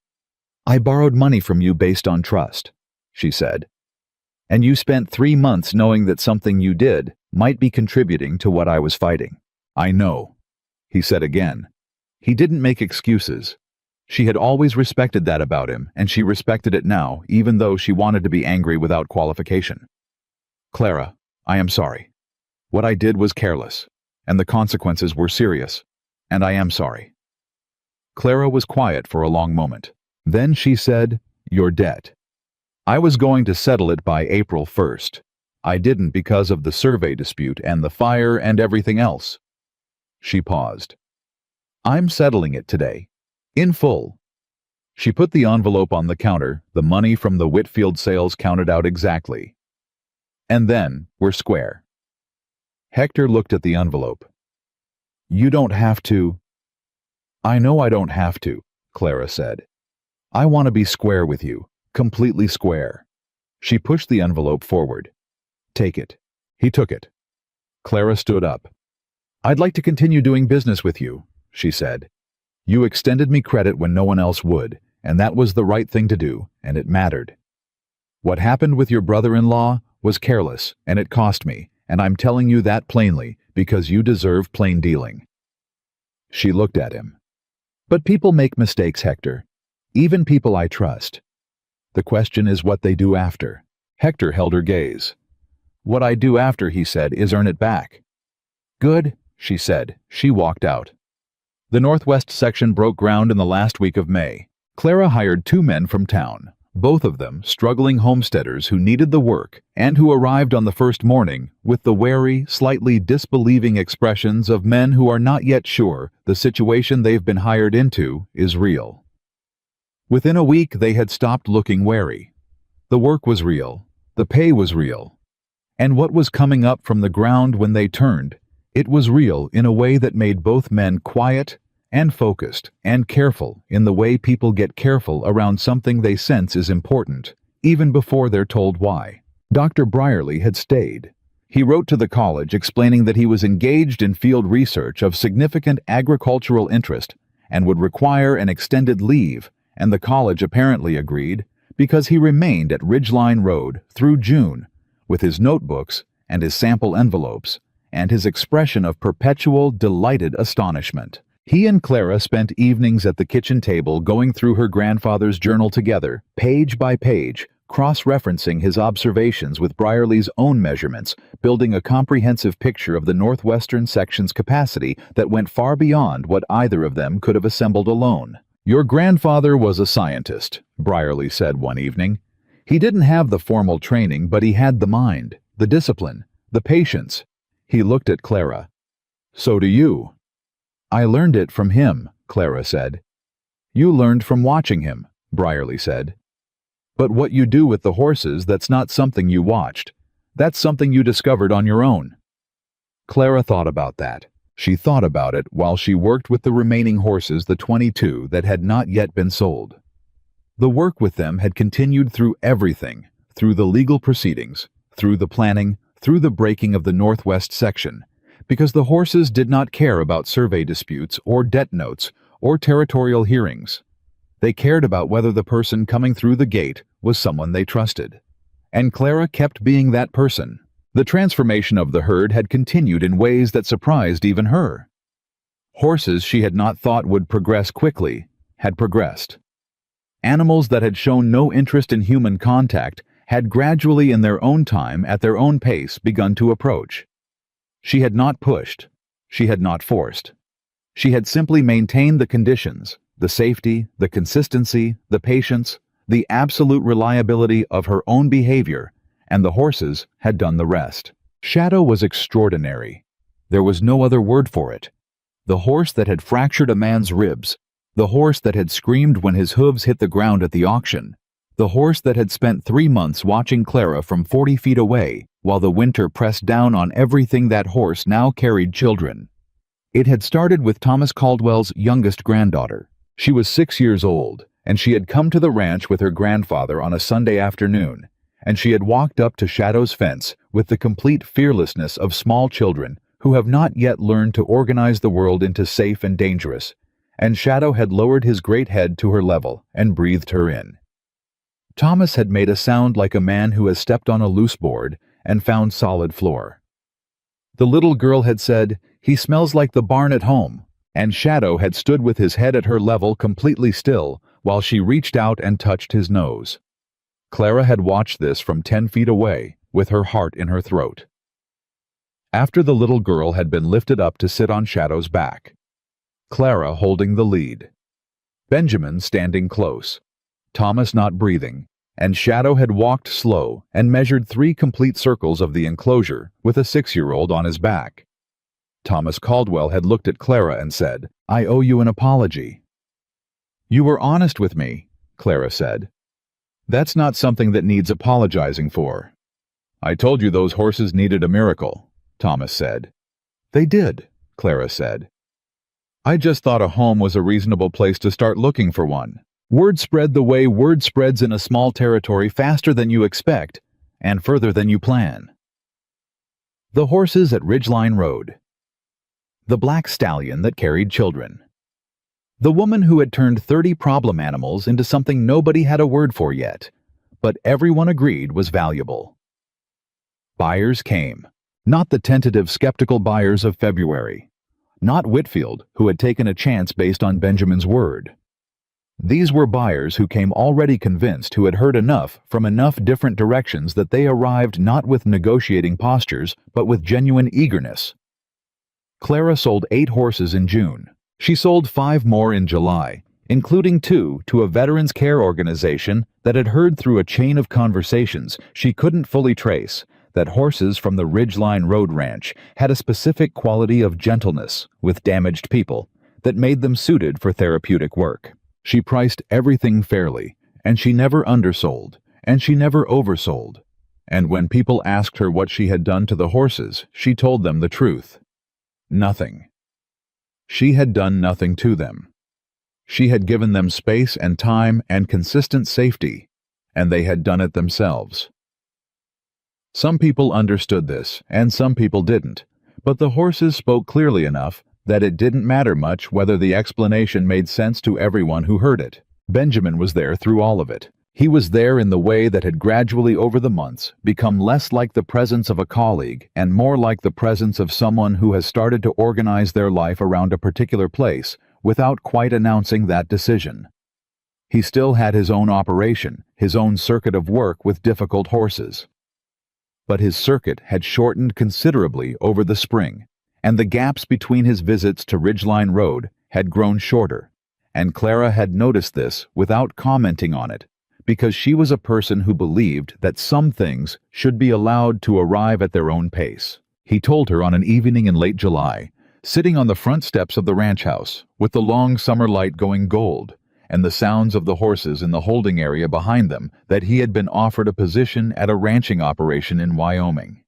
I borrowed money from you based on trust, she said. And you spent 3 months knowing that something you did might be contributing to what I was fighting. I know, he said again. He didn't make excuses. She had always respected that about him, and she respected it now, even though she wanted to be angry without qualification. Clara, I am sorry. What I did was careless, and the consequences were serious, and I am sorry. Clara was quiet for a long moment. Then she said, Your debt. I was going to settle it by April 1st. I didn't because of the survey dispute and the fire and everything else. She paused. I'm settling it today. In full. She put the envelope on the counter, the money from the Whitfield sales counted out exactly. And then, we're square. Hector looked at the envelope. You don't have to. I know I don't have to, Clara said. I want to be square with you, completely square. She pushed the envelope forward. Take it. He took it. Clara stood up. I'd like to continue doing business with you, she said. You extended me credit when no one else would, and that was the right thing to do, and it mattered. What happened with your brother-in-law was careless, and it cost me, and I'm telling you that plainly, because you deserve plain dealing. She looked at him. But people make mistakes, Hector. Even people I trust. The question is what they do after. Hector held her gaze. What I do after, he said, is earn it back. Good, she said. She walked out. The Northwest section broke ground in the last week of May. Clara hired 2 men from town, both of them struggling homesteaders who needed the work and who arrived on the first morning with the wary, slightly disbelieving expressions of men who are not yet sure the situation they've been hired into is real. Within a week, they had stopped looking wary. The work was real. The pay was real. And what was coming up from the ground when they turned, it was real in a way that made both men quiet and focused and careful in the way people get careful around something they sense is important, even before they're told why. Dr. Brierly had stayed. He wrote to the college explaining that he was engaged in field research of significant agricultural interest and would require an extended leave, and the college apparently agreed because he remained at Ridgeline Road through June with his notebooks and his sample envelopes and his expression of perpetual, delighted astonishment. He and Clara spent evenings at the kitchen table going through her grandfather's journal together, page by page, cross-referencing his observations with Brierly's own measurements, building a comprehensive picture of the northwestern section's capacity that went far beyond what either of them could have assembled alone. "Your grandfather was a scientist," Brierly said one evening. "He didn't have the formal training, but he had the mind, the discipline, the patience." He looked at Clara. "So do you." "I learned it from him," Clara said. "You learned from watching him," Brierly said. "But what you do with the horses, that's not something you watched. That's something you discovered on your own." Clara thought about that. She thought about it while she worked with the remaining horses, the 22 that had not yet been sold. The work with them had continued through everything, through the legal proceedings, through the planning, through the breaking of the Northwest section, because the horses did not care about survey disputes or debt notes or territorial hearings. They cared about whether the person coming through the gate was someone they trusted. And Clara kept being that person. The transformation of the herd had continued in ways that surprised even her. Horses she had not thought would progress quickly had progressed. Animals that had shown no interest in human contact had gradually, in their own time, at their own pace, begun to approach. She had not pushed. She had not forced. She had simply maintained the conditions, the safety, the consistency, the patience, the absolute reliability of her own behavior, and the horses had done the rest. Shadow was extraordinary. There was no other word for it. The horse that had fractured a man's ribs, the horse that had screamed when his hooves hit the ground at the auction, the horse that had spent 3 months watching Clara from 40 feet away while the winter pressed down on everything that horse now carried children. It had started with Thomas Caldwell's youngest granddaughter. She was 6 years old, and she had come to the ranch with her grandfather on a Sunday afternoon, and she had walked up to Shadow's fence with the complete fearlessness of small children who have not yet learned to organize the world into safe and dangerous, and Shadow had lowered his great head to her level and breathed her in. Thomas had made a sound like a man who has stepped on a loose board and found solid floor. The little girl had said, "He smells like the barn at home," and Shadow had stood with his head at her level completely still while she reached out and touched his nose. Clara had watched this from 10 feet away, with her heart in her throat. After the little girl had been lifted up to sit on Shadow's back, Clara holding the lead, Benjamin standing close, Thomas not breathing, and Shadow had walked slow and measured 3 complete circles of the enclosure with a 6-year-old on his back. Thomas Caldwell had looked at Clara and said, "I owe you an apology." "You were honest with me," Clara said. "That's not something that needs apologizing for." "I told you those horses needed a miracle," Thomas said. "They did," Clara said. "I just thought a home was a reasonable place to start looking for one. Word spread the way word spreads in a small territory faster than you expect and further than you plan." The horses at Ridgeline Road. The black stallion that carried children. The woman who had turned 30 problem animals into something nobody had a word for yet, but everyone agreed was valuable. Buyers came. Not the tentative, skeptical buyers of February. Not Whitfield, who had taken a chance based on Benjamin's word. These were buyers who came already convinced, who had heard enough from enough different directions that they arrived not with negotiating postures, but with genuine eagerness. Clara sold 8 horses in June. She sold 5 more in July, including 2 to a veterans care organization that had heard through a chain of conversations she couldn't fully trace that horses from the Ridgeline Road Ranch had a specific quality of gentleness with damaged people that made them suited for therapeutic work. She priced everything fairly, and she never undersold, and she never oversold. And when people asked her what she had done to the horses, she told them the truth. Nothing. She had done nothing to them. She had given them space and time and consistent safety, and they had done it themselves. Some people understood this, and some people didn't, but the horses spoke clearly enough that it didn't matter much whether the explanation made sense to everyone who heard it. Benjamin was there through all of it. He was there in the way that had gradually over the months become less like the presence of a colleague and more like the presence of someone who has started to organize their life around a particular place without quite announcing that decision. He still had his own operation, his own circuit of work with difficult horses. But his circuit had shortened considerably over the spring, and the gaps between his visits to Ridgeline Road had grown shorter, and Clara had noticed this without commenting on it, because she was a person who believed that some things should be allowed to arrive at their own pace. He told her on an evening in late July, sitting on the front steps of the ranch house, with the long summer light going gold, and the sounds of the horses in the holding area behind them, that he had been offered a position at a ranching operation in Wyoming.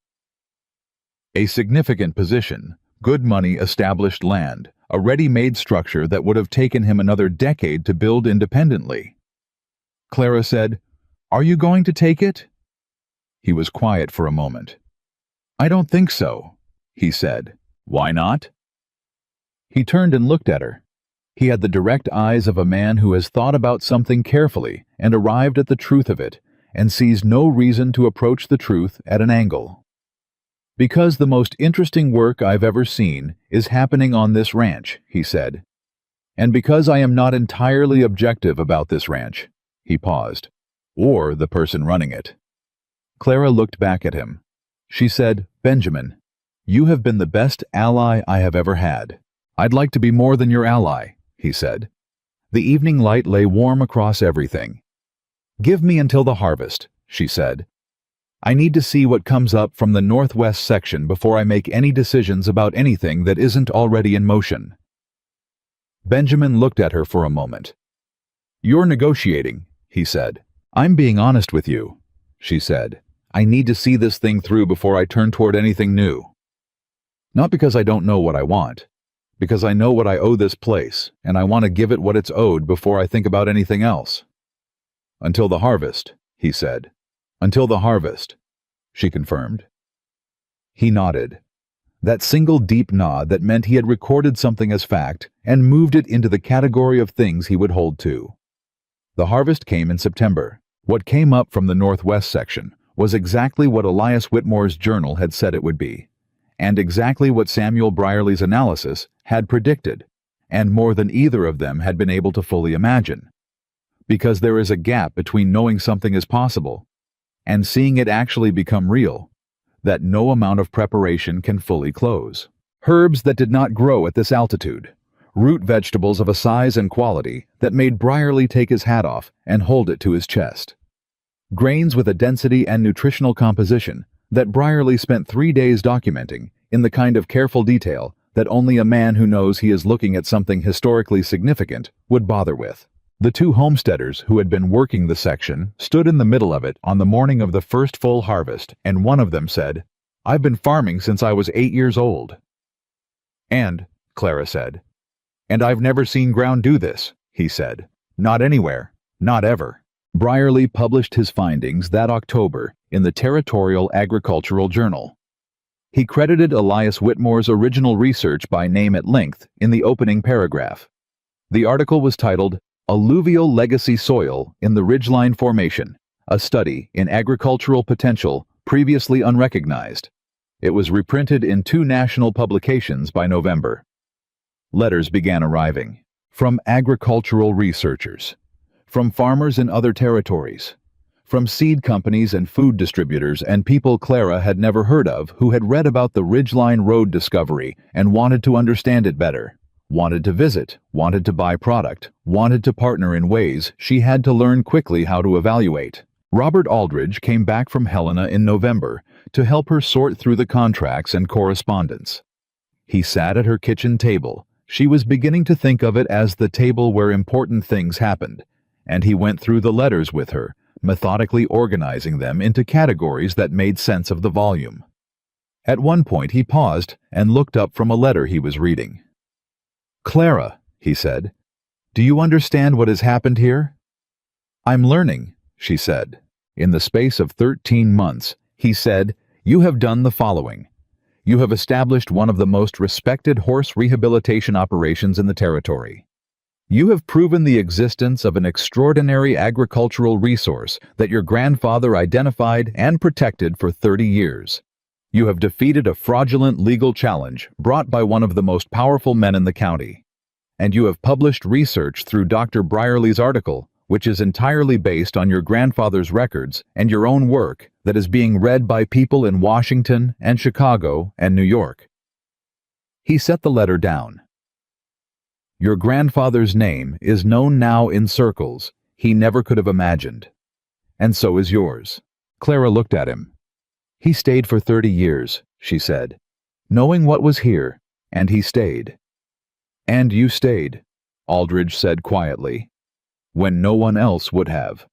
A significant position, good money, established land, a ready-made structure that would have taken him another decade to build independently. Clara said, "Are you going to take it?" He was quiet for a moment. "I don't think so," he said. "Why not?" He turned and looked at her. He had the direct eyes of a man who has thought about something carefully and arrived at the truth of it, and sees no reason to approach the truth at an angle. "Because the most interesting work I've ever seen is happening on this ranch," he said. "And because I am not entirely objective about this ranch," he paused, "or the person running it." Clara looked back at him. She said, "Benjamin, you have been the best ally I have ever had." "I'd like to be more than your ally," he said. The evening light lay warm across everything. "Give me until the harvest," she said. "I need to see what comes up from the northwest section before I make any decisions about anything that isn't already in motion." Benjamin looked at her for a moment. "You're negotiating," he said. "I'm being honest with you," she said. "I need to see this thing through before I turn toward anything new. Not because I don't know what I want, because I know what I owe this place, and I want to give it what it's owed before I think about anything else." "Until the harvest," he said. "Until the harvest," she confirmed. He nodded. That single deep nod that meant he had recorded something as fact and moved it into the category of things he would hold to. The harvest came in September. What came up from the northwest section was exactly what Elias Whitmore's journal had said it would be, and exactly what Samuel Brierley's analysis had predicted, and more than either of them had been able to fully imagine. Because there is a gap between knowing something is possible and seeing it actually become real, that no amount of preparation can fully close. Herbs that did not grow at this altitude, root vegetables of a size and quality that made Brierley take his hat off and hold it to his chest. Grains with a density and nutritional composition that Brierley spent 3 days documenting in the kind of careful detail that only a man who knows he is looking at something historically significant would bother with. The two homesteaders who had been working the section stood in the middle of it on the morning of the first full harvest, and one of them said, "I've been farming since I was 8 years old." "And," Clara said, "and I've never seen ground do this," he said. "Not anywhere, not ever." Brierley published his findings that October in the Territorial Agricultural Journal. He credited Elias Whitmore's original research by name at length in the opening paragraph. The article was titled, "Alluvial Legacy Soil in the Ridgeline Formation, a Study in Agricultural Potential Previously Unrecognized." It was reprinted in 2 national publications by November. Letters began arriving. From agricultural researchers. From farmers in other territories. From seed companies and food distributors and people Clara had never heard of who had read about the Ridgeline Road discovery and wanted to understand it better. Wanted to visit, wanted to buy product, wanted to partner in ways she had to learn quickly how to evaluate. Robert Aldridge came back from Helena in November to help her sort through the contracts and correspondence. He sat at her kitchen table. She was beginning to think of it as the table where important things happened, and he went through the letters with her, methodically organizing them into categories that made sense of the volume. At one point he paused and looked up from a letter he was reading. "Clara," he said, "do you understand what has happened here?" "I'm learning," she said. In the space of 13 months, he said, "You have done the following. You have established one of the most respected horse rehabilitation operations in the territory. You have proven the existence of an extraordinary agricultural resource that your grandfather identified and protected for 30 years. You have defeated a fraudulent legal challenge brought by one of the most powerful men in the county. And you have published research through Dr. Brierly's article, which is entirely based on your grandfather's records and your own work that is being read by people in Washington and Chicago and New York." He set the letter down. "Your grandfather's name is known now in circles he never could have imagined. And so is yours." Clara looked at him. "He stayed for 30 years, she said, "knowing what was here, and he stayed." "And you stayed," Aldridge said quietly, "when no one else would have."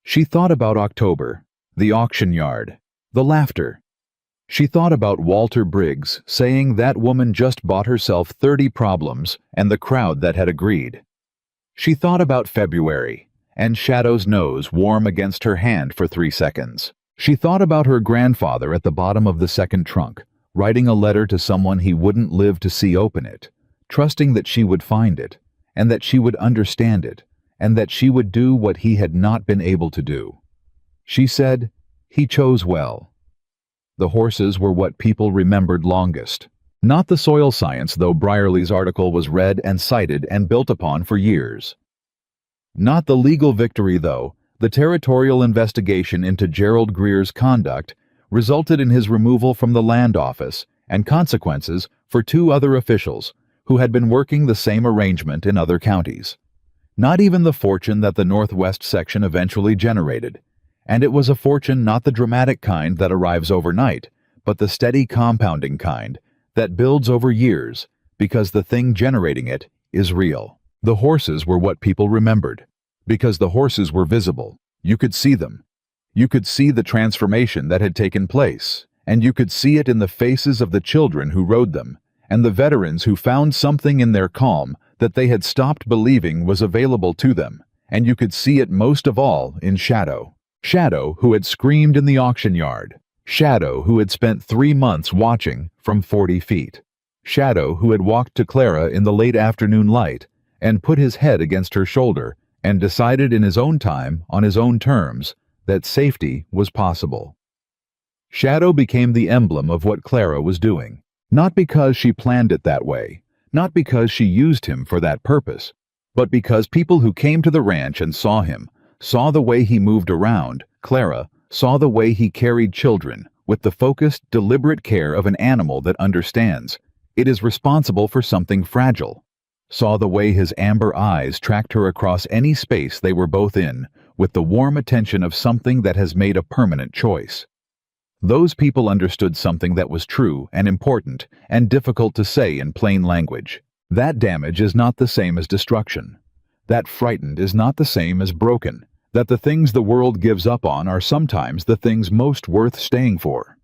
She thought about October, the auction yard, the laughter. She thought about Walter Briggs saying that woman just bought herself 30 problems and the crowd that had agreed. She thought about February and Shadow's nose warm against her hand for 3 seconds. She thought about her grandfather at the bottom of the second trunk, writing a letter to someone he wouldn't live to see open it, trusting that she would find it, and that she would understand it, and that she would do what he had not been able to do. She said, "He chose well." The horses were what people remembered longest. Not the soil science, though Brierly's article was read and cited and built upon for years. Not the legal victory, though. The territorial investigation into Gerald Greer's conduct resulted in his removal from the land office and consequences for 2 other officials who had been working the same arrangement in other counties. Not even the fortune that the Northwest section eventually generated. And it was a fortune not the dramatic kind that arrives overnight, but the steady compounding kind that builds over years because the thing generating it is real. The horses were what people remembered, because the horses were visible. You could see them. You could see the transformation that had taken place, and you could see it in the faces of the children who rode them, and the veterans who found something in their calm that they had stopped believing was available to them, and you could see it most of all in Shadow. Shadow, who had screamed in the auction yard. Shadow, who had spent 3 months watching from 40 feet. Shadow, who had walked to Clara in the late afternoon light and put his head against her shoulder and decided in his own time, on his own terms, that safety was possible. Shadow became the emblem of what Clara was doing, not because she planned it that way, not because she used him for that purpose, but because people who came to the ranch and saw him, saw the way he moved around. Clara saw the way he carried children with the focused, deliberate care of an animal that understands it is responsible for something fragile. Saw the way his amber eyes tracked her across any space they were both in with the warm attention of something that has made a permanent choice. Those people understood something that was true and important and difficult to say in plain language. That damage is not the same as destruction. That frightened is not the same as broken, that the things the world gives up on are sometimes the things most worth staying for.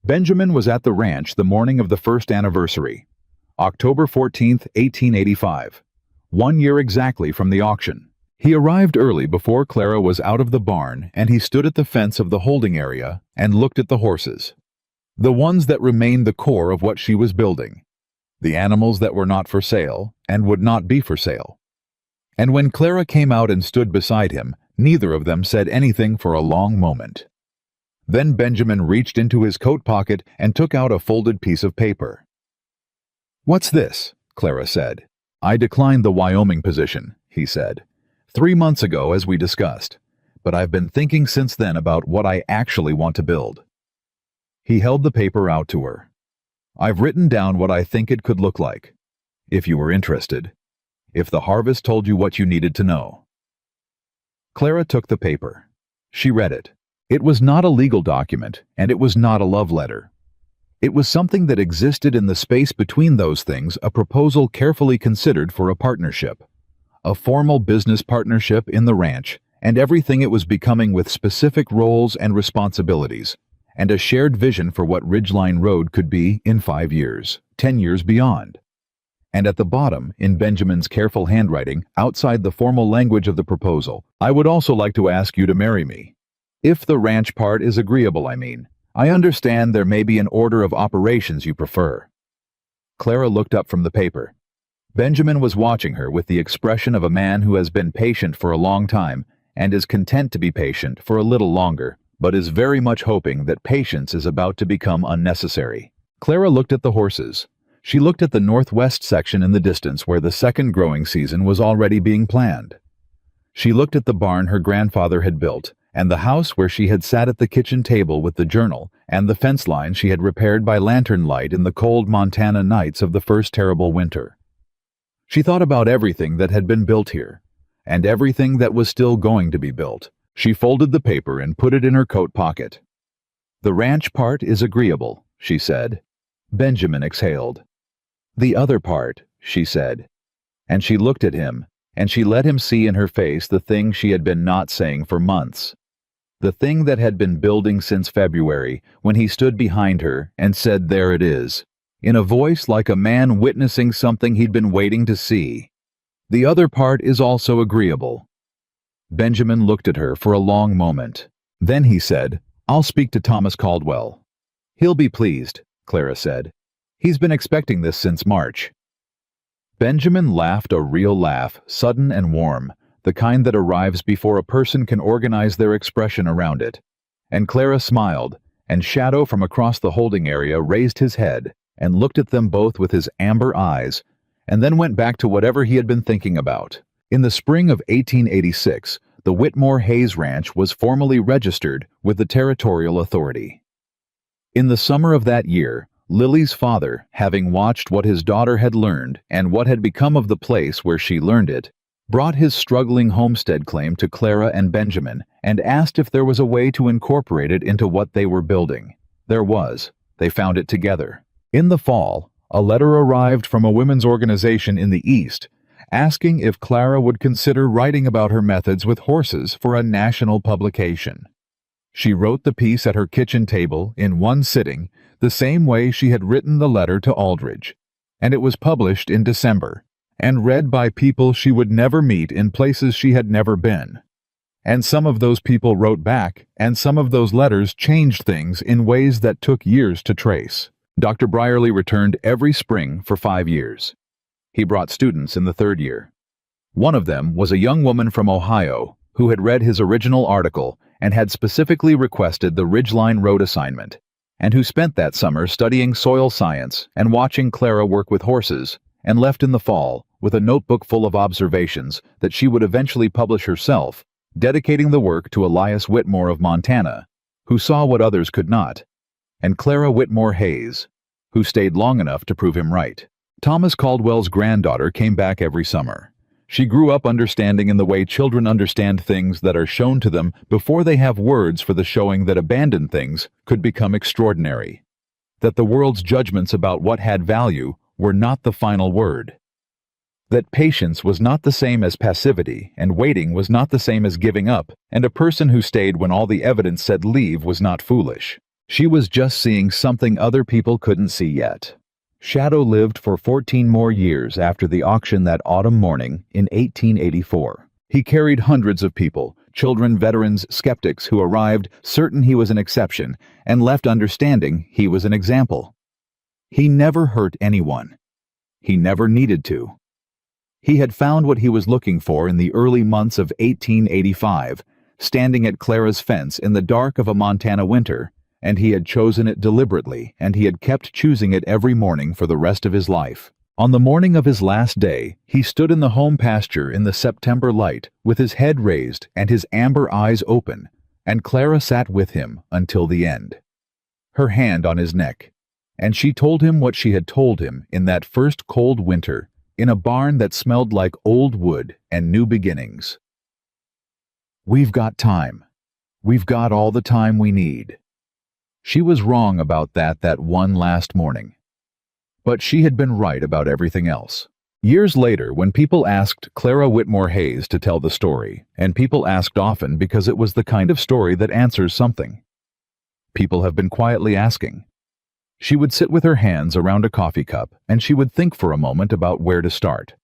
Benjamin was at the ranch the morning of the first anniversary, October 14th, 1885, 1 year exactly from the auction. He arrived early before Clara was out of the barn, and he stood at the fence of the holding area and looked at the horses. The ones that remained the core of what she was building. The animals that were not for sale and would not be for sale. And when Clara came out and stood beside him, neither of them said anything for a long moment. Then Benjamin reached into his coat pocket and took out a folded piece of paper. "What's this?" Clara said. "I declined the Wyoming position," he said, 3 months ago as we discussed, but I've been thinking since then about what I actually want to build." He held the paper out to her. "I've written down what I think it could look like, if you were interested. If the harvest told you what you needed to know." Clara took the paper. She read it. It was not a legal document, and it was not a love letter. It was something that existed in the space between those things, a proposal carefully considered for a partnership. A formal business partnership in the ranch, and everything it was becoming with specific roles and responsibilities, and a shared vision for what Ridgeline Road could be in 5 years, 10 years beyond. And at the bottom, in Benjamin's careful handwriting, outside the formal language of the proposal, "I would also like to ask you to marry me. If the ranch part is agreeable, I mean. I understand there may be an order of operations you prefer." Clara looked up from the paper. Benjamin was watching her with the expression of a man who has been patient for a long time and is content to be patient for a little longer, but is very much hoping that patience is about to become unnecessary. Clara looked at the horses. She looked at the northwest section in the distance where the second growing season was already being planned. She looked at the barn her grandfather had built, and the house where she had sat at the kitchen table with the journal, and the fence line she had repaired by lantern light in the cold Montana nights of the first terrible winter. She thought about everything that had been built here, and everything that was still going to be built. She folded the paper and put it in her coat pocket. "The ranch part is agreeable," she said. Benjamin exhaled. "The other part," she said. And she looked at him, and she let him see in her face the thing she had been not saying for months. The thing that had been building since February, when he stood behind her and said, "There it is," in a voice like a man witnessing something he'd been waiting to see. "The other part is also agreeable." Benjamin looked at her for a long moment. Then he said, "I'll speak to Thomas Caldwell." "He'll be pleased," Clara said. "He's been expecting this since March." Benjamin laughed a real laugh, sudden and warm, the kind that arrives before a person can organize their expression around it. And Clara smiled, and Shadow from across the holding area raised his head and looked at them both with his amber eyes, and then went back to whatever he had been thinking about. In the spring of 1886, the Whitmore Hayes Ranch was formally registered with the Territorial Authority. In the summer of that year, Lily's father, having watched what his daughter had learned and what had become of the place where she learned it, brought his struggling homestead claim to Clara and Benjamin and asked if there was a way to incorporate it into what they were building. There was. They found it together. In the fall, a letter arrived from a women's organization in the East asking if Clara would consider writing about her methods with horses for a national publication. She wrote the piece at her kitchen table in one sitting, the same way she had written the letter to Aldridge, and it was published in December, and read by people she would never meet in places she had never been. And some of those people wrote back, and some of those letters changed things in ways that took years to trace. Dr. Brierly returned every spring for 5 years. He brought students in the 3rd year. One of them was a young woman from Ohio who had read his original article and had specifically requested the Ridgeline Road assignment, and who spent that summer studying soil science and watching Clara work with horses, and left in the fall with a notebook full of observations that she would eventually publish herself, dedicating the work to Elias Whitmore of Montana, who saw what others could not, and Clara Whitmore Hayes, who stayed long enough to prove him right. Thomas Caldwell's granddaughter came back every summer. She grew up understanding in the way children understand things that are shown to them before they have words for the showing that abandoned things could become extraordinary, that the world's judgments about what had value were not the final word, that patience was not the same as passivity, and waiting was not the same as giving up, and a person who stayed when all the evidence said leave was not foolish. She was just seeing something other people couldn't see yet. Shadow lived for 14 more years after the auction that autumn morning in 1884. He carried hundreds of people, children, veterans, skeptics who arrived certain he was an exception and left understanding he was an example. He never hurt anyone. He never needed to. He had found what he was looking for in the early months of 1885, standing at Clara's fence in the dark of a Montana winter, and he had chosen it deliberately, and he had kept choosing it every morning for the rest of his life. On the morning of his last day, he stood in the home pasture in the September light, with his head raised and his amber eyes open, and Clara sat with him until the end, her hand on his neck, and she told him what she had told him in that first cold winter, in a barn that smelled like old wood and new beginnings. "We've got time. We've got all the time we need." She was wrong about that one last morning. But she had been right about everything else. Years later, when people asked Clara Whitmore Hayes to tell the story, and people asked often because it was the kind of story that answers something, people have been quietly asking, She would sit with her hands around a coffee cup, and she would think for a moment about where to start.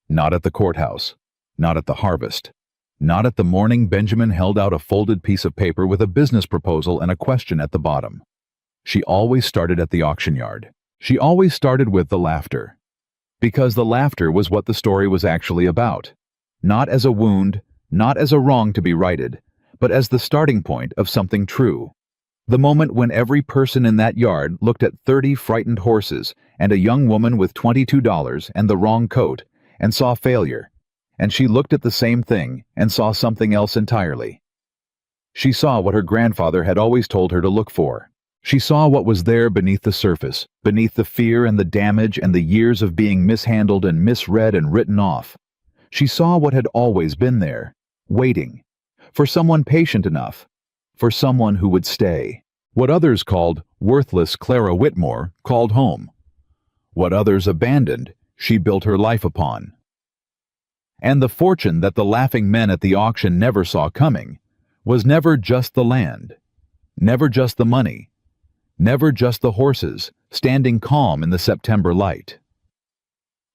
Not at the courthouse. Not at the harvest. Not at the morning Benjamin held out a folded piece of paper with a business proposal and a question at the bottom. She always started at the auction yard. She always started with the laughter. Because the laughter was what the story was actually about. Not as a wound, not as a wrong to be righted, but as the starting point of something true. The moment when every person in that yard looked at 30 frightened horses and a young woman with $22 and the wrong coat and saw failure, and she looked at the same thing and saw something else entirely. She saw what her grandfather had always told her to look for. She saw what was there beneath the surface, beneath the fear and the damage and the years of being mishandled and misread and written off. She saw what had always been there, waiting, for someone patient enough, for someone who would stay. What others called worthless Clara Whitmore called home. What others abandoned, she built her life upon. And the fortune that the laughing men at the auction never saw coming was never just the land, never just the money, never just the horses standing calm in the September light.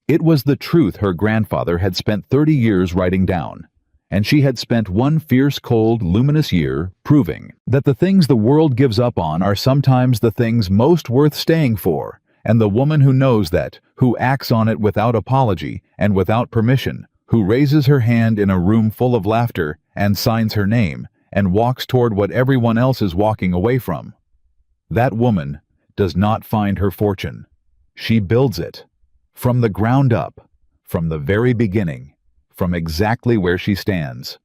It was the truth her grandfather had spent 30 years writing down, and she had spent one fierce, cold, luminous year proving that the things the world gives up on are sometimes the things most worth staying for, and the woman who knows that, who acts on it without apology and without permission, who raises her hand in a room full of laughter and signs her name and walks toward what everyone else is walking away from. That woman does not find her fortune. She builds it. From the ground up, from the very beginning, from exactly where she stands.